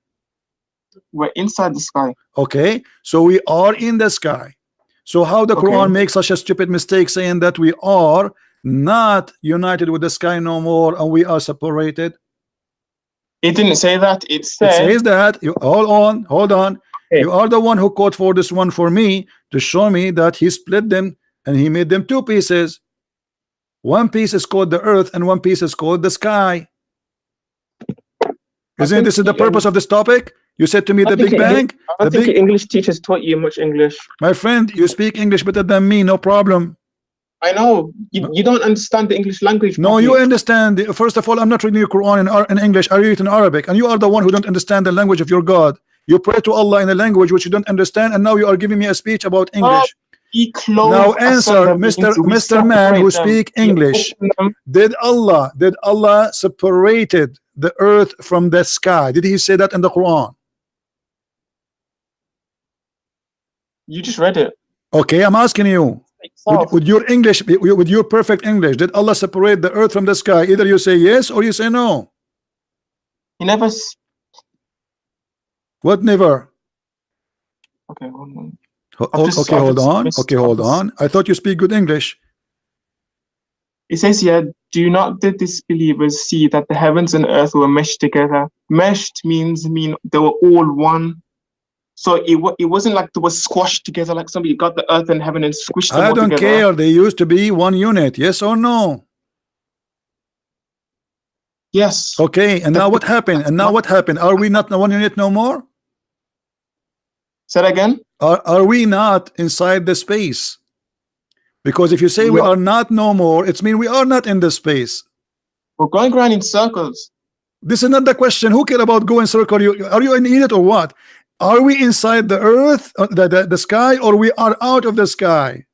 We're inside the sky. Okay, so we are in the sky. So how the Quran makes such a stupid mistake saying that we are not united with the sky no more, and we are separated? It didn't say that. It says that. You hold on. Okay. You are the one who quote for this one for me to show me that He split them and He made them two pieces. One piece is called the earth, and one piece is called the sky. Isn't this is the purpose of this topic? You said to me the Big Bang. I don't think English teachers taught you much English. My friend, you speak English better than me, no problem. I know. You don't understand the English language. No, you understand. First of all, I'm not reading your Quran in English. I read it in Arabic, and you are the one who don't understand the language of your God. You pray to Allah in a language which you don't understand, and now you are giving me a speech about English. Now answer, Mr. Man who speak English. Did Allah separated the earth from the sky? Did He say that in the Quran? You just read it. Okay, I'm asking you. With your English, with your perfect English, did Allah separate the earth from the sky? Either you say yes or you say no. He never. What never? Okay, hold on. Okay, hold on. I thought you speak good English. It says here, do not the disbelievers see that the heavens and earth were meshed together? Meshed means they were all one. So it wasn't like they were squashed together, like somebody got the earth and heaven and squished them all together. I don't care. They used to be one unit. Yes or no? Yes. Okay. And now what happened? Are we not one unit no more? Say that again. Are we not inside the space? Because if you say we are not no more, it's mean we are not in the space. We're going around in circles. This is not the question. Who care about going circle? Are you an idiot or what? Are we inside the earth, the sky, or we are out of the sky?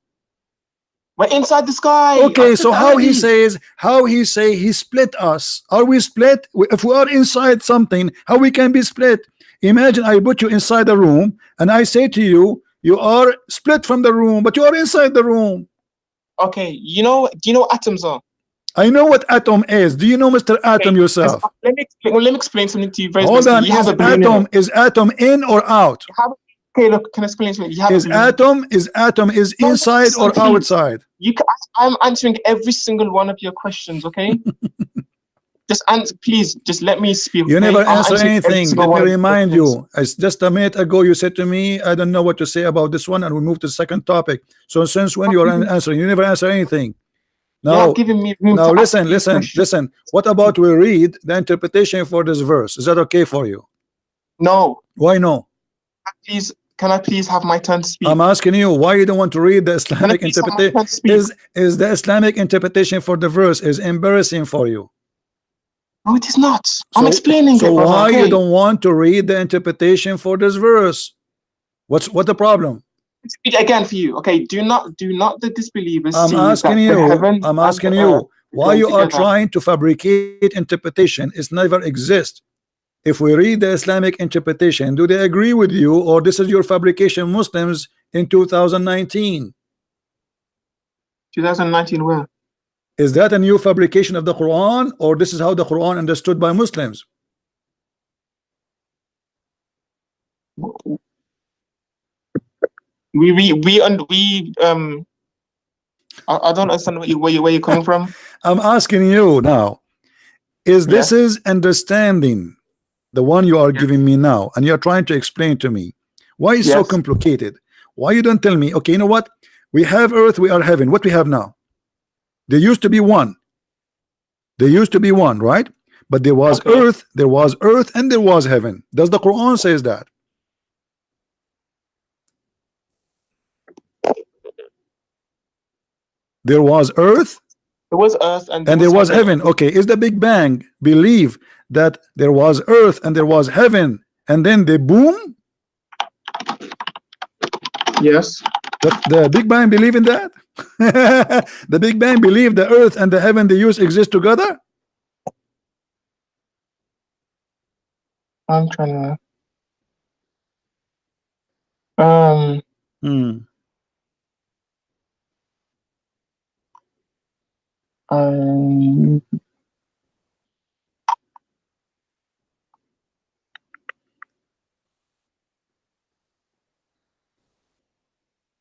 We're inside the sky. Okay, so how he say he split us? Are we split? If we are inside something, how we can be split? Imagine I put you inside a room and I say to you, you are split from the room, but you are inside the room. Okay, do you know what atoms are? I know what atom is. Do you know Mr. Atom yourself? Let me explain something to you very Hold on. Is atom in or out? Okay, look, can I explain something? Is atom inside or outside? I'm answering every single one of your questions, okay? just answer, please. Just let me speak. You never answer anything. Let me remind you. Just a minute ago, you said to me, "I don't know what to say about this one," and we moved to the second topic. So since when you are answering? You never answer anything. Now, giving me room now to listen. What about we read the interpretation for this verse? Is that okay for you? No. Why no? Please, can I please have my turn to speak? I'm asking you why you don't want to read the Islamic interpretation. Is the Islamic interpretation for the verse is embarrassing for you? No, it is not. I'm explaining so it. So why you don't want to read the interpretation for this verse? What the problem? Again for you. Okay, do not the disbelievers I'm see asking that you. heaven I'm asking you why you are trying to fabricate interpretation. It never exists. If we read the Islamic interpretation, do they agree with you, or this is your fabrication, Muslims, in 2019? 2019 where? Is that a new fabrication of the Quran, or this is how the Quran understood by Muslims? I don't understand where you're coming from. I'm asking you now, this is understanding the one you are giving me now, and you're trying to explain to me why it's so complicated? Why you don't tell me, okay, you know what, we have earth, we are heaven. What we have now? There used to be one. There used to be one, right? But there was earth, and there was heaven. Does the Quran says that? There was earth. There was earth and there was heaven. Okay, is the Big Bang believe that there was earth and there was heaven, and then they boom? Yes. The Big Bang believe in that? The Big Bang believe the earth and the heaven they use exist together? I'm trying to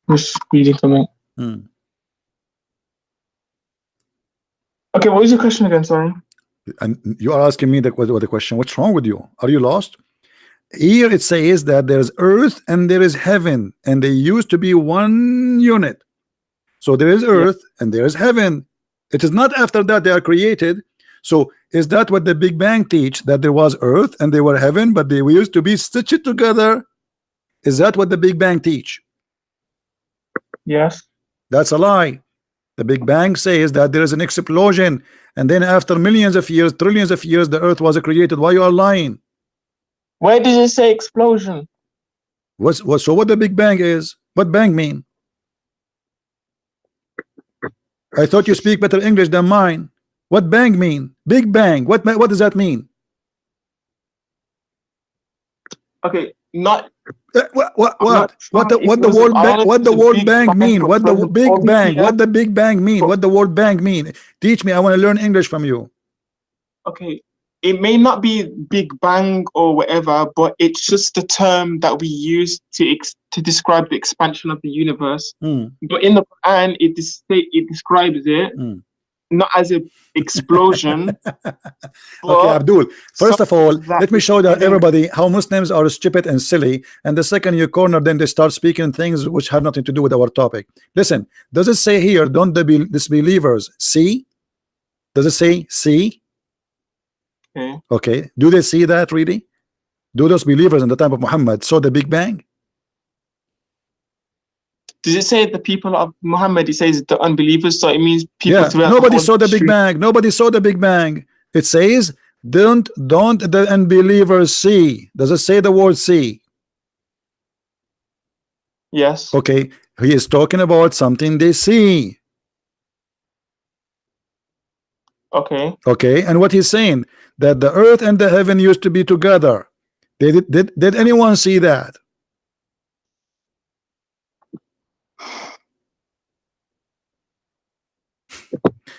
just reading something. Okay, what was your question again? Sorry. And you are asking me the question. What's wrong with you? Are you lost? Here it says that there's earth and there is heaven, and they used to be one unit. So there is earth and there is heaven. It is not after that they are created. So is that what the Big Bang teach, that there was earth and they were heaven, but they used to be stitched together? Is that what the Big Bang teach? Yes. That's a lie. The Big Bang says that there is an explosion, and then after millions of years, trillions of years, the earth was created. Why you are lying? Where did it say explosion? So what the Big Bang is? What bang mean? I thought you speak better English than mine. What bang mean? Big Bang. What does that mean? Okay, not. What the word bang mean? What the Big Bang? What the Big Bang mean? What the word bang mean? Teach me. I want to learn English from you. Okay, it may not be Big Bang or whatever, but it's just the term that we use to describe the expansion of the universe. But in the Quran, it describes it not as an explosion. Okay, Abdul, first of all, let me show that everybody how Muslims are stupid and silly, and the second you corner them, they start speaking things which have nothing to do with our topic. Listen, does it say here, don't the disbelievers see? Does it say see? Okay, do they see that really? Do those believers in the time of Muhammad saw the Big Bang? Does it say the people of Muhammad? It says the unbelievers, so it means people. Yeah, nobody saw the Big Bang. Nobody saw the Big Bang. It says don't the unbelievers see. Does it say the word see? Yes. Okay, he is talking about something they see. Okay. Okay, and what he's saying that the earth and the heaven used to be together. Did anyone see that?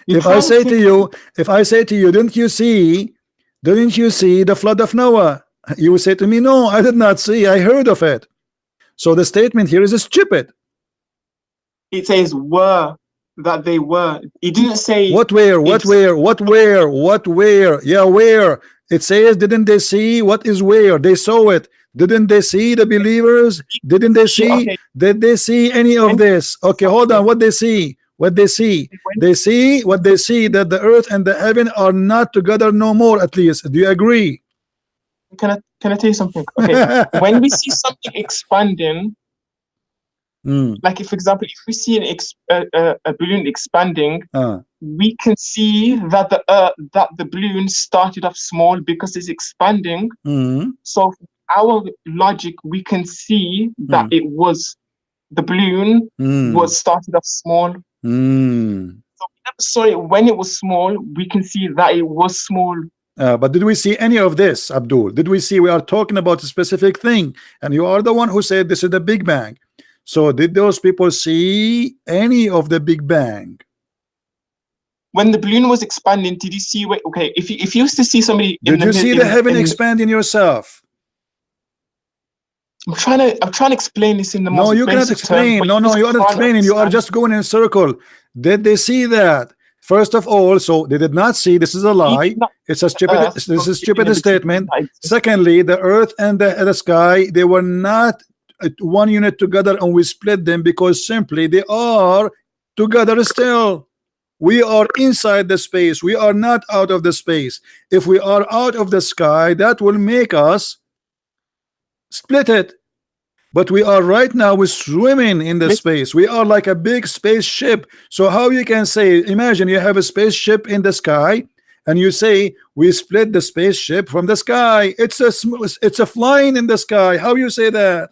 If I say to you, didn't you see the flood of Noah? You would say to me, no, I did not see, I heard of it. So the statement here is stupid. It says were. that they were. He didn't say what where. Yeah, where. It says, didn't they see? What is where? They saw it. Didn't they see the believers? Didn't they see? Okay. Did they see any of this? Okay, hold on. What they see? What they see? They see what they see, that the earth and the heaven are not together no more, at least. Do you agree? Can I tell you something? Okay. When we see something expanding, like if, for example, if we see a balloon expanding, we can see that the balloon started off small because it's expanding. So our logic, we can see that it was the balloon was started off small. So we never saw it when it was small. We can see that it was small. But did we see any of this, Abdul? Did we see? We are talking about a specific thing, and you are the one who said this is the Big Bang. So did those people see any of the Big Bang? When the balloon was expanding, did you see? Okay, if you used to see somebody, did you see the heaven expanding yourself? I'm trying to explain this in the most. No, you cannot explain. No, you are not explaining. You are just going in a circle. Did they see that? First of all, so they did not see. This is a lie. It's a stupid. This is a stupid statement. Secondly, the earth and the sky, they were not one unit together, and we split them because simply they are together still. We are inside the space. We are not out of the space. If we are out of the sky, that will make us split it. But we are right now, we're swimming in the space. We are like a big spaceship. So how you can say, imagine you have a spaceship in the sky, and you say we split the spaceship from the sky. It's a flying in the sky. How you say that?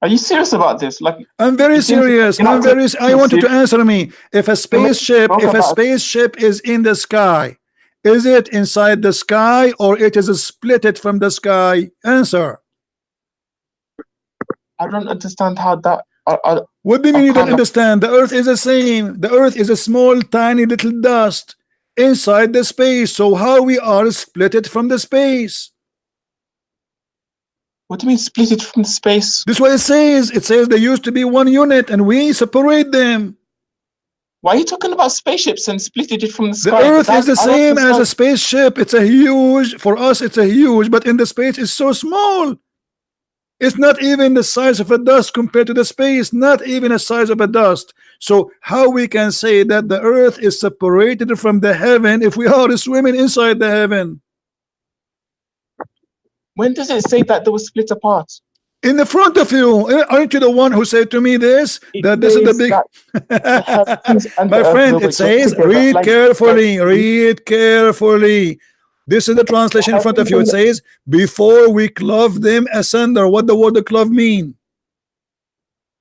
Are you serious about this? Like, I'm very serious. I want you to answer me. If a spaceship is in the sky, is it inside the sky or it is split it from the sky? Answer. I don't understand how that. What do you mean you don't understand? The earth is the same. The earth is a small, tiny little dust inside the space. So how we are split it from the space? What do you mean split it from the space? This is what it says. It says they used to be one unit and we separate them. Why are you talking about spaceships and splitting it from the sky? The earth is the same as a spaceship. It's a huge, for us it's a huge, but in the space it's so small. It's not even the size of a dust compared to the space, not even a size of a dust. So how we can say that the earth is separated from the heaven if we are swimming inside the heaven? When does it say that they were split apart? In the front of you. Aren't you the one who said to me this? That this is the big my friend, it says, read carefully, read carefully. This is the translation in front of you. It says, before we clove them asunder. What the word clove mean?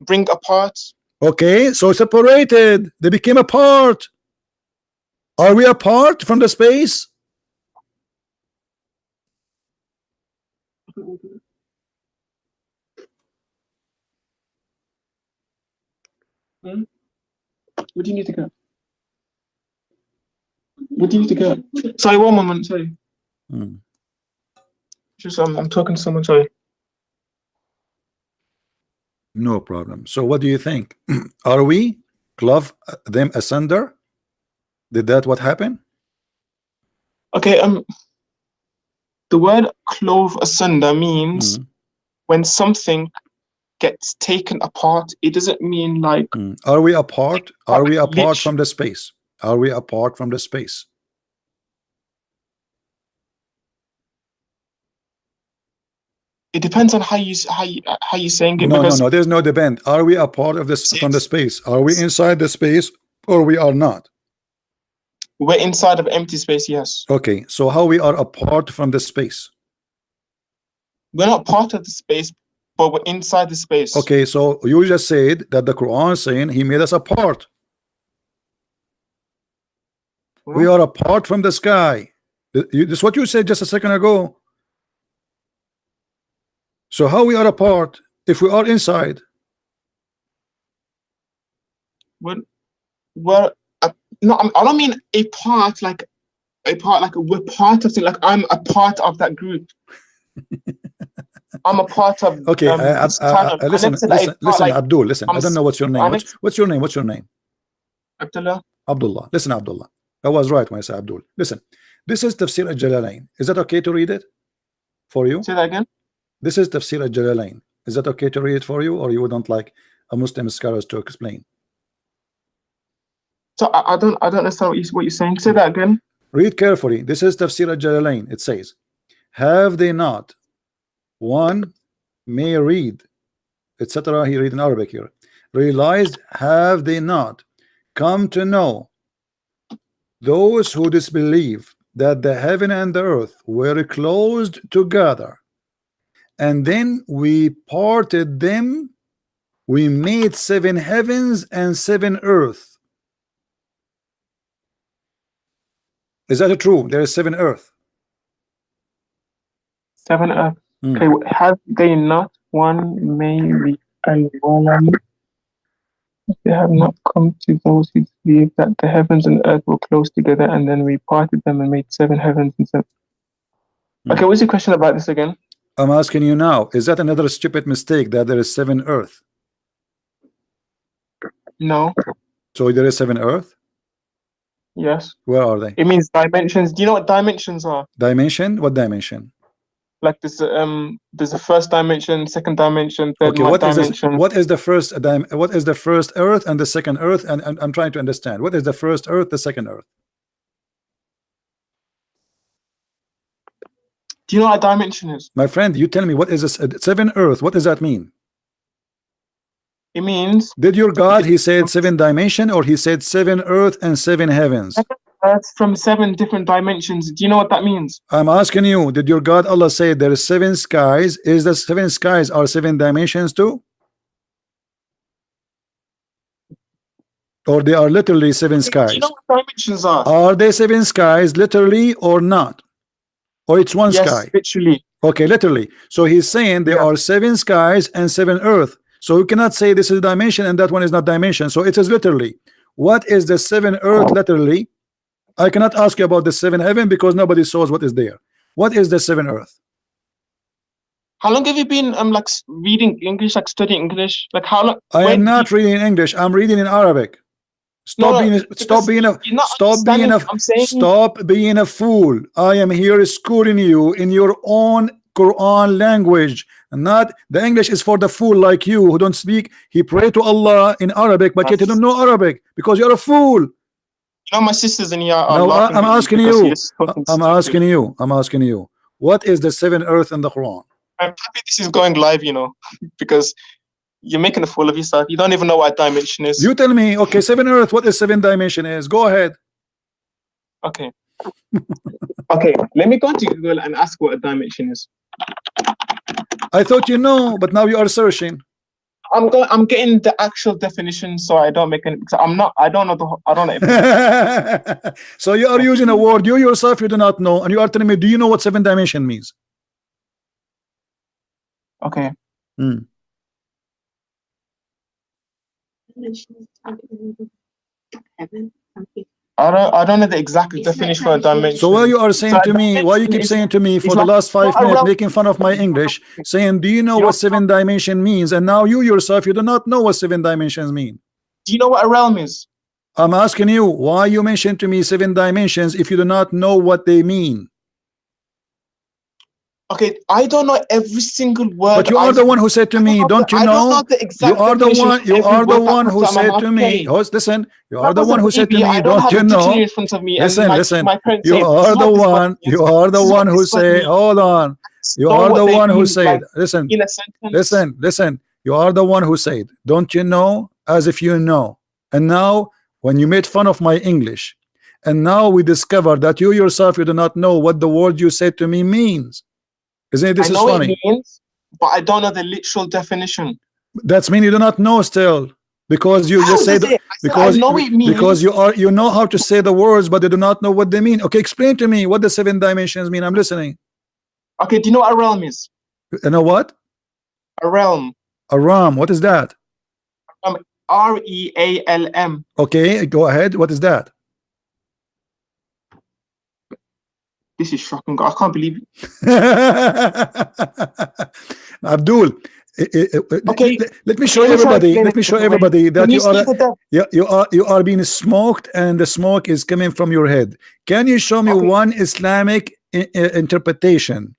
Bring apart. Okay, so separated. They became apart. Are we apart from the space? Where do you need to go? Where do you need to go? Sorry, one moment. Sorry. Just I'm talking to someone. Sorry. No problem. So what do you think? Are we clove them asunder? Did that what happened? Okay. The word clove asunder means when something gets taken apart. It doesn't mean like. Are we apart? Are we apart from the space? Are we apart from the space? It depends on how you saying it. No, there's no depend. Are we a part of this from the space? Are we inside the space or we are not? We're inside of empty space, yes. Okay, so how we are apart from the space? We're not part of the space, but we're inside the space. Okay, so you just said that the Quran is saying he made us apart. We are apart from the sky. This is what you said just a second ago. So how we are apart if we are inside? No, I don't mean a part like we're part of it. Like I'm a part of that group. I'm a part of. Okay, listen, Abdul. Listen, I don't know what's your name. What's your name? What's your name? Abdullah. Abdullah. Listen, Abdullah. I was right when I said Abdul. Listen, this is Tafsir al-Jalalain. Is that okay to read it for you? Say that again. This is Tafsir al-Jalalain. Is that okay to read it for you, or you wouldn't like a Muslim scholars to explain? So I don't understand what you're saying. Say that again. Read carefully. This is Tafsir al-Jalalain. It says, have they not one may read, etc. He read in Arabic here. Realized, have they not come to know those who disbelieve that the heaven and the earth were closed together, and then we parted them, we made 7 heavens and 7 earth. Is that true? There is 7 earth. 7 earth. Okay, have they not one maybe al-Walam? They have not come to those who believe that the heavens and earth were close together, and then we parted them and made 7 heavens and 7. Okay, what's your question about this again? I'm asking you now, is that another stupid mistake that there is 7 earth? No. So there is 7 earth? Yes. Where are they? It means dimensions. Do you know what dimensions are? Dimension? What dimension? Like there's a first dimension, second dimension, third dimension. What is the first what is the first earth and the second earth? And I'm trying to understand. What is the first earth, the second earth? Do you know what a dimension is? My friend, you tell me, what is this 7 earth? What does that mean? It means, did your God, he said 7 dimension, or he said 7 earth and 7 heavens? Earth from 7 different dimensions. Do you know what that means? I'm asking you, did your God Allah say there is 7 skies? Is the 7 skies are 7 dimensions too? Or they are literally 7 skies? Do you know what dimensions are? Are they 7 skies literally or not? Or it's one sky? Literally. Okay, literally. So he's saying there are 7 skies and 7 earth. So you cannot say this is a dimension and that one is not dimension. So it is literally. What is the 7 earth literally? I cannot ask you about the 7 heaven because nobody knows what is there. What is the 7 earth? How long have you been like reading English, like studying English? Like how long? I am not reading in English. I'm reading in Arabic. Stop being a fool. I am here schooling you in your own Quran language. Not the English is for the fool like you who don't speak. He pray to Allah in Arabic, but yet you don't know Arabic because you're a fool. You know, my sisters in here are no, I'm asking you. I'm asking you. What is the 7 earth in the Quran? I'm happy this is going live, you know, because you're making a fool of yourself. You don't even know what dimension is. You tell me. Okay, 7 earth. What is 7 dimension is? Go ahead. Okay. Okay. Let me go to Google and ask what a dimension is. I thought you know, but now you are searching. I'm getting the actual definition, so I don't make any. I don't know. So you are using a word you yourself you do not know, and you are telling me, do you know what 7 dimension means? Okay. I don't know the exact definition for a dimension. So why you are saying to me, why you keep saying to me for the last 5 minutes, making fun of my English, saying, do you know what 7 dimension means? And now you yourself, you do not know what 7 dimensions mean. Do you know what a realm is? I'm asking you, why you mention to me 7 dimensions if you do not know what they mean? Okay, I don't know every single word. But you are the one who said to me, don't you know? You are the one. You are the one who said to me. Listen, you are the one who said to me, don't you know? Listen. You are the one. You are the one who say. Hold on. You are the one who said. Listen. Listen. You are the one who said, don't you know? As if you know. And now, when you made fun of my English, and now we discover that you yourself you do not know what the word you said to me means. Isn't it? This is funny. It means, but I don't know the literal definition. That's mean you do not know still, because you just say because you know how to say the words, but you do not know what they mean. Okay, explain to me what the 7 dimensions mean. I'm listening. Okay, do you know what a realm is? You know what? A realm. A realm. What is that? R-E-A-L-M. Okay, go ahead. What is that? This is shocking. I can't believe it. Abdul, Okay. let me show everybody. Let me show everybody that you are being smoked, and the smoke is coming from your head. Can you show me one Islamic interpretation?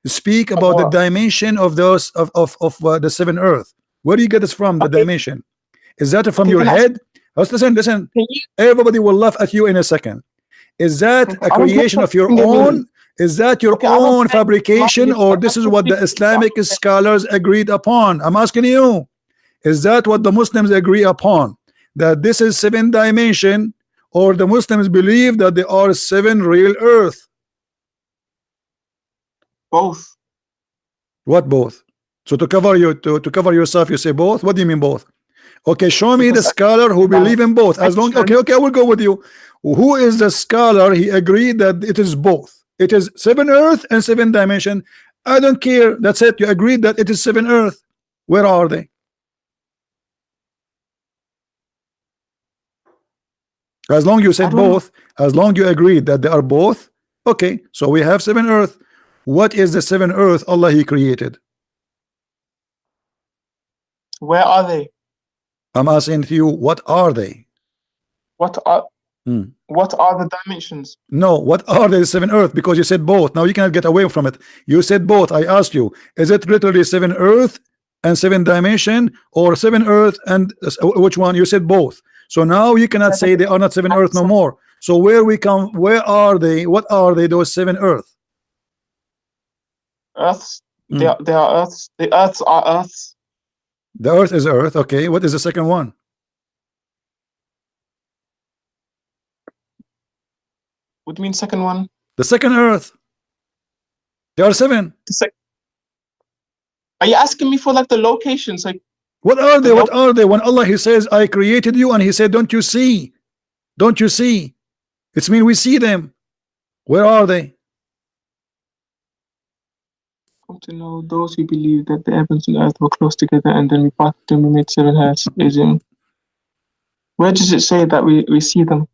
Speak about the dimension of those of the seven earth. Where do you get this from? The dimension, is that from your head? Listen. Everybody will laugh at you in a second. Is that a creation of your own? Is that your own fabrication, or this is what the Islamic scholars agreed upon? I'm asking you, is that what the Muslims agree upon, that this is 7 dimension, or the Muslims believe that there are 7 real earth? Both. What both? So to cover you, to cover yourself, you say both? What do you mean both? Okay, show me the scholar who believe in both. As long, okay, I will go with you. Who is the scholar? He agreed that it is both. It is 7 earth and 7 dimension. I don't care. That's it. You agreed that it is 7 earth. Where are they? As long you said both, as long you agreed that they are both, okay. So we have 7 earth. What is the 7 earth Allah He created? Where are they? I'm asking you, what are they? What are the dimensions? No, what are the 7 earth? Because you said both. Now you cannot get away from it. You said both. I asked you, is it literally 7 earth and 7 dimension, or 7 earth and which one? You said both. So now you cannot say they are not 7 earth no more. So where are they? What are they, those 7 earth? Earths. They are earths. The earths are earths. The earth is earth. Okay, what is the second one? What do you mean second one? The second earth. There are 7. Are you asking me for like the locations? Like, what are they? What are they? When Allah He says, I created you, and He said, don't you see? Don't you see? It's mean we see them. Where are they? To know those who believe that the heavens and earth were close together, and then we parted them, we made 7 heads. Where does it say that we see them?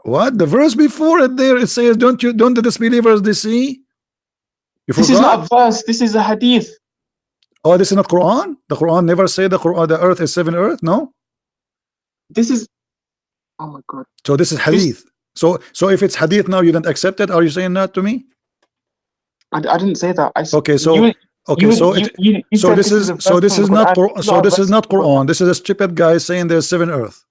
What? The verse before it there, it says, don't the disbelievers they see? This is not a verse, this is a hadith. Oh, this is not Quran? The Quran never said the earth is 7 earth, no? This is, oh my God. So this is hadith. So if it's hadith now, you don't accept it? Are you saying that to me? I didn't say that. Okay, so this is not Quran. This is a stupid guy saying there's 7 earth.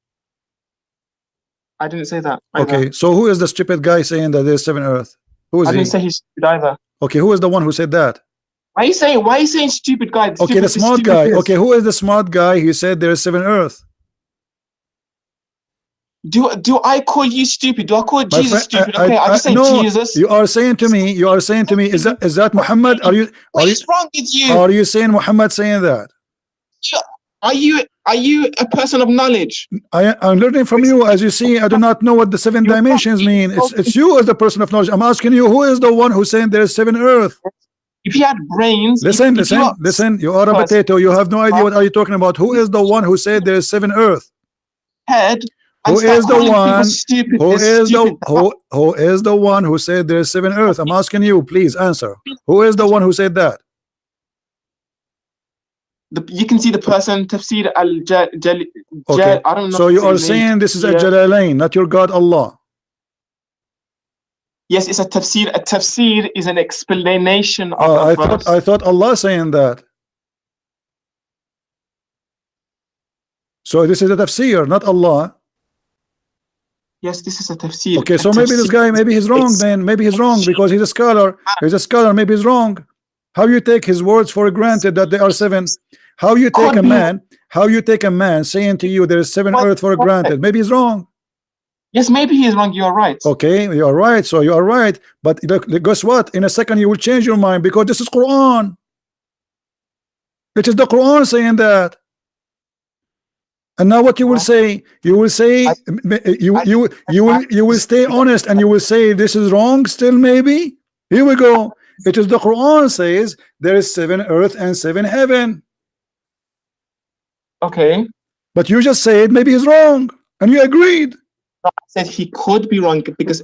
I didn't say that either. Okay, so who is the stupid guy saying that there's 7 earth? Who is he? I didn't say he's stupid either. Okay, who is the one who said that? Why are you saying stupid guy? Okay, the smart guy. Okay, who is the smart guy? He said there's 7 earth. Do I call you stupid? Do I call Jesus stupid? Okay, I just say no, Jesus. You are saying to me, is that Muhammad? What is wrong with you? Are you saying Muhammad saying that? Are you a person of knowledge? I'm learning from you. As you see, I do not know what the 7 dimensions mean. It's you as the person of knowledge. I'm asking you, who is the one who saying there's 7 earth? If you had brains, listen. You are a potato. You have no idea what are you talking about. Who is the one who said there's 7 earth? Head. Who is the one who said there's 7 earth? I'm asking you, please answer. Who is the one who said that? You can see the person Tafsir al-Jalalain. Okay. I don't know. So you are saying this is a Jalalain, not your God Allah. Yes, it's a tafsir. A tafsir is an explanation of a verse. I thought Allah saying that. So this is a tafsir, not Allah. Yes, this is a tafsir. Okay, so maybe this guy, maybe he's wrong then. Maybe he's wrong because he's a scholar. He's a scholar, maybe he's wrong. How you take his words for granted that they are 7? How you take a man saying to you there is 7 earth for granted? Maybe he's wrong. Yes, maybe he is wrong. You are right. Okay, you are right. So you are right. But guess what? In a second you will change your mind because this is Quran. It is the Quran saying that. And now what you will say? You will say you will stay honest and you will say this is wrong still maybe? Here we go. It is the Quran says there is 7 earth and 7 heaven. Okay. But you just said maybe he's wrong and you agreed. I said he could be wrong because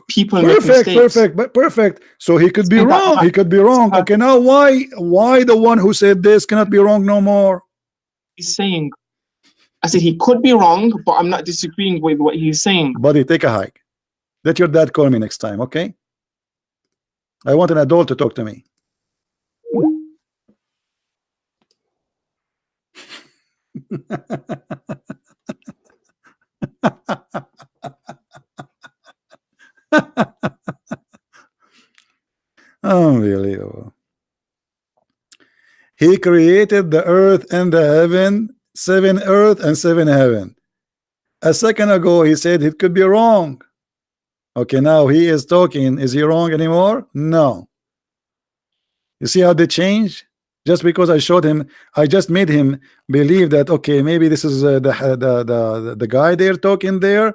people make mistakes. Perfect. So he could be wrong. He could be wrong. Okay, now why the one who said this cannot be wrong no more? He's saying, I said he could be wrong, but I'm not disagreeing with what he's saying. Buddy, take a hike. Let your dad call me next time, okay? I want an adult to talk to me. Unbelievable. He created the earth and the heaven, 7 earth and 7 heaven. A second ago he said it could be wrong. Okay, now he is talking. Is he wrong anymore? No. You see how they change? Just because I showed him, I just made him believe that, okay, maybe this is the guy there talking there.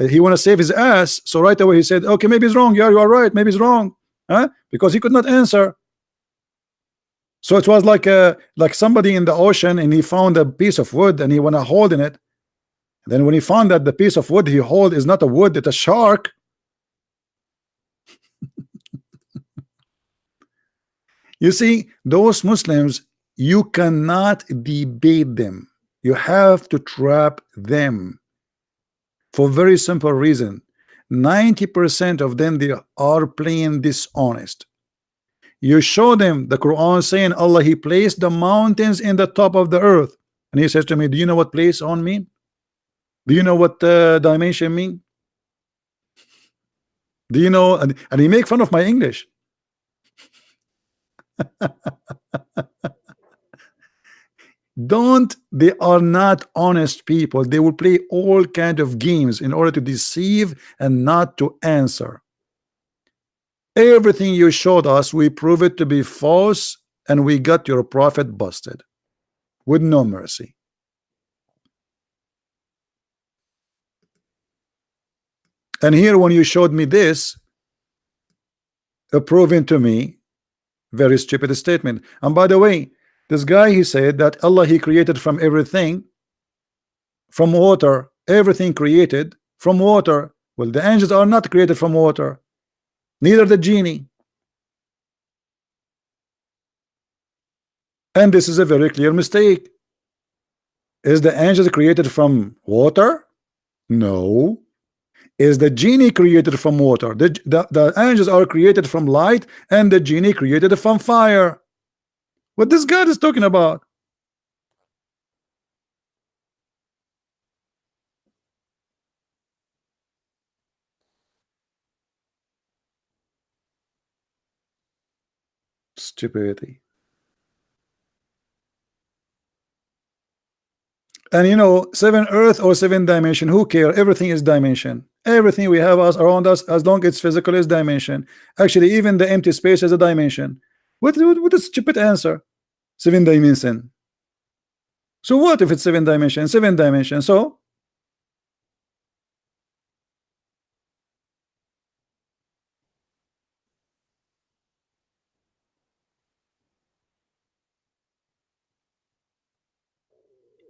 He want to save his ass, so right away he said, okay, maybe it's wrong. Yeah, you are right. Maybe it's wrong, huh? Because he could not answer. So it was like somebody in the ocean, and he found a piece of wood, and he want to hold in it. Then when he found that the piece of wood he hold is not a wood, it's a shark. You see, those Muslims, you cannot debate them. You have to trap them for a very simple reason. 90% of them, they are plain dishonest. You show them the Quran saying Allah, he placed the mountains in the top of the earth, and he says to me, do you know what place on mean? Do you know what dimension mean? Do you know? And he make fun of my English. They are not honest people. They will play all kind of games in order to deceive and not to answer. Everything you showed us, we prove it to be false, and we got your prophet busted with no mercy. And here when you showed me this, proving to me very stupid statement. And by the way, this guy, he said that Allah, he created from everything, from water, everything created from water. Well, the angels are not created from water, neither the genie. And this is a very clear mistake. Is the angels created from water? No. Is the genie created from water? The angels are created from light, and the genie created from fire. What this guy is talking about? Stupidity. And you know, 7 earth or 7 dimension, who care? Everything is dimension. Everything we have around us, as long as it's physical, is dimension. Actually, even the empty space is a dimension. What a stupid answer. 7 dimension. So what if it's 7 dimension? 7 dimension. So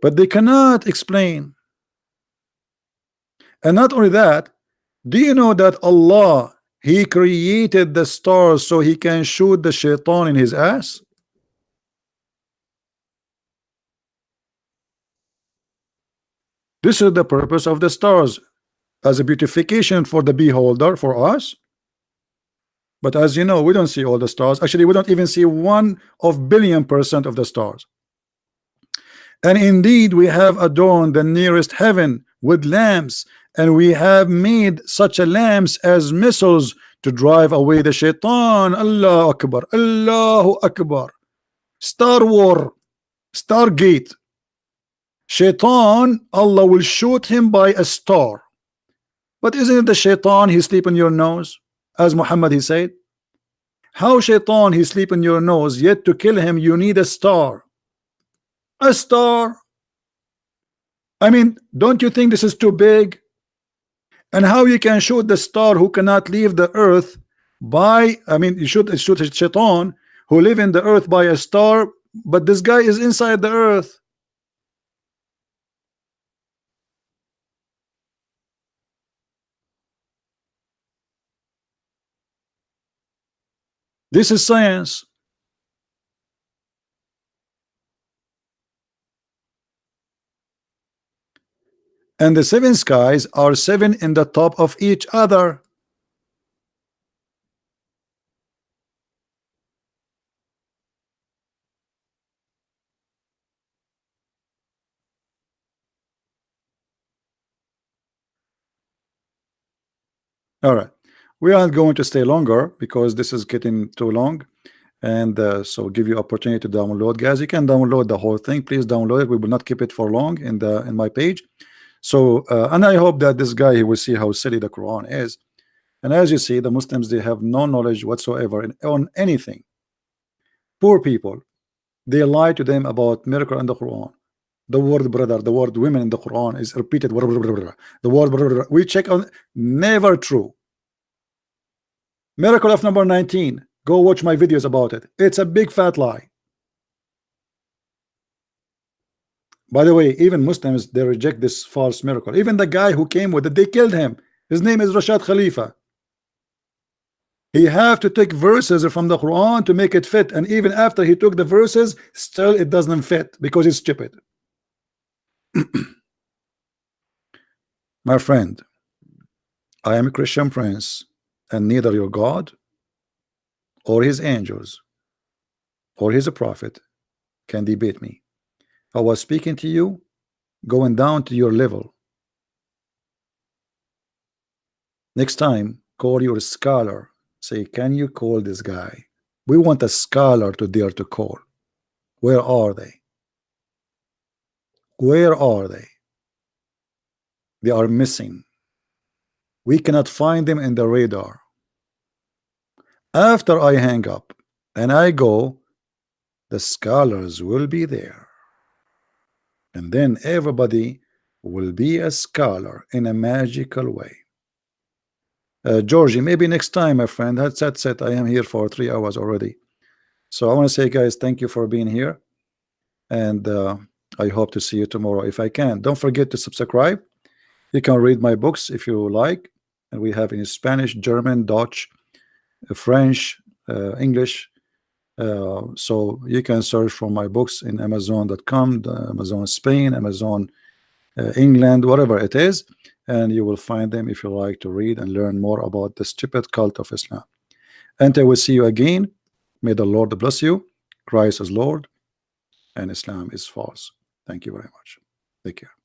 but they cannot explain. And not only that, do you know that Allah, he created the stars so he can shoot the shaitan in his ass? This is the purpose of the stars, as a beautification for the beholder, for us. But as you know, we don't see all the stars. Actually, we don't even see 1/1000,000,000 of the stars. And indeed, we have adorned the nearest heaven with lamps, and we have made such a lamps as missiles to drive away the shaitan. Allahu Akbar, Allahu Akbar. Star War, Stargate. Shaitan, Allah will shoot him by a star. But isn't it the shaitan he sleep in your nose, as Muhammad he said? How shaitan he sleep in your nose, yet to kill him you need a star? A star. I mean, don't you think this is too big? And how you can shoot the star who cannot leave the earth by, I mean, you should shoot a shaitan who live in the earth by a star, but this guy is inside the earth. This is science. And the 7 skies are 7 in the top of each other. All right, we aren't going to stay longer because this is getting too long, and so give you opportunity to download, guys. You can download the whole thing. Please download it. We will not keep it for long in my page. So and I hope that this guy, he will see how silly the Quran is. And as you see, the Muslims, they have no knowledge whatsoever on anything. Poor people, they lie to them about miracle in the Quran. The word brother, the word women in the Quran is repeated. The word we check on, never true. Miracle of number 19. Go watch my videos about it. It's a big fat lie. By the way, even Muslims, they reject this false miracle. Even the guy who came with it, they killed him. His name is Rashad Khalifa. He have to take verses from the Quran to make it fit, and even after he took the verses, still it doesn't fit because it's stupid. My friend, I am a Christian prince, and neither your God or his angels or his prophet can debate me. I was speaking to you, going down to your level. Next time, call your scholar. Say, can you call this guy? We want a scholar to dare to call. Where are they? Where are they? They are missing. We cannot find them in the radar. After I hang up and I go, the scholars will be there. And then everybody will be a scholar in a magical way. Georgie, maybe next time, my friend. That's it. I am here for 3 hours already. So I want to say, guys, thank you for being here. And I hope to see you tomorrow if I can. Don't forget to subscribe. You can read my books if you like. And we have in Spanish, German, Dutch, French, English. So you can search for my books in Amazon.com, Amazon Spain, Amazon England, whatever it is, and you will find them if you like to read and learn more about the stupid cult of Islam. And I will see you again. May the Lord bless you. Christ is Lord and Islam is false. Thank you very much. Take care.